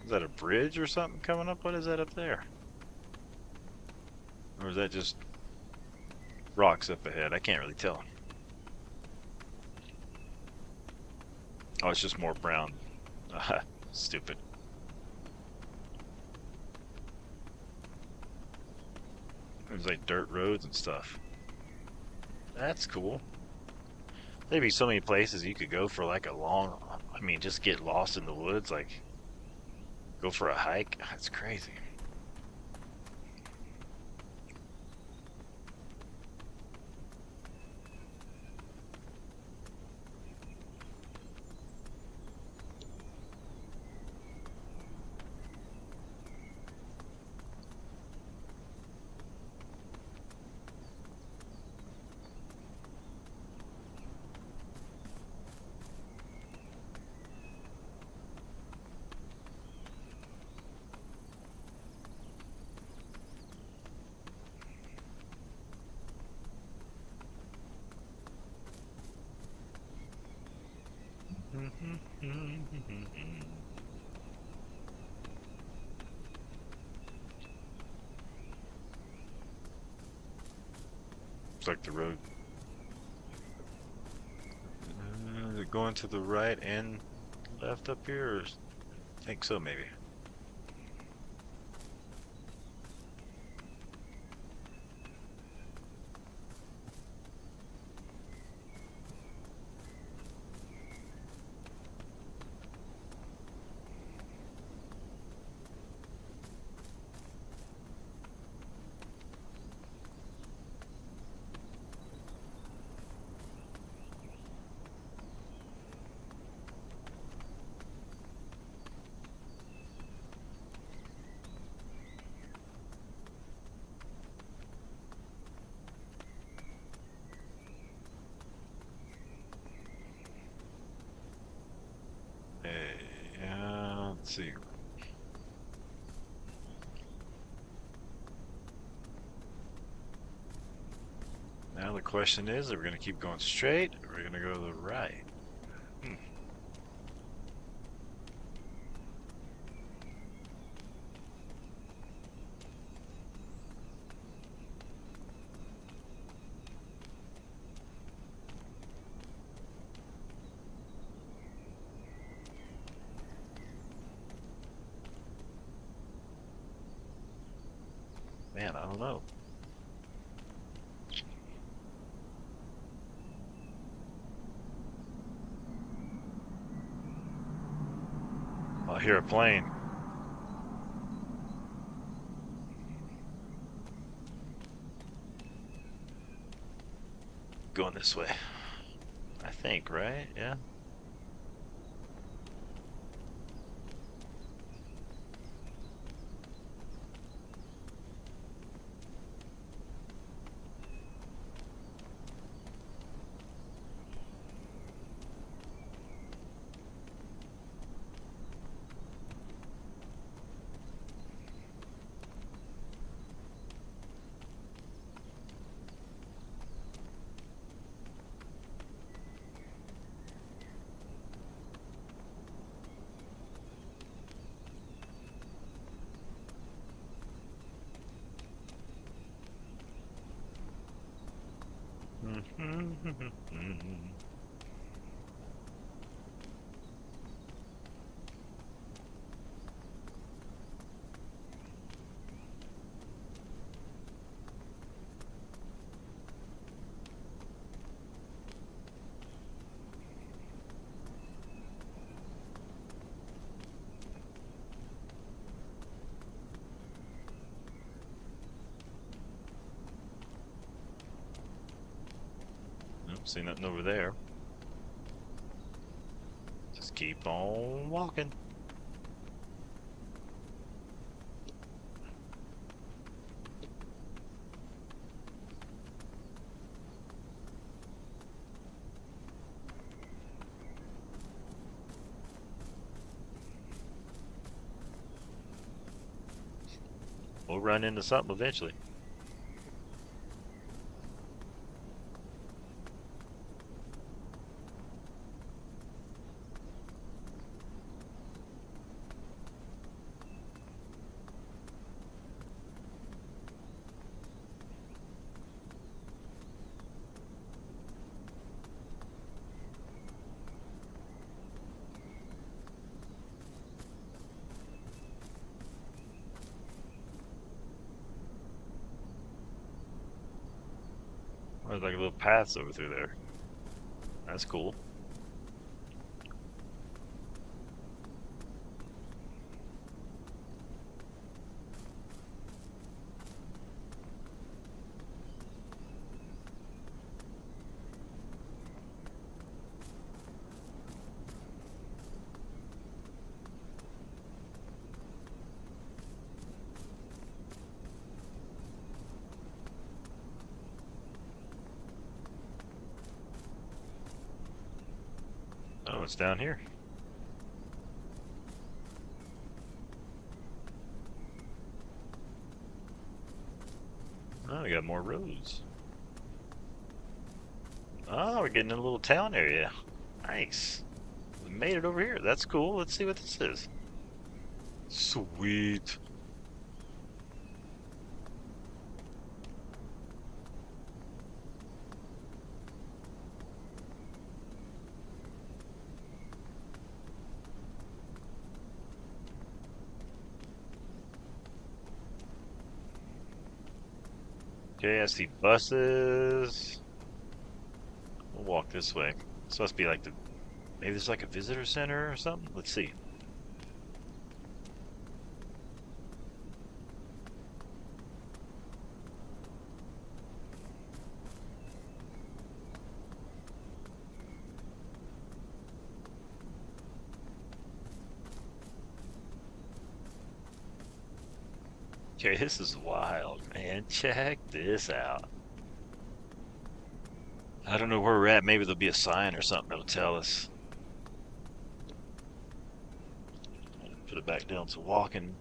Is that a bridge or something coming up? What is that up there? Or is that just rocks up ahead? I can't really tell. Oh, it's just more brown. Stupid. There's like dirt roads and stuff. That's cool. There'd be so many places you could go for like a long, I mean, just get lost in the woods, like go for a hike. That's crazy. like the road. Is it going to the right and left up here? Or I think so, maybe. Yeah, let's see. Now the question is, are we going to keep going straight, or are we going to go to the right? Man, I don't know. I hear a plane. Going this way. I think, right? Yeah. Nope, see nothing over there. Just keep on walking. We'll run into something eventually. There's like a little paths over through there. That's cool. Oh, it's down here. Oh, we got more roads. Oh, we're getting in a little town area. Nice. We made it over here. That's cool. Let's see what this is. Sweet. Okay, I see buses. We'll walk this way. This must be like maybe there's like a visitor center or something. Let's see. Okay, this is wild, man. Check this out. I don't know where we're at. Maybe there'll be a sign or something that'll tell us. Put it back down to walking.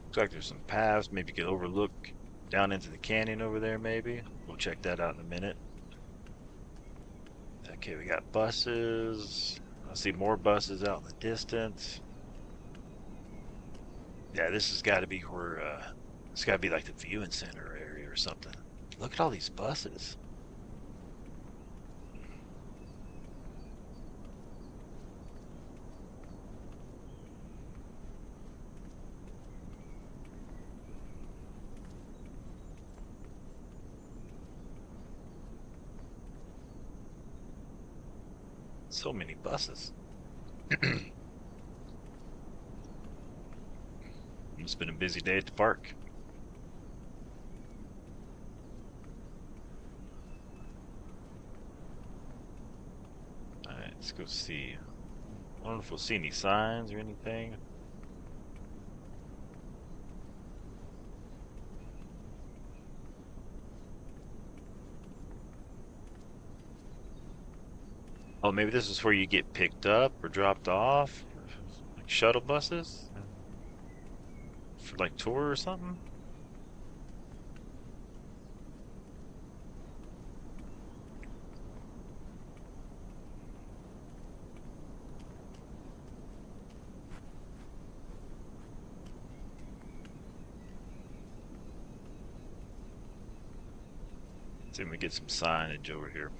Looks like there's some paths. Maybe you could overlook down into the canyon over there, maybe. We'll check that out in a minute. Okay, we got buses. I see more buses out in the distance. Yeah, this has got to be where, it's got to be like the viewing center area or something. Look at all these buses. So many buses. It's been a busy day at the park. Alright, let's go see. I don't know if we'll see any signs or anything. Oh, maybe this is where you get picked up or dropped off. Like shuttle buses? For like tour or something? See if we get some signage over here.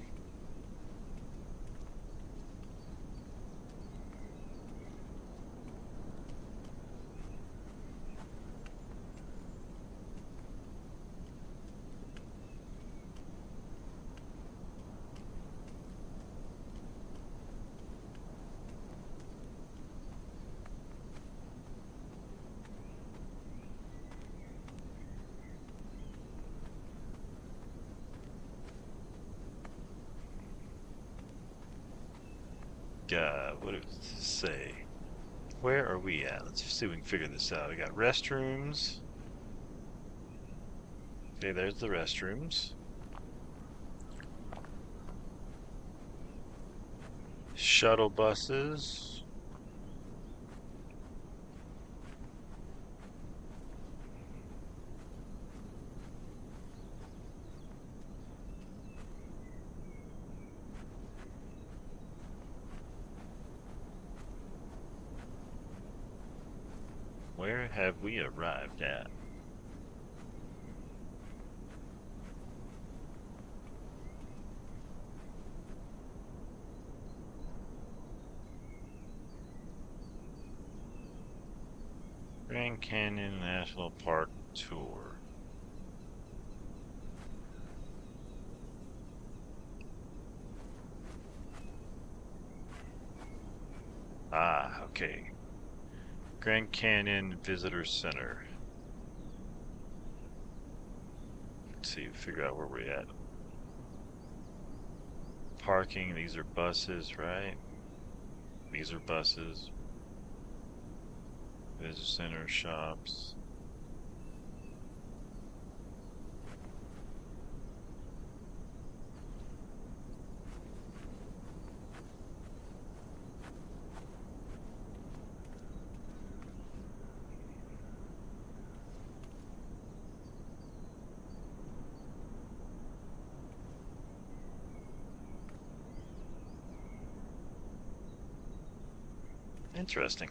What does it say? Where are we at? Let's see if we can figure this out. We got restrooms. Okay, there's the restrooms. Shuttle buses. Where have we arrived at? Grand Canyon National Park Tour. Ah, okay. Grand Canyon Visitor Center. Let's see, figure out where we're at. Parking, these are buses, right? These are buses. Visitor Center, shops. Interesting.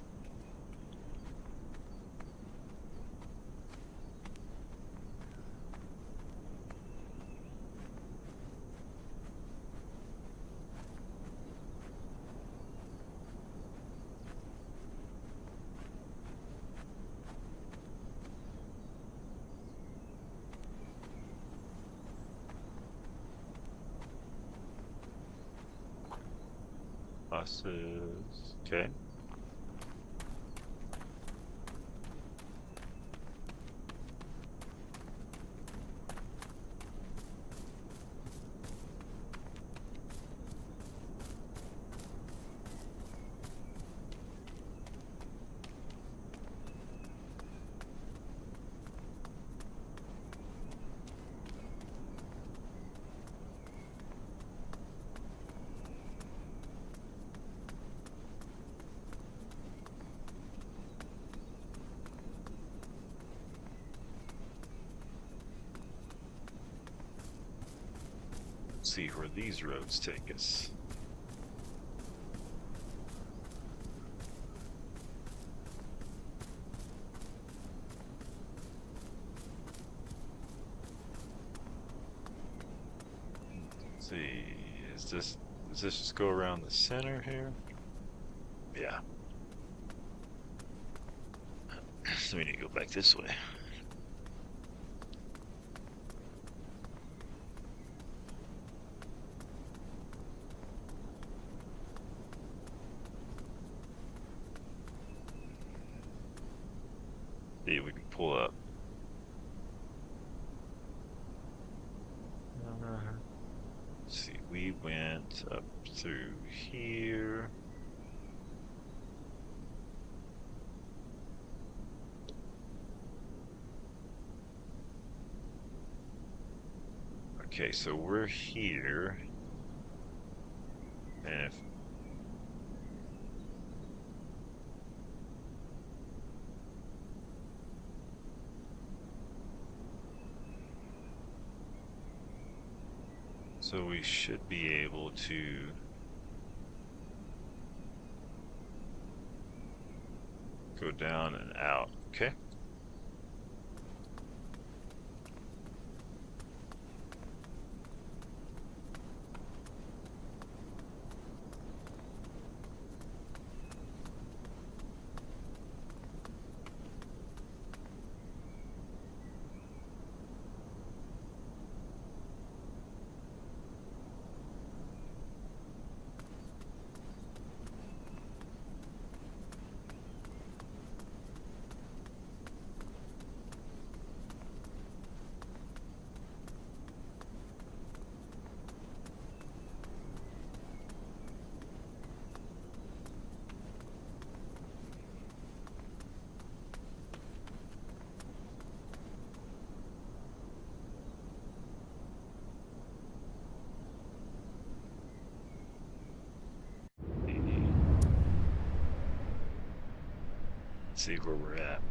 buses. Okay. Let's see where these roads take us. Let's see, does this just go around the center here? Yeah. So we need to go back this way. See, we can pull up. Let's see, we went up through here. Okay, so we're here. And if so we should be able to go down and out, okay? Let's see where we're at.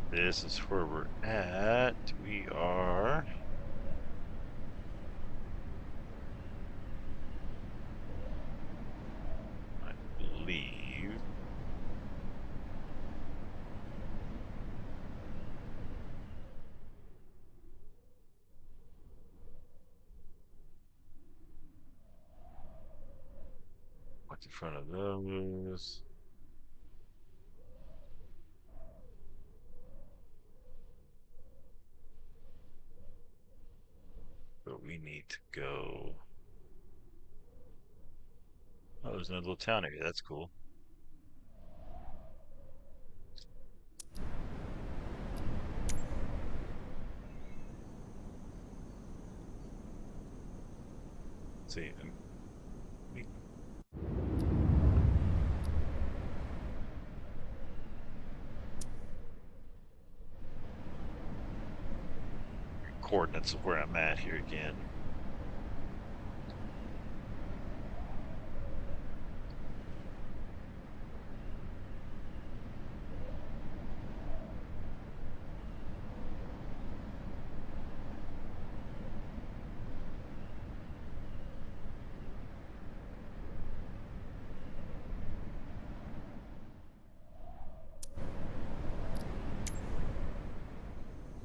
This is where we're at. We are... I believe... What's in front of those? But we need to go... Oh, there's another little town area. That's cool. Let's see. Coordinates of where I'm at here again.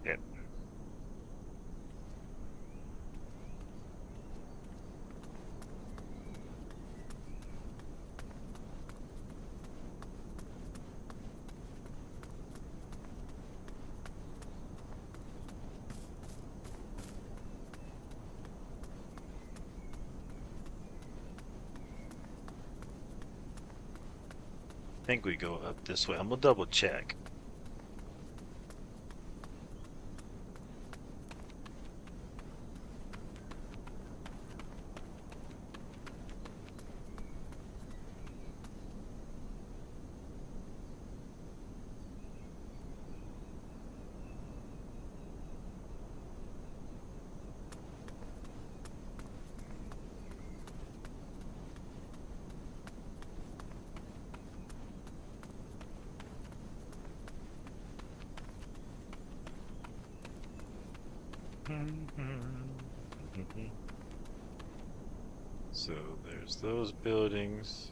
Yep. think we go up this way. I'm gonna double check. So there's those buildings.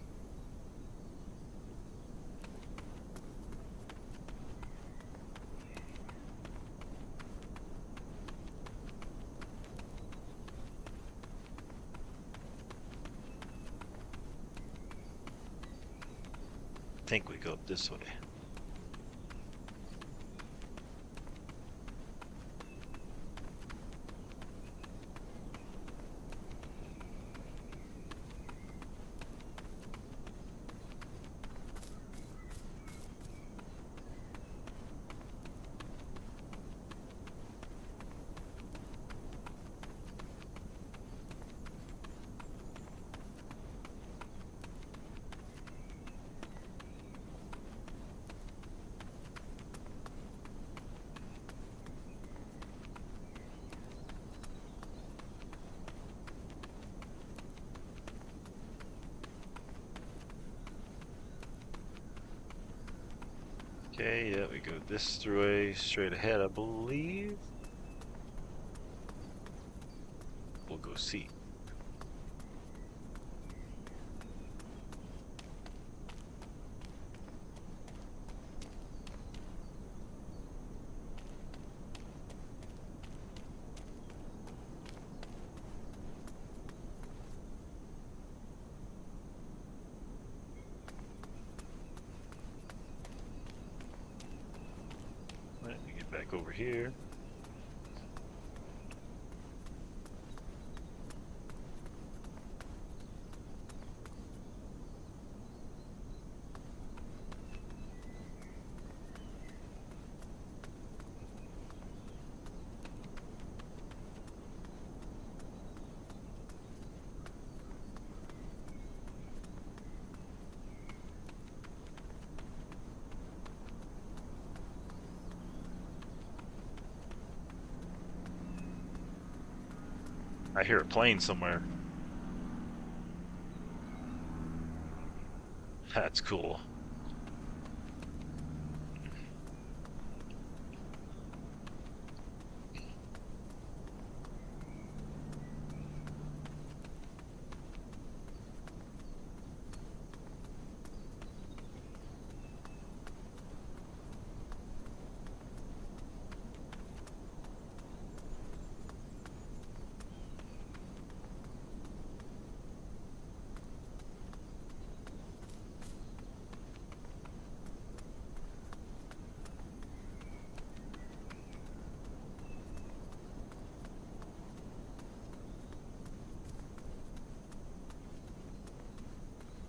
I think we go up this way. Okay, yeah, we go this way, straight ahead, I believe. We'll go see. Let me get back over here. I hear a plane somewhere. That's cool.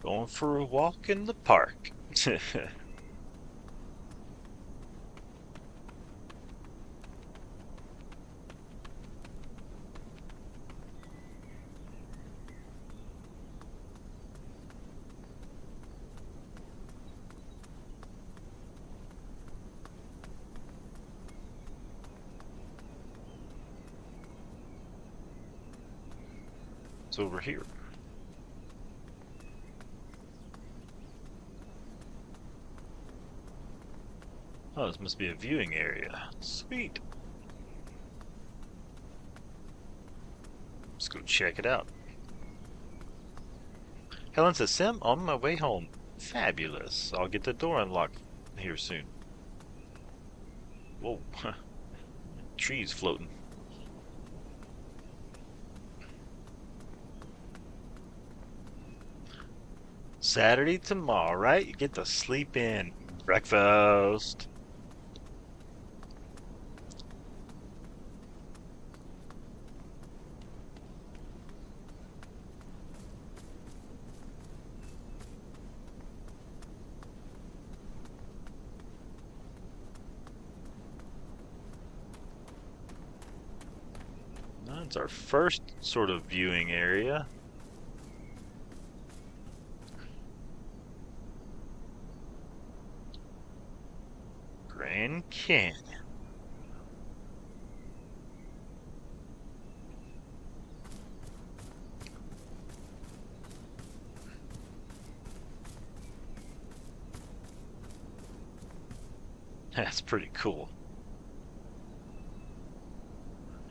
Going for a walk in the park. It's over here. Oh, this must be a viewing area. Sweet. Let's go check it out. Helen says, Sim, on my way home. Fabulous. I'll get the door unlocked here soon. Whoa. Trees floating. Saturday tomorrow, right? You get to sleep in. Breakfast. It's our first sort of viewing area. Grand Canyon. That's pretty cool.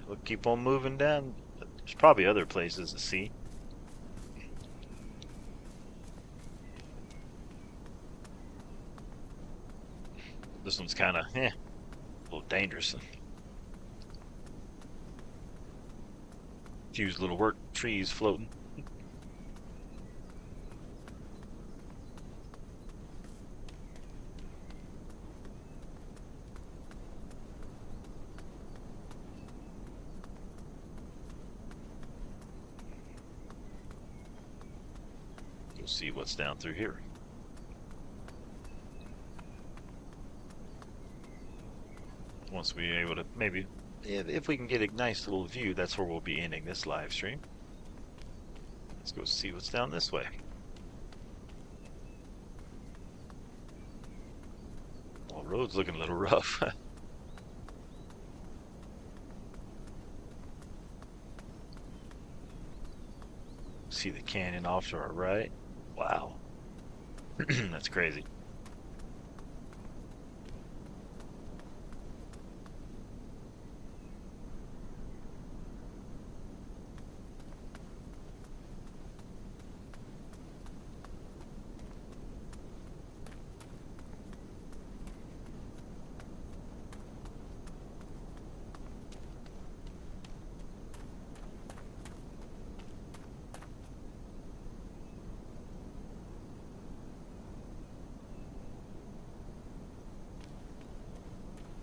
We'll keep on moving down. There's probably other places to see. This one's kind of, a little dangerous. Few little work trees floating. We'll see what's down through here. Once we're able to, maybe, if we can get a nice little view, that's where we'll be ending this live stream. Let's go see what's down this way. Well, the road's looking a little rough. See the canyon off to our right. Wow. That's crazy.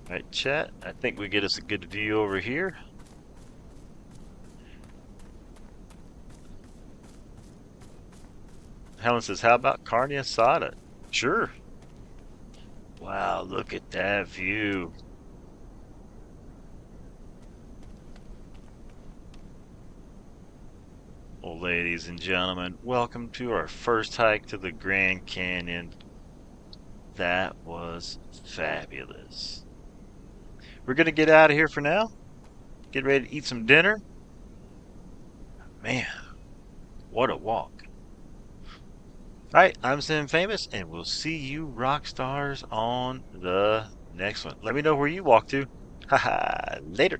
Alright, chat, I think we get us a good view over here. Helen says, how about carne asada? Sure. Wow, look at that view. Well, ladies and gentlemen, welcome to our first hike to the Grand Canyon. That was fabulous. We're going to get out of here for now. Get ready to eat some dinner. Man, what a walk. Alright, I'm Sim Famous, and we'll see you rock stars on the next one. Let me know where you walk to. Haha, later.